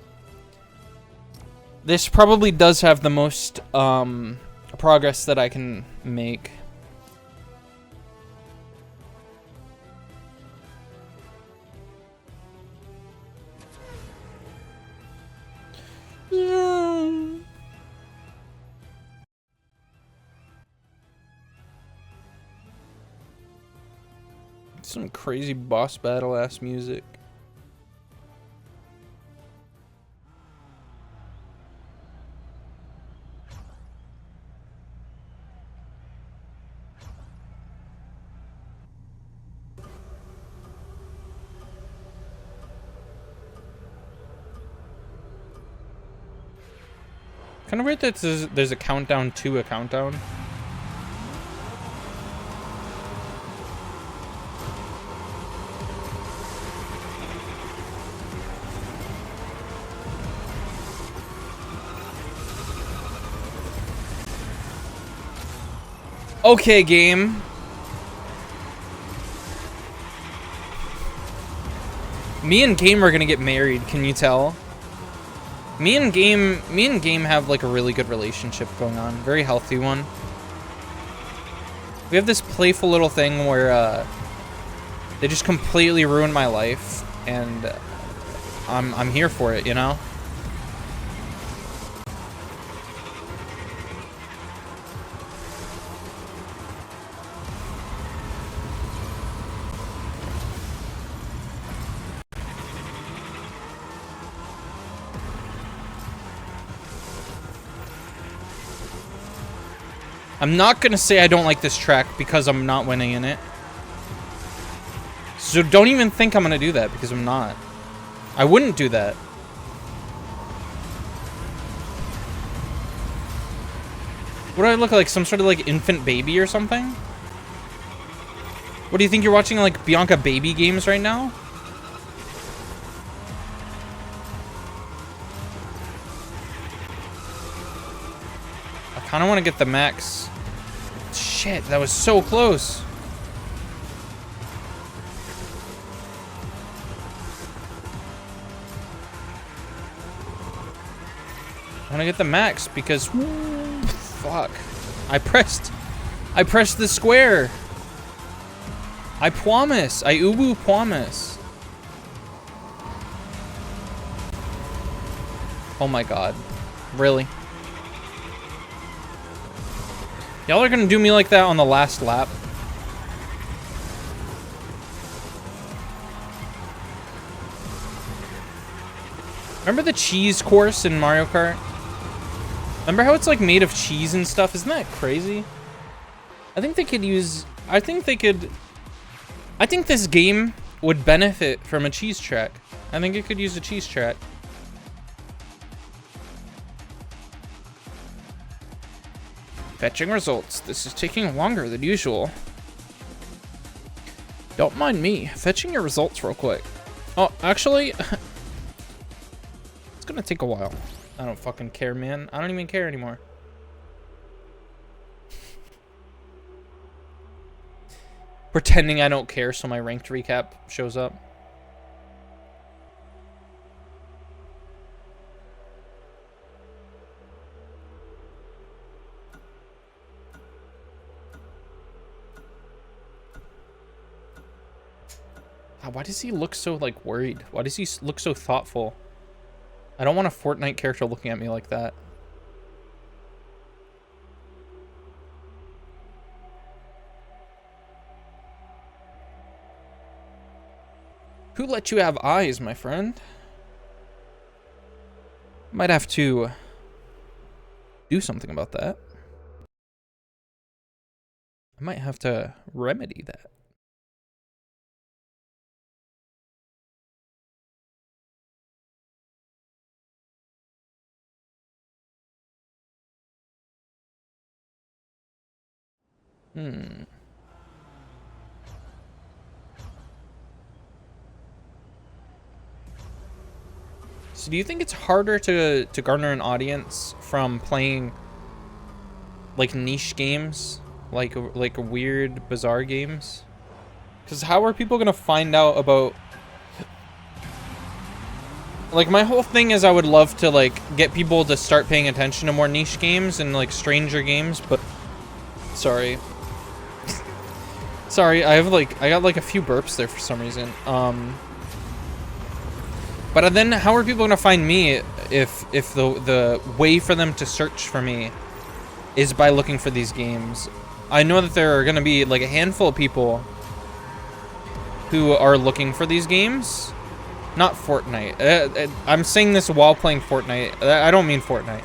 have the most progress that I can make. Some crazy boss battle ass music. Kind of weird that there's a countdown to a countdown. Okay, game. Me and Game are gonna get married, can you tell? Me and Game have like a really good relationship going on. Very healthy one. We have this playful little thing where they just completely ruin my life, and I'm here for it, you know? I'm not gonna say I don't like this track because I'm not winning in it. So don't even think I'm gonna do that because I'm not. I wouldn't do that. What do I look like? Some sort of like infant baby or something? What do you think, you're watching like Bianca baby games right now? I kind of want to get the max. Shit, that was so close. I want to get the max because fuck. I pressed the square. I promise. I ubu promise. Oh my god. Really? Y'all are gonna do me like that on the last lap? Remember the cheese course in Mario Kart? Remember how it's like made of cheese and stuff? Isn't that crazy? I think they could use... I think this game would benefit from a cheese track. I think it could use a cheese track. Fetching results. This is taking longer than usual. Don't mind me. Fetching your results real quick. Oh, actually... it's gonna take a while. I don't fucking care, man. I don't even care anymore. Pretending I don't care so my ranked recap shows up. Why does he look so, like, worried? Why does he look so thoughtful? I don't want a Fortnite character looking at me like that. Who let you have eyes, my friend? Might have to do something about that. I might have to remedy that. So do you think it's harder to garner an audience from playing like niche games, like weird, bizarre games? Because how are people gonna find out about Like, my whole thing is I would love to, like, get people to start paying attention to more niche games and, like, stranger games, but... Sorry. Sorry, I got, like, a few burps there for some reason. But then, how are people gonna find me if the way for them to search for me is by looking for these games? I know that there are gonna be, like, a handful of people who are looking for these games. Not Fortnite. I'm saying this while playing Fortnite. I don't mean Fortnite.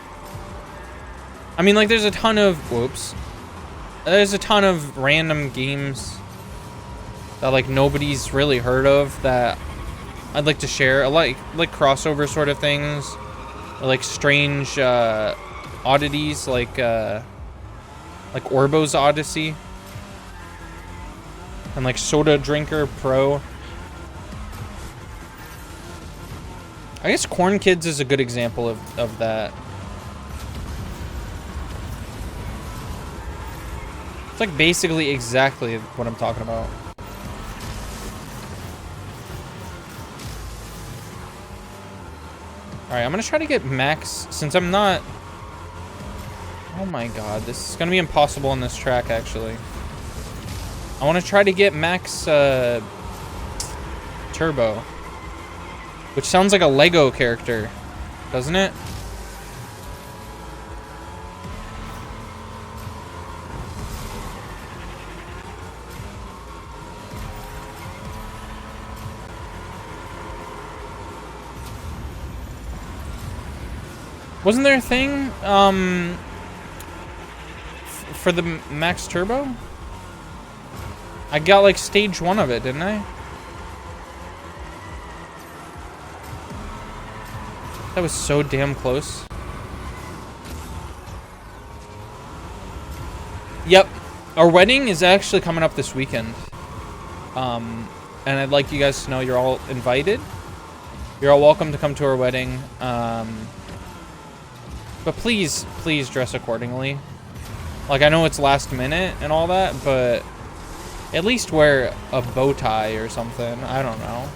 I mean, like, there's a ton of... Whoops. There's a ton of random games that, like, nobody's really heard of that I'd like to share. I like crossover sort of things. Or, like, strange oddities, like Orbo's Odyssey. And, like, Soda Drinker Pro. I guess Corn Kids is a good example of that. It's like basically exactly what I'm talking about. Alright, I'm gonna try to get max, since I'm not... Oh my god, this is gonna be impossible on this track, actually. I wanna try to get max, Turbo. Which sounds like a Lego character, doesn't it? Wasn't there a thing, for the Max Turbo? I got, like, stage 1 of it, didn't I? That was so damn close. Yep. Our wedding is actually coming up this weekend. And I'd like you guys to know you're all invited. You're all welcome to come to our wedding. But please, please dress accordingly. Like, I know it's last minute and all that, but at least wear a bow tie or something. I don't know.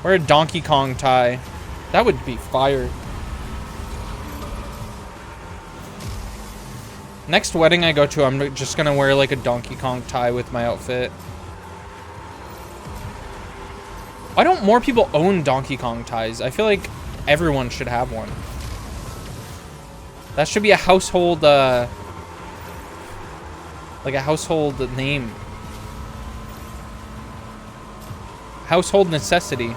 Wear a Donkey Kong tie. That would be fire. Next wedding I go to, I'm just gonna wear like a Donkey Kong tie with my outfit. Why don't more people own Donkey Kong ties? I feel like everyone should have one. That should be a household, like a household name. Household necessity.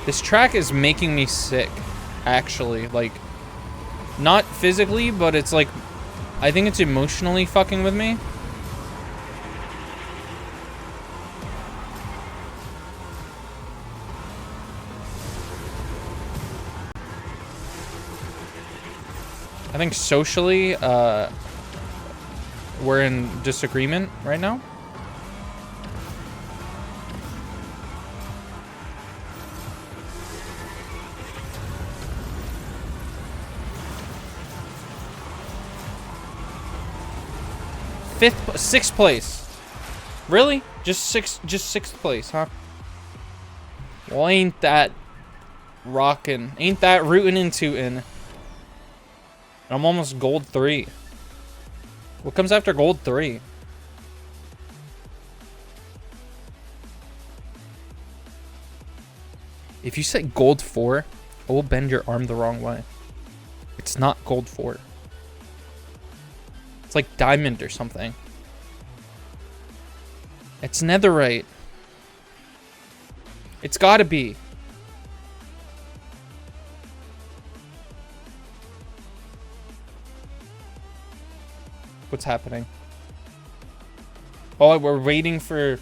This track is making me sick, actually. Like, not physically, but it's like, I think it's emotionally fucking with me. I think socially, we're in disagreement right now. Sixth place. Really? Just sixth place, huh? Well, ain't that rockin'? Ain't that rootin' and tootin'? I'm almost gold 3. What comes after gold 3? If you say gold 4, I will bend your arm the wrong way. It's not gold 4. It's like diamond or something. It's netherite. It's gotta be. What's happening? Oh, we're waiting for...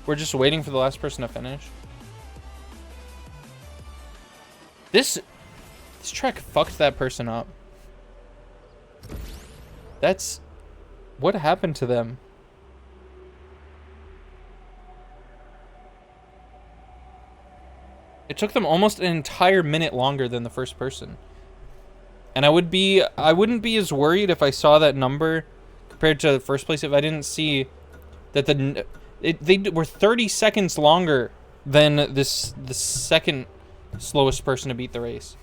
We're just waiting for the last person to finish. This track fucked that person up. That's... What happened to them? It took them almost an entire minute longer than the first person. And I wouldn't be as worried if I saw that number compared to the first place if I didn't see that they were 30 seconds longer than the second slowest person to beat the race.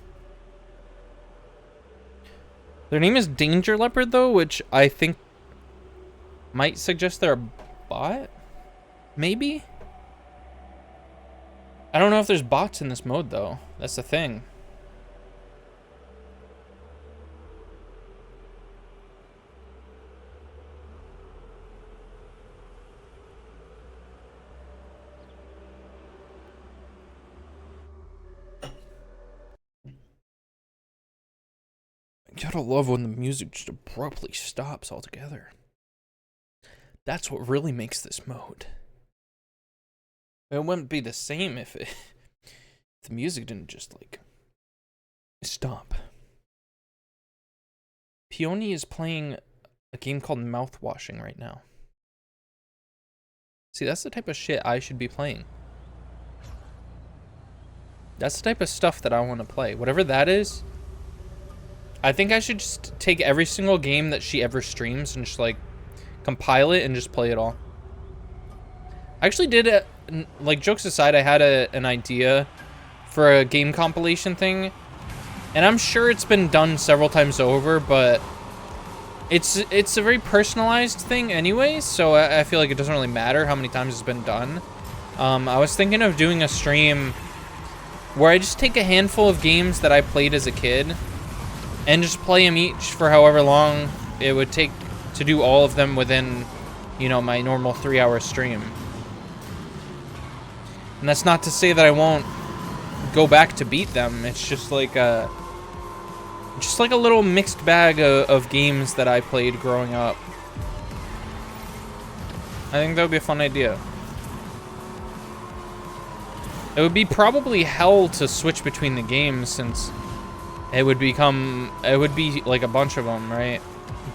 Their name is Danger Leopard though, which I think might suggest they're a bot? Maybe? I don't know if there's bots in this mode though. That's the thing. Gotta love when the music just abruptly stops altogether. That's what really makes this mode. It wouldn't be the same if the music didn't just, like, stop. Peony is playing a game called Mouthwashing right now. See, that's the type of shit I should be playing. That's the type of stuff that I want to play. Whatever that is, I think I should just take every single game that she ever streams and just, like, compile it and just play it all. I actually did, like, jokes aside, I had an idea for a game compilation thing. And I'm sure it's been done several times over, but it's a very personalized thing anyway, so I feel like it doesn't really matter how many times it's been done. I was thinking of doing a stream where I just take a handful of games that I played as a kid and just play them each for however long it would take to do all of them within, you know, my normal 3-hour stream. And that's not to say that I won't go back to beat them. It's just like a little mixed bag of games that I played growing up. I think that would be a fun idea. It would be probably hell to switch between the games since it would be like a bunch of them, right?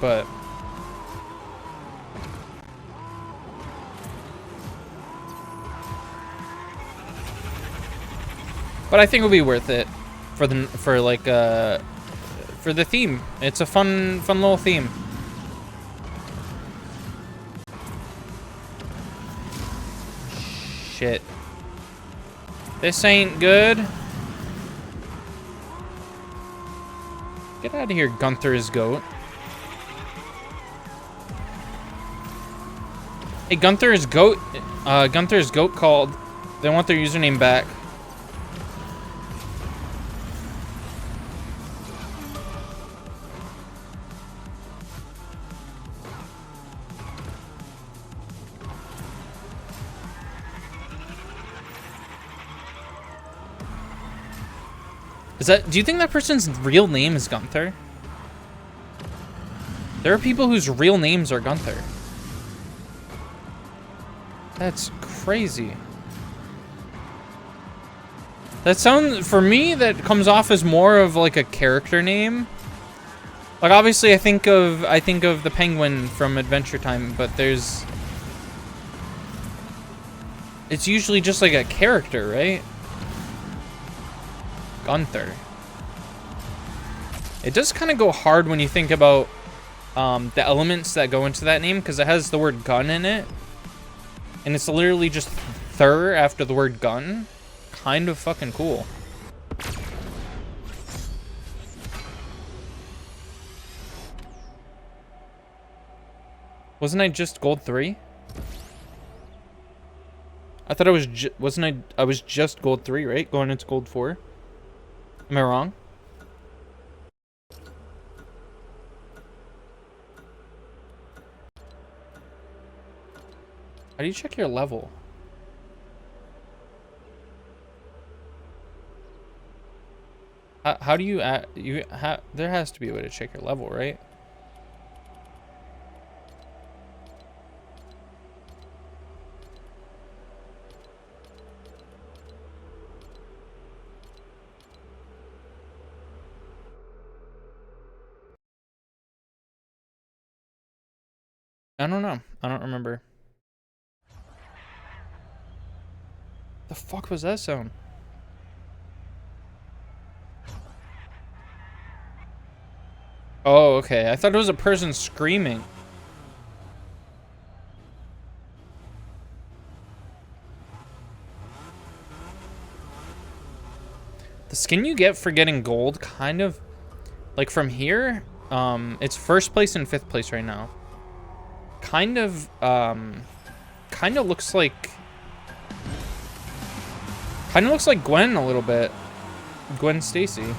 But I think it would be worth it for the theme. It's a fun little theme. Shit. This ain't good. Get out of here, Gunther's goat. Hey, Gunther's goat called. They want their username back. Do you think that person's real name is Gunther? There are people whose real names are Gunther. That's crazy. For me, that comes off as more of like a character name. Like obviously I think of the penguin from Adventure Time, but it's usually just like a character, right? Gunther. It does kind of go hard when you think about the elements that go into that name, because it has the word gun in it. And it's literally just Thur after the word gun. Kind of fucking cool. Wasn't I just gold 3? I thought I was I was just gold 3, right? Going into gold 4. Am I wrong? How do you check your level? How do you there has to be a way to check your level, right? I don't know. I don't remember. The fuck was that sound? Oh, okay. I thought it was a person screaming. The skin you get for getting gold kind of, like from here, it's first place and fifth place right now. Kind of looks like Gwen a little bit. Gwen Stacy.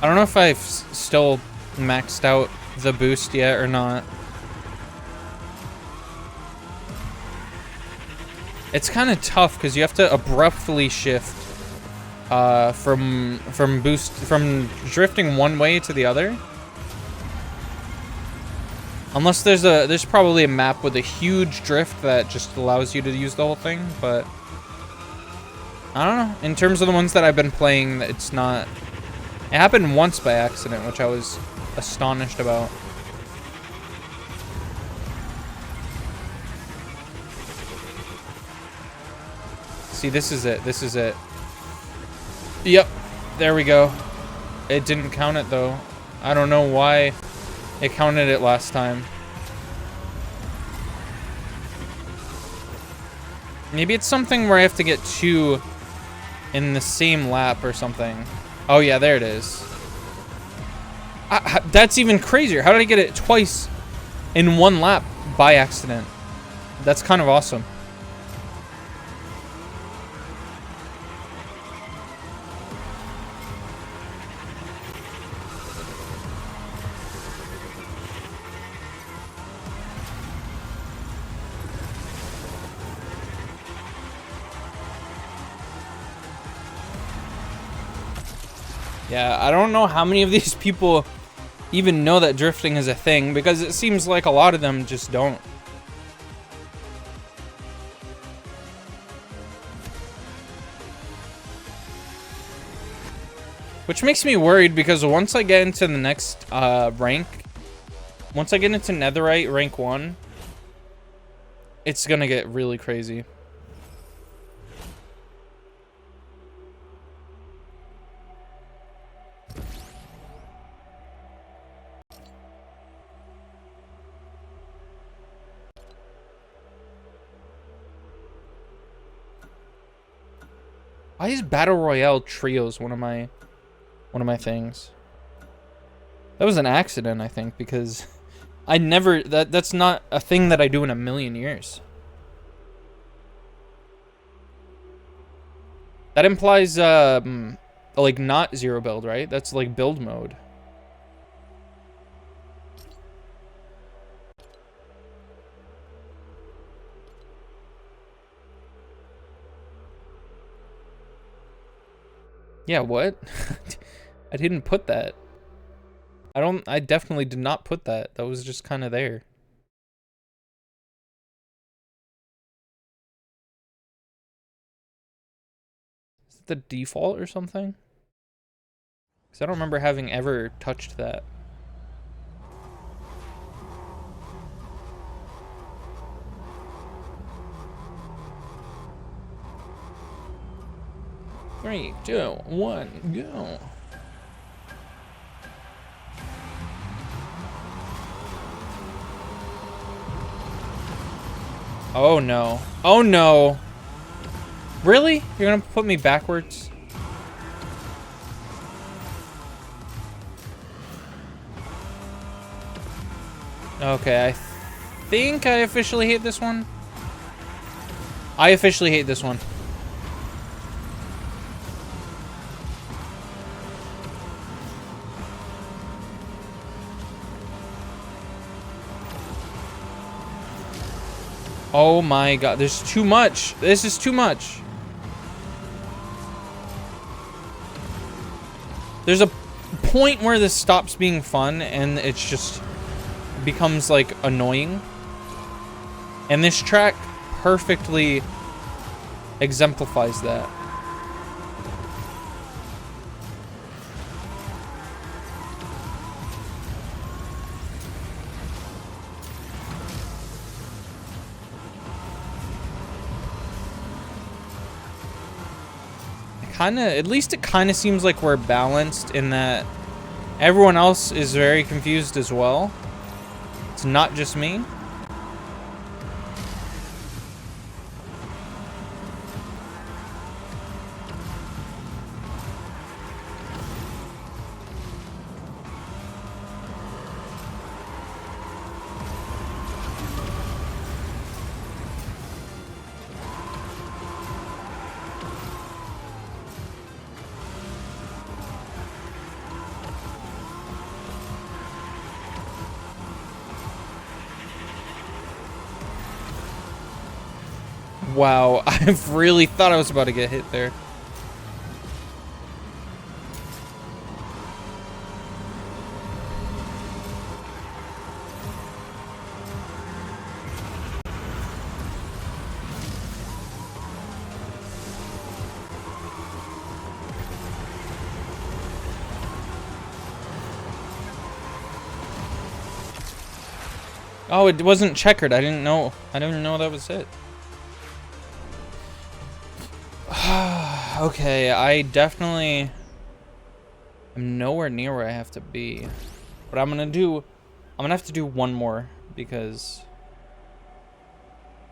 I don't know if I've still maxed out the boost yet or not. It's kind of tough because you have to abruptly shift from drifting one way to the other. Unless there's probably a map with a huge drift that just allows you to use the whole thing, but I don't know. In terms of the ones that I've been playing, it's not. It happened once by accident, which I was astonished about. See, this is it. This is it. Yep. There we go. It didn't count it, though. I don't know why it counted it last time. Maybe it's something where I have to get two in the same lap or something. Oh, yeah, there it is. That's even crazier. How did I get it twice in one lap by accident? That's kind of awesome. Yeah, I don't know how many of these people even know that drifting is a thing, because it seems like a lot of them just don't. Which makes me worried, because once I get into the next rank, once I get into Netherite rank 1, it's gonna get really crazy. Why is Battle Royale trios one of my things? That was an accident, I think, because I never that's not a thing that I do in a million years. That implies like not zero build, right? That's like build mode. Yeah, what? I didn't put that. I definitely did not put that. That was just kind of there. Is it the default or something? Because I don't remember having ever touched that. Three, two, one, go. Oh no. Oh no. Really? You're gonna put me backwards? Okay, I think I officially hate this one. I officially hate this one. Oh my god, there's too much. This is too much. There's a point where this stops being fun and it's just becomes like annoying. And this track perfectly exemplifies that. At least it kind of seems like we're balanced in that everyone else is very confused as well. It's not just me. Wow, I really thought I was about to get hit there. Oh, it wasn't checkered. I didn't know. I didn't know that was it. Okay, I definitely am nowhere near where I have to be. But I'm gonna have to do one more because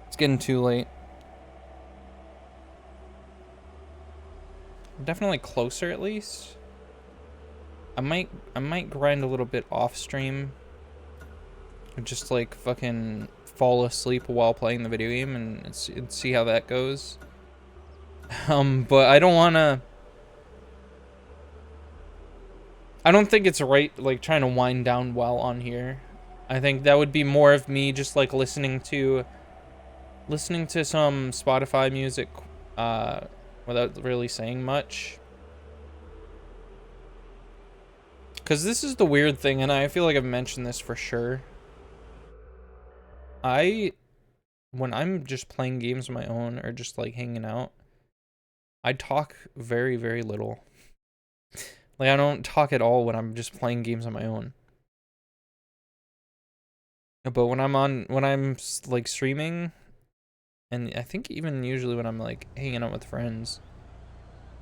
it's getting too late. I'm definitely closer at least. I might grind a little bit off stream. Just like fucking fall asleep while playing the video game and see how that goes. But I don't think it's right, like, trying to wind down while on here. I think that would be more of me just, like, listening to some Spotify music, without really saying much. Because this is the weird thing, and I feel like I've mentioned this for sure. When I'm just playing games on my own, or just, like, hanging out, I talk very, very little. Like, I don't talk at all when I'm just playing games on my own. But when I'm like streaming, and I think even usually when I'm like hanging out with friends,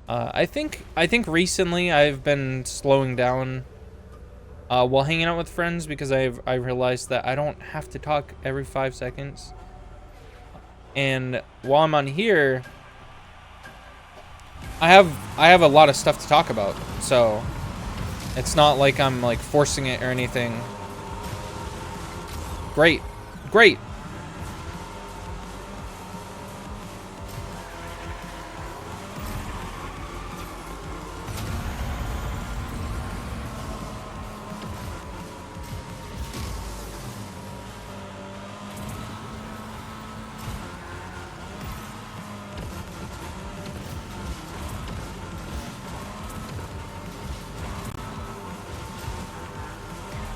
I think recently I've been slowing down while hanging out with friends because I realized that I don't have to talk every 5 seconds. And while I'm on here, I have a lot of stuff to talk about, so it's not like I'm like forcing it or anything. Great.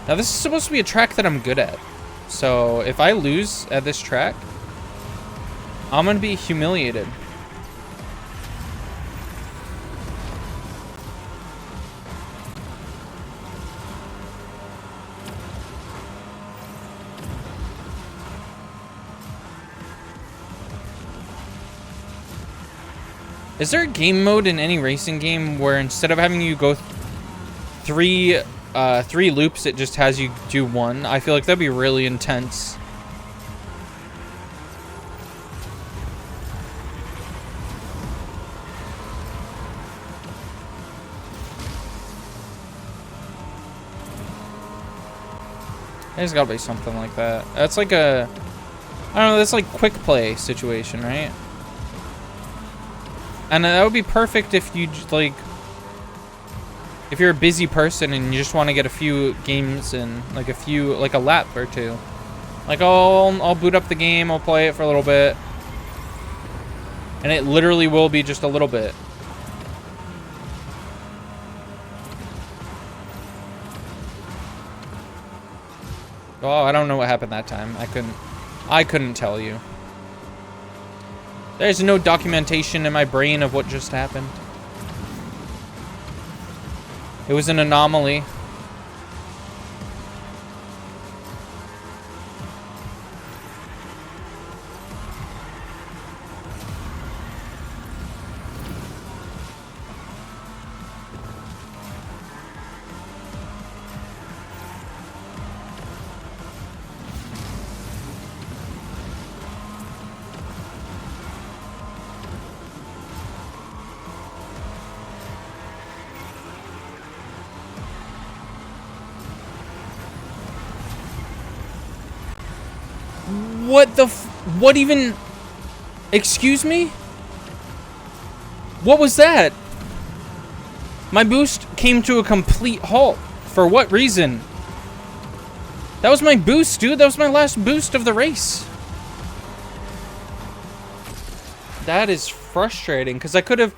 Now this is supposed to be a track that I'm good at. So if I lose at this track, I'm gonna be humiliated. Is there a game mode in any racing game where instead of having you go three loops, it just has you do one? I feel like that'd be really intense. There's gotta be something like that. That's like I don't know, that's like quick play situation, right? And that would be perfect if you like, if you're a busy person and you just want to get a few games in, like a lap or two. Like, I'll boot up the game, I'll play it for a little bit. And it literally will be just a little bit. Oh, I don't know what happened that time. I couldn't tell you. There's no documentation in my brain of what just happened. It was an anomaly. What the what even? Excuse me? What was that? My boost came to a complete halt. For what reason? That was my boost, dude. That was my last boost of the race. That is frustrating, because I could have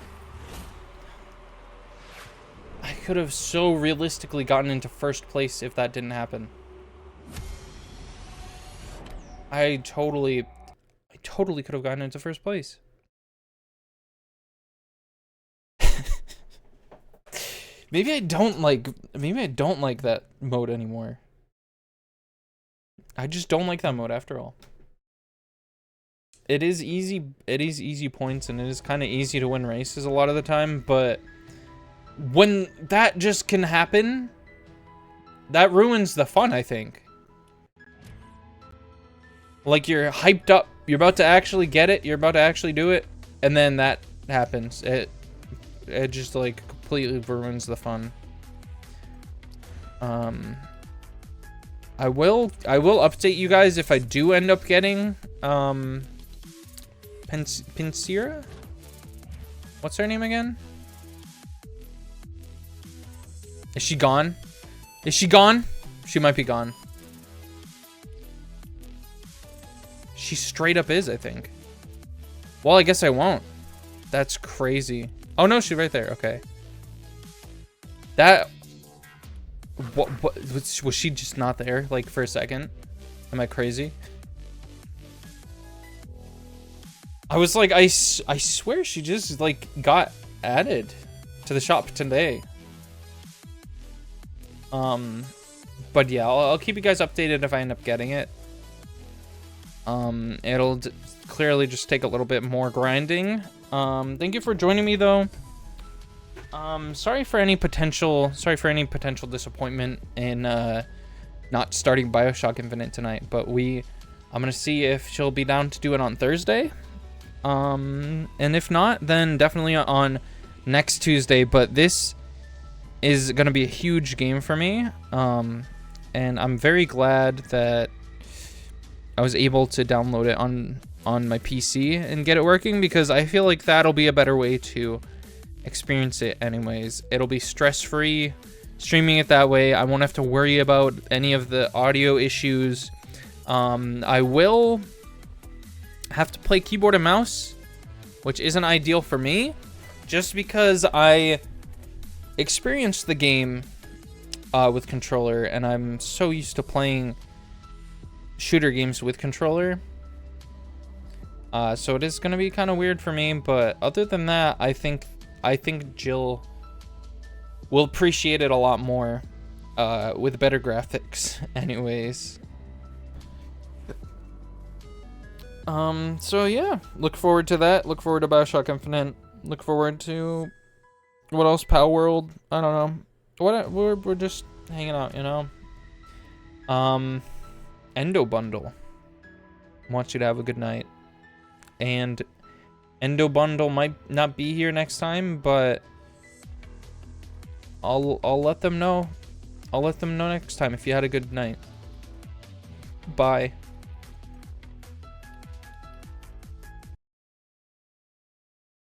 so realistically gotten into first place if that didn't happen. I totally could have gotten into first place. Maybe I don't like that mode anymore. I just don't like that mode after all. It is easy points, and it is kind of easy to win races a lot of the time, but when that just can happen, that ruins the fun, I think. Like, you're hyped up, you're about to actually get it, you're about to actually do it, and then that happens. It just like completely ruins the fun. I will update you guys if I do end up getting Pinsira? What's her name again? Is she gone? Is she gone? She might be gone. She straight up is, I think. Well, I guess I won't. That's crazy. Oh no, she's right there. Okay. That. What was she just not there? Like for a second? Am I crazy? I was like, I swear she just like got added to the shop today. But yeah, I'll keep you guys updated if I end up getting it. It'll clearly just take a little bit more grinding. Thank you for joining me though. Sorry for any potential disappointment in not starting BioShock Infinite tonight, but I'm gonna see if she'll be down to do it on Thursday. And if not, then definitely on next Tuesday, but this is gonna be a huge game for me. And I'm very glad that I was able to download it on my PC and get it working, because I feel like that'll be a better way to experience it anyways. It'll be stress-free streaming it that way. I won't have to worry about any of the audio issues. I will have to play keyboard and mouse, which isn't ideal for me, just because I experienced the game with controller, and I'm so used to playing shooter games with controller. So it is going to be kind of weird for me, but other than that, I think Jill will appreciate it a lot more with better graphics anyways. So yeah, look forward to that. Look forward to BioShock Infinite. Look forward to what else? Power World. I don't know. We're just hanging out, you know. Endo Bundle. Want you to have a good night. And Endo Bundle might not be here next time, but I'll let them know. I'll let them know next time if you had a good night. Bye.